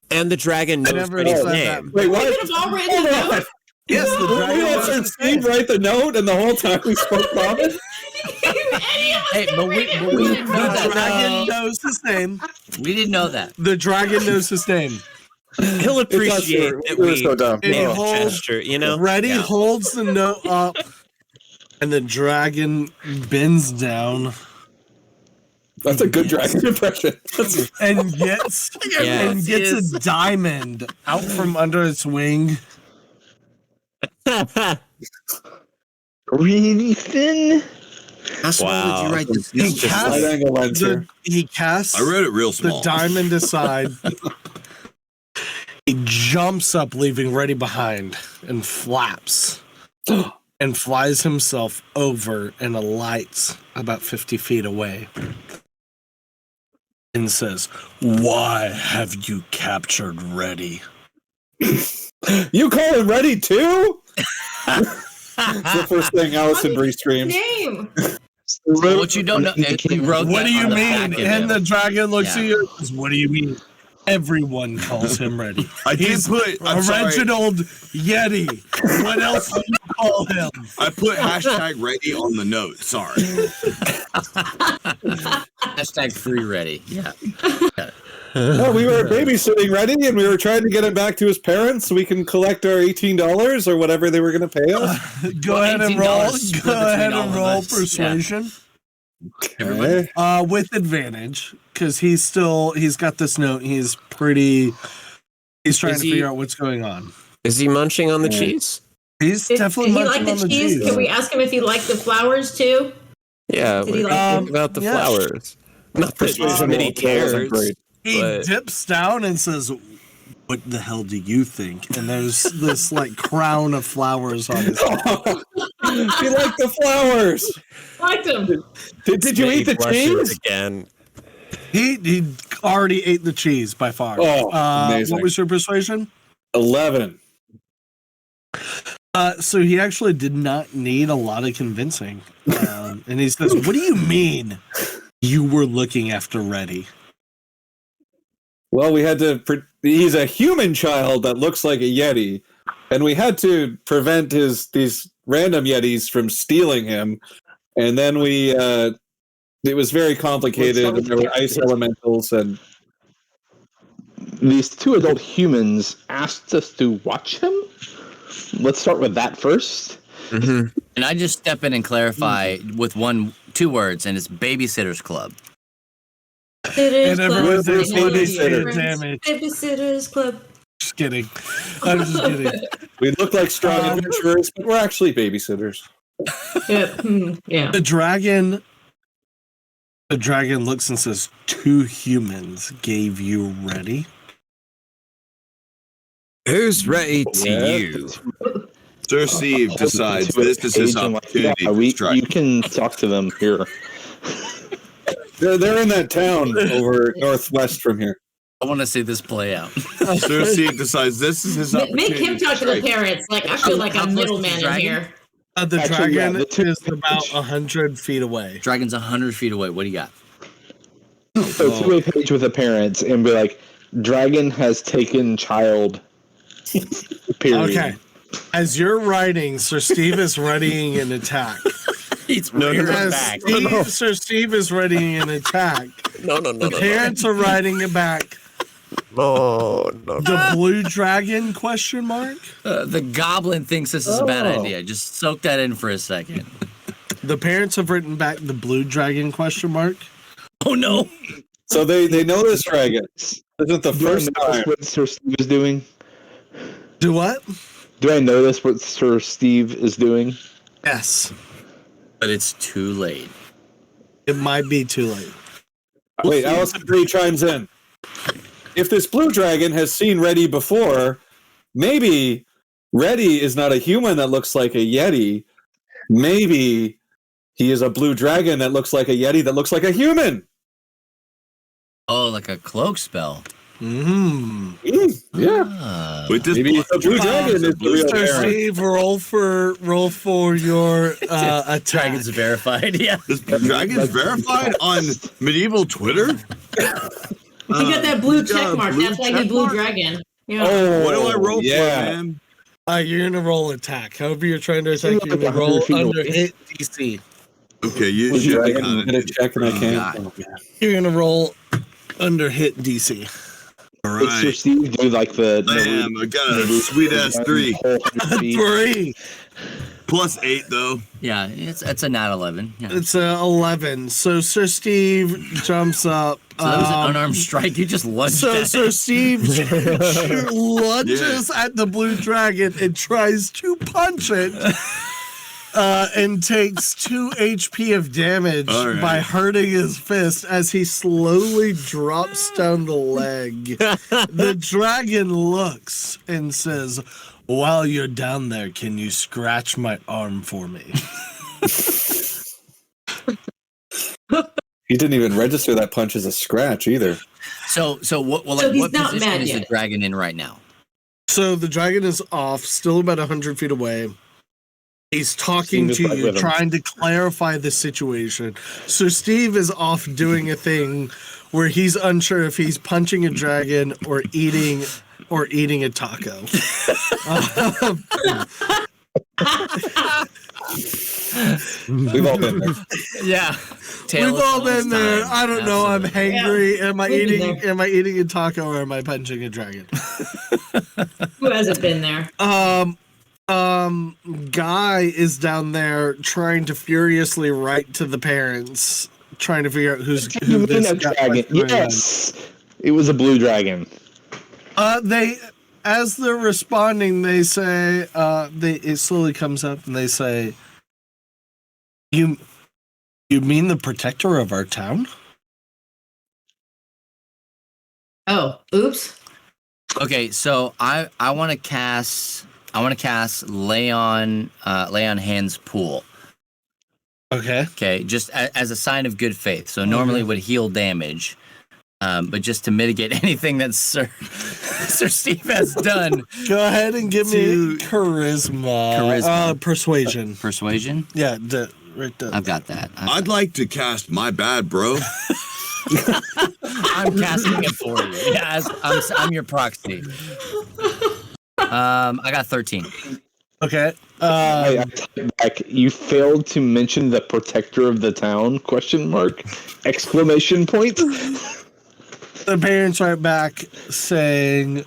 Speaker 8: the dragon knows
Speaker 2: never
Speaker 8: Reddy's
Speaker 2: said that.
Speaker 8: name.
Speaker 5: Wait,
Speaker 7: We
Speaker 5: what?
Speaker 7: could have all written the note.
Speaker 2: Yes, the
Speaker 5: We
Speaker 2: dragon.
Speaker 5: let
Speaker 2: knows
Speaker 5: Sir
Speaker 2: his
Speaker 5: Steve
Speaker 2: name.
Speaker 5: write the note, and the whole time we spoke common?
Speaker 1: Hey, but we didn't know
Speaker 2: The
Speaker 1: that.
Speaker 2: dragon knows his name.
Speaker 1: We didn't know that.
Speaker 2: The dragon knows his name.
Speaker 8: He'll appreciate
Speaker 5: It
Speaker 8: that
Speaker 5: was
Speaker 8: we
Speaker 5: so dumb.
Speaker 8: made a
Speaker 2: It
Speaker 8: gesture, you know?
Speaker 2: Reddy holds the note up, and the dragon bends down
Speaker 5: That's a good dragon impression.
Speaker 2: and gets
Speaker 8: Yes.
Speaker 2: a diamond out from under its wing.
Speaker 6: Really thin?
Speaker 1: How small
Speaker 8: Wow.
Speaker 1: did you write this?
Speaker 2: He
Speaker 5: Slight
Speaker 2: casts
Speaker 5: angle lens here.
Speaker 3: I wrote it real
Speaker 2: the
Speaker 3: small.
Speaker 2: diamond aside. He jumps up, leaving Reddy behind, and flaps and flies himself over and alights about 50 feet away and says, "Why have you captured Reddy?"
Speaker 5: You call him ready too? It's the first thing Allison Bree streams.
Speaker 7: Name.
Speaker 1: Well, what you don't know, he wrote
Speaker 2: What
Speaker 1: that
Speaker 2: do you
Speaker 1: on the
Speaker 2: mean?
Speaker 1: back of
Speaker 2: And
Speaker 1: it.
Speaker 2: the dragon looks
Speaker 1: Yeah.
Speaker 2: at you and says, "What do you mean?" Everyone calls him Reddy.
Speaker 3: I did
Speaker 2: He's
Speaker 3: put. I'm sorry.
Speaker 2: Reginald Yeti. What else do you call him?
Speaker 3: I put hashtag ready on the note. Sorry.
Speaker 1: Hashtag free ready. Yeah.
Speaker 5: No, we were babysitting Reddy, and we were trying to get him back to his parents so we can collect our $18 or whatever they were going to pay us.
Speaker 2: Go ahead and roll.
Speaker 1: $18 split
Speaker 2: Go ahead
Speaker 1: between all
Speaker 2: and
Speaker 1: of
Speaker 2: roll
Speaker 1: us.
Speaker 2: persuasion.
Speaker 5: Okay.
Speaker 2: With advantage, because he's got this note. He's trying
Speaker 8: Is
Speaker 2: to
Speaker 8: he-
Speaker 2: figure out what's going on.
Speaker 8: Is he munching on the cheese?
Speaker 2: He's
Speaker 7: Did
Speaker 2: definitely
Speaker 7: he like
Speaker 2: munching
Speaker 7: the
Speaker 2: on the
Speaker 7: cheese?
Speaker 2: cheese.
Speaker 7: Can we ask him if he liked the flowers too?
Speaker 8: Yeah,
Speaker 7: Did he
Speaker 8: we're
Speaker 7: like
Speaker 8: talking about the
Speaker 2: yeah.
Speaker 8: flowers. Not that
Speaker 5: Persuasion
Speaker 8: many
Speaker 5: roll
Speaker 8: cares.
Speaker 5: wasn't great.
Speaker 2: He
Speaker 8: but-
Speaker 2: dips down and says, "What the hell do you think?" And there's this like crown of flowers on his head.
Speaker 5: He liked the flowers.
Speaker 7: Liked him.
Speaker 5: Did you eat the
Speaker 8: Blushes
Speaker 5: cheese?
Speaker 8: again?
Speaker 2: He already ate the cheese by far.
Speaker 5: Oh, amazing.
Speaker 2: What was your persuasion?
Speaker 5: 11.
Speaker 2: So he actually did not need a lot of convincing. And he says, "What do you mean you were looking after Reddy?"
Speaker 5: Well, we had to. He's a human child that looks like a Yeti, and we had to prevent these random Yetis from stealing him. And then it was very complicated. And there were ice elementals, and
Speaker 6: these two adult humans asked us to watch him. Let's start with that first.
Speaker 1: And I just step in and clarify with 2 words, and it's Babysitter's Club.
Speaker 2: And everyone's
Speaker 5: Babysitter.
Speaker 2: damage.
Speaker 7: Babysitters Club.
Speaker 2: Just kidding. I'm just kidding.
Speaker 5: We look like strong adventurers, but we're actually babysitters.
Speaker 7: Yeah.
Speaker 2: The dragon looks and says, 2 humans gave you ready.
Speaker 8: Who's ready to you?
Speaker 3: Sir Steve decides this is his opportunity to strike.
Speaker 6: You can talk to them here.
Speaker 5: They're in that town over northwest from here.
Speaker 1: I want to see this play out.
Speaker 3: Sir Steve decides this is his opportunity.
Speaker 7: Make him talk to the parents. Like, I feel like I'm middleman in here.
Speaker 2: The
Speaker 6: Actually,
Speaker 2: dragon
Speaker 6: the
Speaker 2: is about 100 feet away.
Speaker 1: Dragon's 100 feet away. What do you got?
Speaker 6: So two-way page with the parents and be like, dragon has taken child. Period.
Speaker 2: Okay. As you're writing, Sir Steve is readying an attack.
Speaker 1: He's rearing back.
Speaker 2: Sir Steve is readying an attack.
Speaker 8: No.
Speaker 2: The parents are writing it back.
Speaker 8: No.
Speaker 2: The blue dragon, question mark?
Speaker 1: The goblin thinks this is a bad idea. Just soak that in for a second.
Speaker 2: The parents have written back the blue dragon, question mark?
Speaker 1: Oh, no.
Speaker 5: So they know this dragon. Isn't the first time.
Speaker 6: What Sir Steve is doing?
Speaker 2: Do what?
Speaker 6: Do I notice what Sir Steve is doing?
Speaker 2: Yes.
Speaker 1: But it's too late.
Speaker 2: It might be too late.
Speaker 5: Wait, Allison 3 chimes in. If this blue dragon has seen Reddy before, maybe Reddy is not a human that looks like a Yeti. Maybe he is a blue dragon that looks like a Yeti that looks like a human.
Speaker 1: Oh, like a cloak spell.
Speaker 5: Yeah.
Speaker 3: With this
Speaker 5: Maybe the blue dragon is the real
Speaker 2: Sir
Speaker 5: parent.
Speaker 2: Steve, roll for your attack.
Speaker 1: Dragon's verified, yeah.
Speaker 3: This dragon's verified on medieval Twitter?
Speaker 7: You got that blue check mark. That's why he blue dragon. Yeah.
Speaker 5: Oh,
Speaker 3: What do I roll
Speaker 5: yeah.
Speaker 3: for, man?
Speaker 2: You're gonna roll attack. However you're trying to attack, you're gonna roll under hit DC.
Speaker 3: Okay, you
Speaker 5: Was
Speaker 3: should
Speaker 5: your
Speaker 3: be
Speaker 5: dragon
Speaker 3: on
Speaker 5: gonna
Speaker 3: it.
Speaker 5: check and I can't?
Speaker 1: God.
Speaker 5: Oh, man.
Speaker 2: You're gonna roll under hit DC.
Speaker 3: All
Speaker 6: Did Sir
Speaker 3: right.
Speaker 6: Steve do like the...
Speaker 3: I am. I got a sweet ass 3.
Speaker 2: 3.
Speaker 3: Plus 8, though.
Speaker 1: Yeah, it's a nat 11. Yeah.
Speaker 2: It's 11. So Sir Steve jumps up.
Speaker 1: So that was an unarmed strike. You just lunged
Speaker 2: So
Speaker 1: at
Speaker 2: Sir
Speaker 1: it.
Speaker 2: Steve lunges at the blue dragon and tries to punch it. And takes 2 HP of damage
Speaker 3: All right.
Speaker 2: by hurting his fist as he slowly drops down the leg. The dragon looks and says, "While you're down there, can you scratch my arm for me?"
Speaker 5: He didn't even register that punch as a scratch either.
Speaker 1: So what? Well,
Speaker 7: So
Speaker 1: like,
Speaker 7: he's
Speaker 1: what
Speaker 7: not
Speaker 1: position
Speaker 7: mad
Speaker 1: is the
Speaker 7: yet.
Speaker 1: dragon in right now?
Speaker 2: So the dragon is off, still about 100 feet away. He's talking
Speaker 6: Steve is
Speaker 2: to
Speaker 6: right
Speaker 2: you,
Speaker 6: with him.
Speaker 2: trying to clarify the situation. So Steve is off doing a thing where he's unsure if he's punching a dragon or eating a taco.
Speaker 5: We've all been there.
Speaker 1: Yeah.
Speaker 2: We've all been there. I don't know. I'm
Speaker 1: Absolutely.
Speaker 2: hangry. Am I
Speaker 7: We've been
Speaker 2: eating?
Speaker 7: there.
Speaker 2: Am I eating a taco or am I punching a dragon?
Speaker 7: Who hasn't been there?
Speaker 2: Guy is down there trying to furiously write to the parents, trying to figure out who this guy
Speaker 6: dragon.
Speaker 2: was.
Speaker 6: Yes, it was a blue dragon.
Speaker 2: As they're responding, they say, it slowly comes up and they say, You mean the protector of our town?
Speaker 7: Oh, oops.
Speaker 1: Okay, so I want to cast lay on hands pool.
Speaker 2: Okay.
Speaker 1: Okay, just as a sign of good faith. So normally would heal damage, but just to mitigate anything that Sir Steve has done.
Speaker 2: Go ahead and give me
Speaker 1: To-
Speaker 2: charisma. Persuasion.
Speaker 1: Persuasion.
Speaker 2: Yeah, right there.
Speaker 1: I've got that.
Speaker 3: I'd like to cast my bad, bro.
Speaker 1: I'm casting it for you. Yeah, I'm your proxy. I got 13.
Speaker 2: Okay.
Speaker 6: I typed back. You failed to mention the protector of the town? Question mark! Exclamation point!
Speaker 2: The parents write back saying,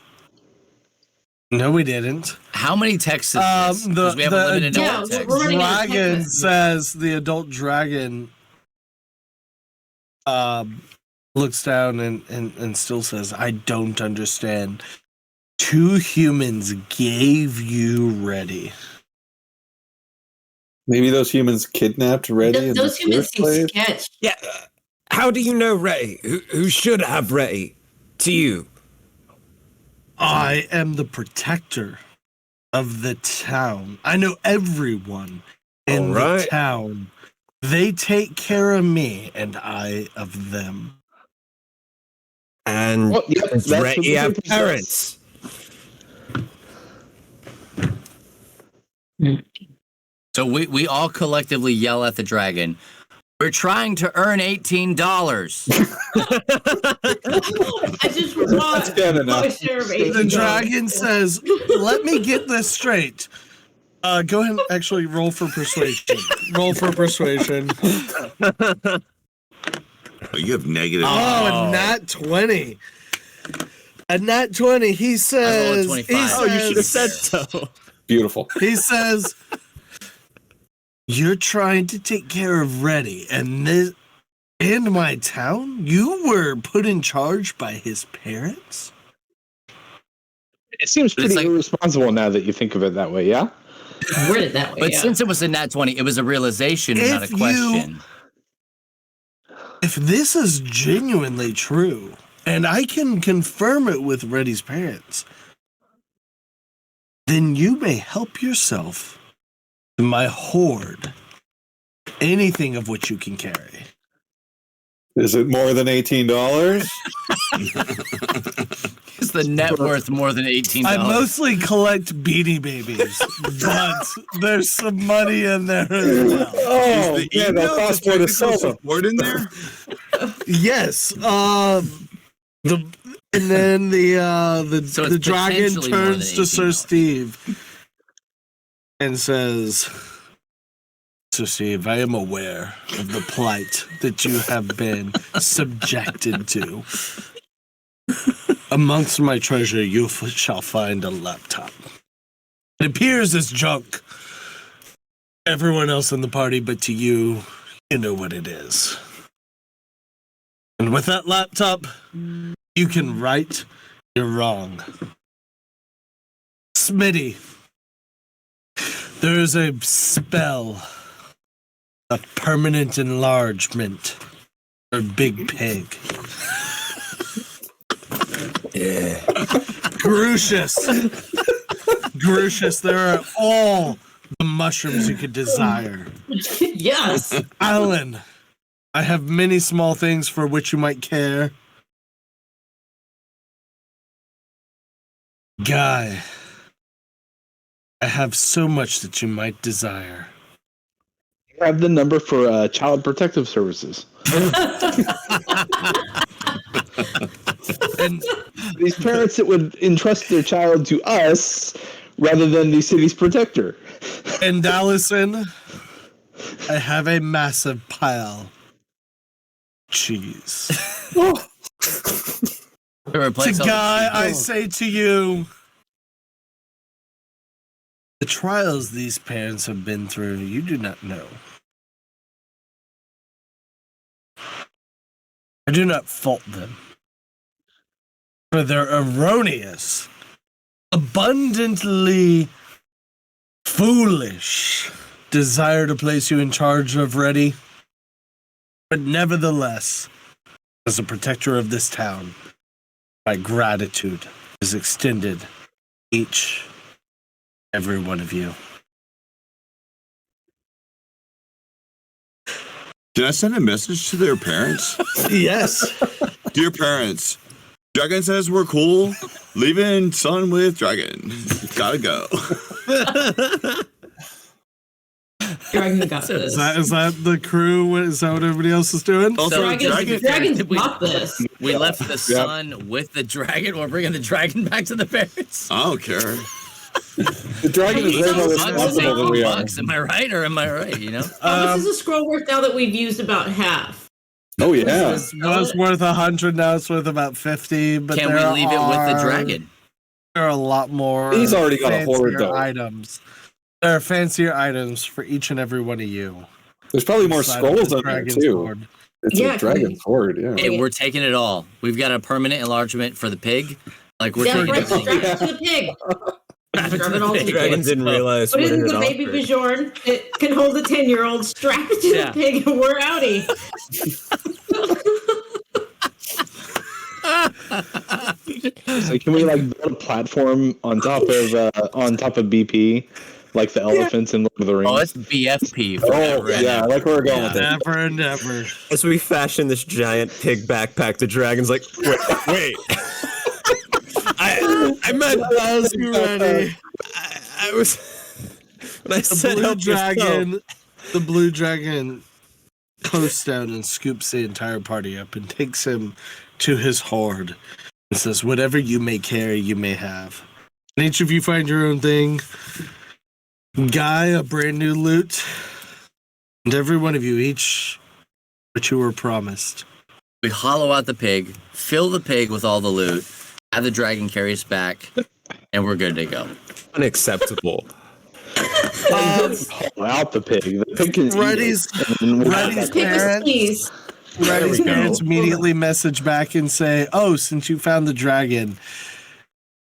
Speaker 2: "No, we didn't."
Speaker 1: How many texts is this? 'Cause we have a limited number of texts.
Speaker 7: we're running out of text
Speaker 2: Dragon
Speaker 7: messages.
Speaker 2: says the adult dragon looks down and still says, "I don't understand. 2 humans gave you ready."
Speaker 5: Maybe those humans kidnapped Reddy.
Speaker 7: Those humans seem sketch.
Speaker 8: Yeah. How do you know Ray? Who should have Ray? To you.
Speaker 2: I am the protector of the town. I know everyone in the
Speaker 8: Alright.
Speaker 2: town. They take care of me, and I of them.
Speaker 8: And
Speaker 6: Well, yep,
Speaker 8: does
Speaker 6: that's
Speaker 8: Ray
Speaker 6: what the
Speaker 8: have
Speaker 6: paper says.
Speaker 8: parents?
Speaker 1: So we all collectively yell at the dragon. We're trying to earn $18.
Speaker 7: I just want
Speaker 5: fair enough.
Speaker 7: my share of
Speaker 2: The
Speaker 7: $18.
Speaker 2: dragon says, "Let me get this straight." Go ahead and actually roll for persuasion. Roll for persuasion.
Speaker 3: Oh, you have negative.
Speaker 2: Oh, a nat 20. A nat 20. He says,
Speaker 1: 25.
Speaker 8: Oh, you should have said so.
Speaker 5: Beautiful.
Speaker 2: he says, "You're trying to take care of Reddy and my town? You were put in charge by his parents?"
Speaker 6: It seems
Speaker 1: But it's
Speaker 6: pretty
Speaker 1: like-
Speaker 6: irresponsible now that you think of it that way, yeah?
Speaker 7: Word it that way.
Speaker 1: But
Speaker 7: yeah.
Speaker 1: since it was a nat 20, it was a realization, not a
Speaker 2: If you-
Speaker 1: question.
Speaker 2: If this is genuinely true, and I can confirm it with Reddy's parents, then you may help yourself to my hoard. Anything of which you can carry.
Speaker 5: Is it more than $18?
Speaker 1: Is the net worth more than $18?
Speaker 2: I mostly collect Beanie Babies, but there's some money in there as well.
Speaker 5: Oh, yeah, that costs more to sell them.
Speaker 3: Support in there?
Speaker 2: Yes. And then
Speaker 1: So it's
Speaker 2: the dragon
Speaker 1: potentially more
Speaker 2: turns
Speaker 1: than
Speaker 2: to Sir
Speaker 1: $18.
Speaker 2: Steve and says, "Sir Steve, I am aware of the plight that you have been subjected to. Amongst my treasure, you shall find a laptop. It appears as junk. Everyone else in the party, but to you, you know what it is. And with that laptop, you can right your wrong. Smitty, there is a spell of permanent enlargement for Big Pig.
Speaker 8: Yeah.
Speaker 2: Grucius, there are all the mushrooms you could desire.
Speaker 7: Yes.
Speaker 2: Alan, I have many small things for which you might care. Guy, I have so much that you might desire.
Speaker 6: I have the number for Child Protective Services.
Speaker 2: And
Speaker 6: These parents that would entrust their child to us rather than the city's protector.
Speaker 2: And Allison, I have a massive pile of cheese. To Guy, I say to you, the trials these parents have been through, you do not know. I do not fault them for their erroneous, abundantly foolish desire to place you in charge of Reddy. But nevertheless, as a protector of this town, my gratitude is extended every one of you.
Speaker 3: Did I send a message to their parents?
Speaker 2: Yes.
Speaker 3: Dear parents, Dragon says we're cool. Leaving son with Dragon. Gotta go.
Speaker 7: Dragon got this.
Speaker 2: Is that the crew? Is that what everybody else is doing?
Speaker 3: Also,
Speaker 7: Dragons got this.
Speaker 1: We left the sun with the dragon. We're bringing the dragon back to the parents.
Speaker 3: I don't care.
Speaker 5: The dragon is way more
Speaker 1: Bucks will
Speaker 5: responsible
Speaker 1: make
Speaker 5: than we are.
Speaker 1: bucks. Am I right or am I right? You know?
Speaker 7: This is a scroll worth now that we've used about half.
Speaker 5: Oh yeah.
Speaker 2: It was worth 100. Now it's worth about 50. But
Speaker 1: Can we leave it with the dragon?
Speaker 2: There are a lot more.
Speaker 5: He's already got a hoard,
Speaker 2: fancier
Speaker 5: though.
Speaker 2: items. There are fancier items for each and every one of you.
Speaker 5: There's probably more
Speaker 2: Inside of
Speaker 5: skulls
Speaker 2: the
Speaker 5: on there
Speaker 2: dragon's
Speaker 5: too.
Speaker 2: hoard.
Speaker 5: It's
Speaker 7: Yeah,
Speaker 5: a dragon's hoard. Yeah.
Speaker 1: Hey, we're taking it all. We've got a permanent enlargement for the pig. Like we're
Speaker 7: Yeah,
Speaker 1: taking
Speaker 7: right,
Speaker 1: everything.
Speaker 7: strap it to the pig.
Speaker 1: Strap it to
Speaker 7: Strap
Speaker 1: the
Speaker 7: it all to
Speaker 1: pig.
Speaker 7: the
Speaker 8: Dragon
Speaker 1: Let's
Speaker 8: didn't
Speaker 1: go.
Speaker 8: realize
Speaker 7: Put
Speaker 8: what
Speaker 7: it in
Speaker 8: it
Speaker 7: the
Speaker 8: had
Speaker 7: baby
Speaker 8: offered.
Speaker 7: Bjorn. It can hold a 10-year-old. Strap it to
Speaker 1: Yeah.
Speaker 7: the pig, and we're outie.
Speaker 6: So can we like build a platform on top of BP, like the elephants in Lord of the Rings?
Speaker 1: Oh, it's BFP.
Speaker 5: Oh
Speaker 1: forever and
Speaker 5: yeah, I
Speaker 1: ever.
Speaker 5: like where we're going with it.
Speaker 2: Never and never.
Speaker 8: As we fashion this giant pig backpack, the dragon's like, wait. I meant
Speaker 2: As you ready.
Speaker 8: I was when I
Speaker 2: The
Speaker 8: said
Speaker 2: blue
Speaker 8: help yourself.
Speaker 2: dragon. The blue dragon coasts down and scoops the entire party up and takes him to his hoard and says, "Whatever you may carry, you may have." And each of you find your own thing. Guy, a brand new loot. And every one of you, each what you were promised.
Speaker 1: We hollow out the pig, fill the pig with all the loot, have the dragon carry us back, and we're good to go.
Speaker 8: Unacceptable.
Speaker 6: Pull out the pig. The pig can eat
Speaker 2: Reddy's,
Speaker 6: it. And then
Speaker 2: Reddy's
Speaker 7: Pick a
Speaker 2: parents,
Speaker 7: sneeze.
Speaker 2: Reddy's
Speaker 1: we go.
Speaker 2: parents immediately message back and say, "Oh, since you found the dragon,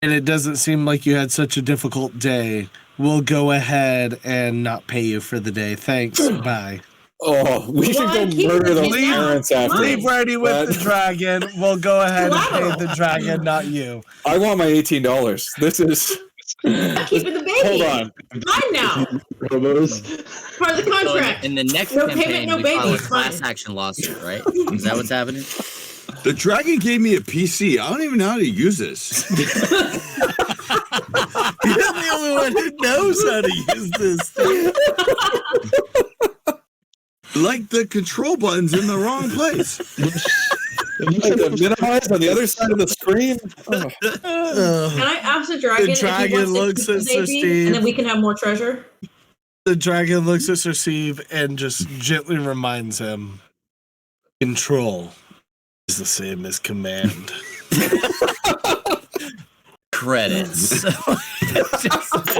Speaker 2: and it doesn't seem like you had such a difficult day, we'll go ahead and not pay you for the day. Thanks. Bye."
Speaker 5: Oh, we should
Speaker 7: Why
Speaker 5: go
Speaker 7: keep
Speaker 5: murder
Speaker 7: the
Speaker 5: those
Speaker 7: kid out?
Speaker 5: parents after.
Speaker 7: Why?
Speaker 2: Leave Reddy with the dragon. We'll go ahead and
Speaker 7: Collateral.
Speaker 2: pay the dragon, not you.
Speaker 5: I want my $18. This is.
Speaker 7: I'm keeping the baby.
Speaker 5: Hold on.
Speaker 7: Mine now.
Speaker 6: Robos.
Speaker 7: Part of the
Speaker 1: So
Speaker 7: contract.
Speaker 1: in the next
Speaker 7: No
Speaker 1: campaign,
Speaker 7: payment, no
Speaker 1: we
Speaker 7: baby,
Speaker 1: file a
Speaker 7: it's
Speaker 1: class
Speaker 7: fine.
Speaker 1: action lawsuit, right? Is that what's happening?
Speaker 3: The dragon gave me a PC. I don't even know how to use this.
Speaker 2: You're the only one who knows how to use this.
Speaker 3: Like the control button's in the wrong place.
Speaker 5: Like the minimize on the other side of the screen. Oh.
Speaker 7: Can I ask the dragon?
Speaker 2: The
Speaker 7: if he
Speaker 2: dragon
Speaker 7: wants to
Speaker 2: looks
Speaker 7: keep
Speaker 2: at
Speaker 7: the
Speaker 2: Sir
Speaker 7: baby,
Speaker 2: Steve.
Speaker 7: and then we can have more treasure.
Speaker 2: The dragon looks at Sir Steve and just gently reminds him, "Control is the same as command."
Speaker 1: Credits.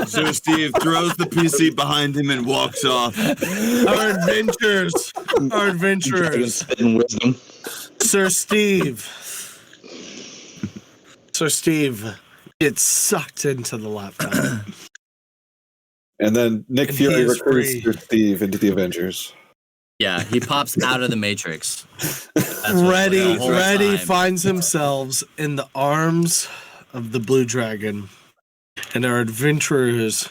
Speaker 3: So Steve throws the PC behind him and walks off.
Speaker 2: Our adventurers,
Speaker 6: Dragon spitting wisdom.
Speaker 2: Sir Steve gets sucked into the laptop.
Speaker 5: And then Nick
Speaker 2: And
Speaker 5: Fury
Speaker 2: he is
Speaker 5: recruits
Speaker 2: free.
Speaker 5: Sir Steve into the Avengers.
Speaker 1: Yeah, he pops out of the Matrix. That's what-
Speaker 2: Reddy
Speaker 1: the whole time.
Speaker 2: finds themselves in the arms of the blue dragon, and our adventurers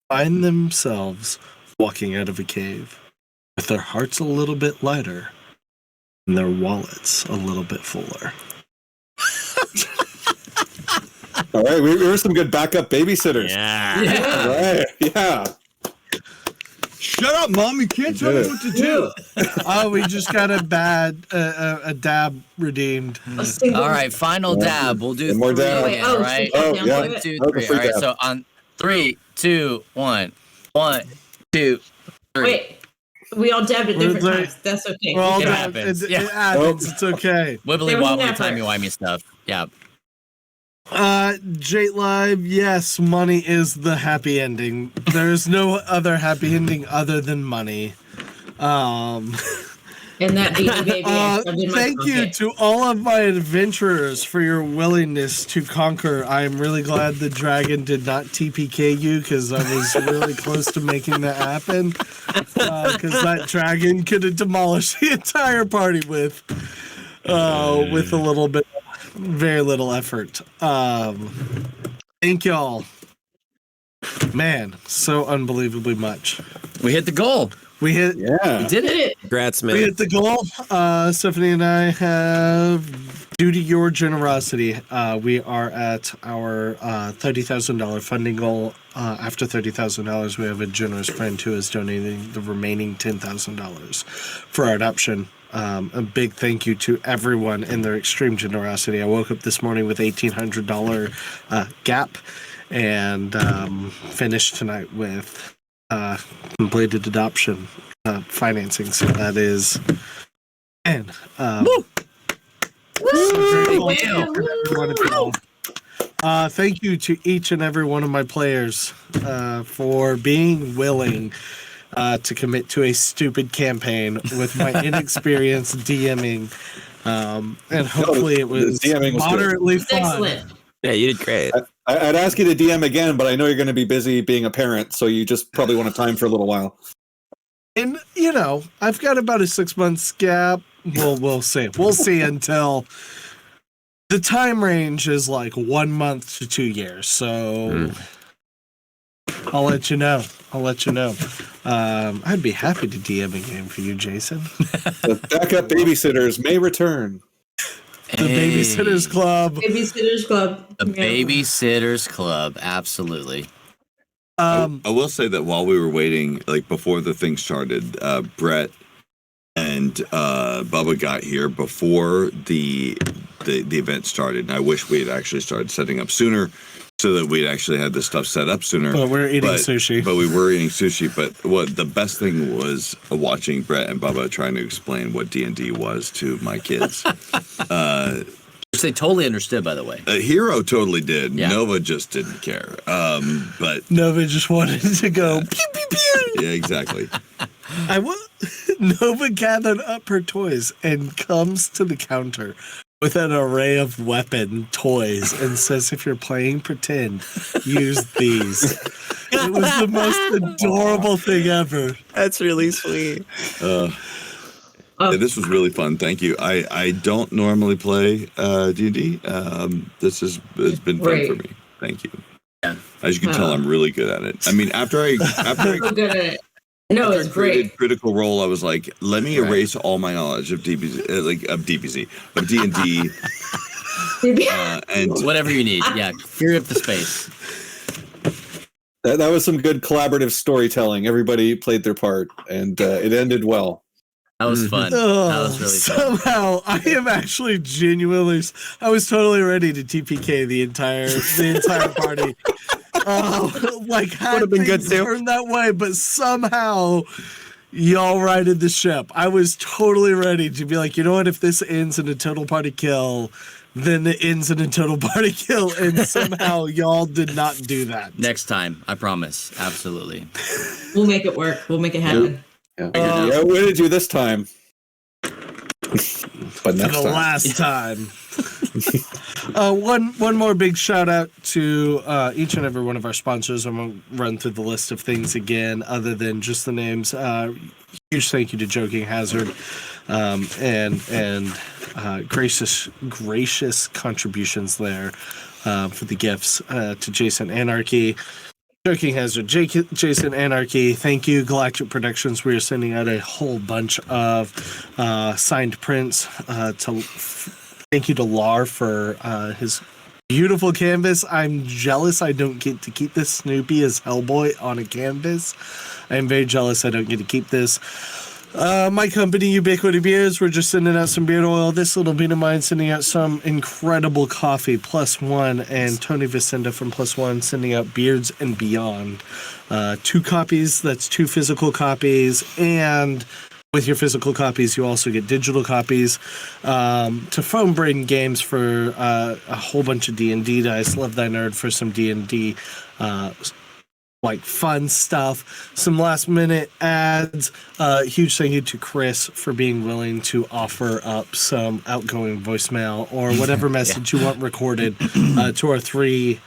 Speaker 2: find themselves walking out of a cave with their hearts a little bit lighter and their wallets a little bit fuller.
Speaker 5: All right, we were some good backup babysitters.
Speaker 8: Yeah.
Speaker 5: All right, yeah.
Speaker 3: Shut up, Mom. You can't tell me what to do.
Speaker 2: Oh, we just got a dab redeemed.
Speaker 7: A single-
Speaker 1: All right, final dab. We'll do
Speaker 5: One more
Speaker 1: three
Speaker 5: dab.
Speaker 7: Wait,
Speaker 1: again,
Speaker 7: oh,
Speaker 1: right?
Speaker 7: so
Speaker 5: Oh,
Speaker 7: down
Speaker 5: yeah.
Speaker 7: to it.
Speaker 1: 1, 2,
Speaker 5: Oh,
Speaker 1: 3.
Speaker 5: free
Speaker 1: All right,
Speaker 5: dab.
Speaker 1: so on 3, 2, 1. 1, 2, 3.
Speaker 7: Wait, we all dabbed at
Speaker 2: We're
Speaker 7: different
Speaker 2: like-
Speaker 7: times. That's okay.
Speaker 2: We're all
Speaker 1: It
Speaker 2: dab-
Speaker 1: happens.
Speaker 2: It,
Speaker 1: Yeah.
Speaker 2: it happens. It's okay.
Speaker 1: Wibbly
Speaker 7: There was an
Speaker 1: wobbly,
Speaker 7: effort.
Speaker 1: timey-wimey stuff. Yeah.
Speaker 2: Jate Live, yes, money is the happy ending. There's no other happy ending other than money.
Speaker 7: And that beat the baby. I shoved in my
Speaker 2: Thank you
Speaker 7: pocket.
Speaker 2: to all of my adventurers for your willingness to conquer. I am really glad the dragon did not TPK you, because I was really close to making that happen. Because that dragon could have demolished the entire party with a little bit, very little effort. Thank y'all. Man, so unbelievably much.
Speaker 1: We hit the goal.
Speaker 2: We hit
Speaker 5: Yeah.
Speaker 1: We did it.
Speaker 8: Congrats,
Speaker 2: We
Speaker 8: man.
Speaker 2: hit the goal. Stephanie and I have, due to your generosity, we are at our $30,000 funding goal. After $30,000, we have a generous friend who is donating the remaining $10,000 for our adoption. A big thank you to everyone in their extreme generosity. I woke up this morning with $1,800 gap, and finished tonight with completed adoption financing. So that is And
Speaker 7: Woo!
Speaker 2: thank you to each and every one of my players for being willing to commit to a stupid campaign with my inexperienced DMing. And hopefully it was moderately fun.
Speaker 7: Excellent.
Speaker 4: Yeah, you did great.
Speaker 5: I'd ask you to DM again, but I know you're going to be busy being a parent, so you just probably want to time for a little while.
Speaker 2: And, you know, I've got about a 6 months gap. We'll see. We'll see until the time range is like 1 month to 2 years. So I'll let you know. I'd be happy to DM a game for you, Jason.
Speaker 5: The backup babysitters may return.
Speaker 2: The Babysitters Club.
Speaker 7: Babysitters Club.
Speaker 1: The Babysitters Club, absolutely.
Speaker 3: I will say that while we were waiting, like before the thing started, Brett and Bubba got here before the event started, and I wish we had actually started setting up sooner, so that we'd actually had this stuff set up sooner.
Speaker 2: But we're eating sushi.
Speaker 3: But we were eating sushi. But what the best thing was watching Brett and Bubba trying to explain what D&D was to my kids.
Speaker 1: Which they totally understood, by the way.
Speaker 3: Hero totally did.
Speaker 1: Yeah.
Speaker 3: Nova just didn't care. But
Speaker 2: Nova just wanted to go pew pew pew.
Speaker 3: yeah, exactly.
Speaker 2: Nova gathered up her toys and comes to the counter with an array of weapon toys and says, if you're playing pretend, use these. It was the most adorable thing ever.
Speaker 4: That's really sweet.
Speaker 3: Yeah, this was really fun. Thank you. I don't normally play D&D. This has been fun for me. Thank you.
Speaker 1: Yeah.
Speaker 3: As you can tell, I'm really good at it. I mean, after I
Speaker 7: So good at it. No, it's
Speaker 3: created
Speaker 7: great.
Speaker 3: Critical Role, I was like, let me erase all my knowledge of DBZ, of D&D, and
Speaker 1: Whatever you need. Yeah, clear up the space.
Speaker 5: That was some good collaborative storytelling. Everybody played their part, and it ended well.
Speaker 1: That was fun.
Speaker 2: Oh,
Speaker 1: That was really fun.
Speaker 2: somehow I am actually genuinely. I was totally ready to TPK the entire party. Like had
Speaker 4: Would've been good
Speaker 2: things
Speaker 4: too.
Speaker 2: turned that way, but somehow y'all righted the ship. I was totally ready to be like, you know what? If this ends in a total party kill, then it ends in a total party kill, and somehow y'all did not do that.
Speaker 1: Next time, I promise. Absolutely.
Speaker 7: We'll make it work. We'll make it happen.
Speaker 5: Yeah, I outwitted you this time. But next
Speaker 2: the
Speaker 5: time.
Speaker 2: last time. One more big shout out to each and every one of our sponsors. I'm gonna run through the list of things again, other than just the names. Huge thank you to Joking Hazard, and gracious contributions there for the gifts to Jason Anarchy. Joking Hazard, Jason Anarchy, thank you. Galactic Productions, we are sending out a whole bunch of signed prints. Thank you to Lar for his beautiful canvas. I'm jealous I don't get to keep this Snoopy as Hellboy on a canvas. I'm very jealous I don't get to keep this. My company, UBIQUITY Beards, we're just sending out some beard oil. This little bean of mine sending out some incredible coffee, +1, and Tony Vicenda from +1 sending out Beards and Beyond. 2 copies, that's 2 physical copies, and with your physical copies, you also get digital copies. To Foam Brain Games for a whole bunch of D&D dice. Love Thy Nerd for some D&D like fun stuff, some last minute ads. Huge thank you to Chris for being willing to offer up some outgoing voicemail or whatever message you want recorded to our 3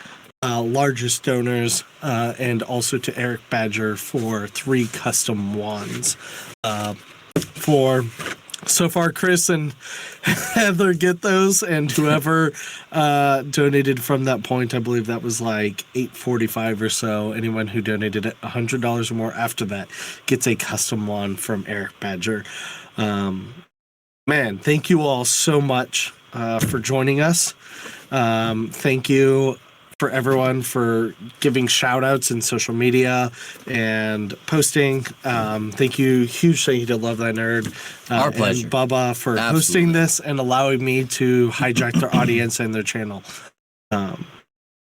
Speaker 2: largest donors, and also to Eric Badger for 3 custom wands. So far, Chris and Heather get those, and whoever donated from that point, I believe that was like $8.45 or so. Anyone who donated $100 or more after that gets a custom wand from Eric Badger. Man, thank you all so much for joining us. Thank you for everyone for giving shout outs in social media and posting. Thank you. Huge thank you to Love Thy Nerd.
Speaker 1: Our pleasure.
Speaker 2: And Bubba for
Speaker 1: Absolutely.
Speaker 2: hosting this and allowing me to hijack their audience and their channel.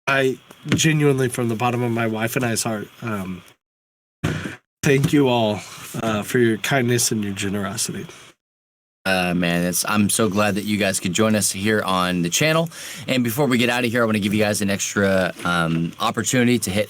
Speaker 2: I genuinely, from the bottom of my wife and I's heart, thank you all for your kindness and your generosity.
Speaker 1: Man, I'm so glad that you guys could join us here on the channel. And before we get out of here, I want to give you guys an extra opportunity to hit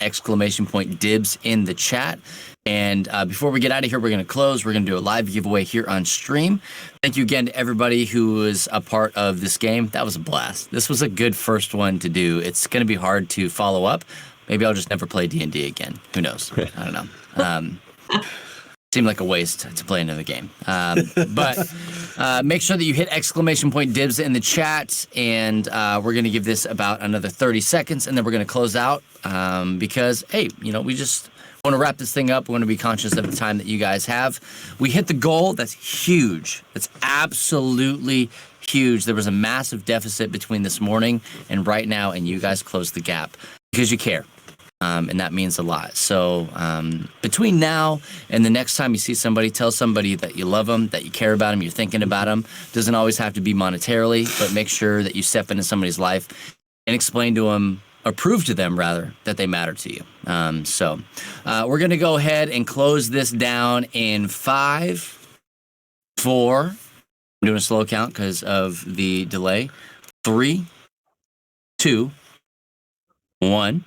Speaker 1: !dibs in the chat. And before we get out of here, we're going to close. We're going to do a live giveaway here on stream. Thank you again to everybody who was a part of this game. That was a blast. This was a good first one to do. It's going to be hard to follow up. Maybe I'll just never play D&D again. Who knows? I don't know. Seemed like a waste to play another game. But make sure that you hit !dibs in the chat, and we're going to give this about another 30 seconds, and then we're going to close out because, hey, we just want to wrap this thing up. We want to be conscious of the time that you guys have. We hit the goal. That's huge. That's absolutely huge. There was a massive deficit between this morning and right now, and you guys closed the gap because you care. And that means a lot. So between now and the next time you see somebody, tell somebody that you love them, that you care about them, you're thinking about them. Doesn't always have to be monetarily, but make sure that you step into somebody's life and explain to them, or prove to them, rather, that they matter to you. So we're going to go ahead and close this down in 5, 4. I'm doing a slow count because of the delay. 3, 2, 1.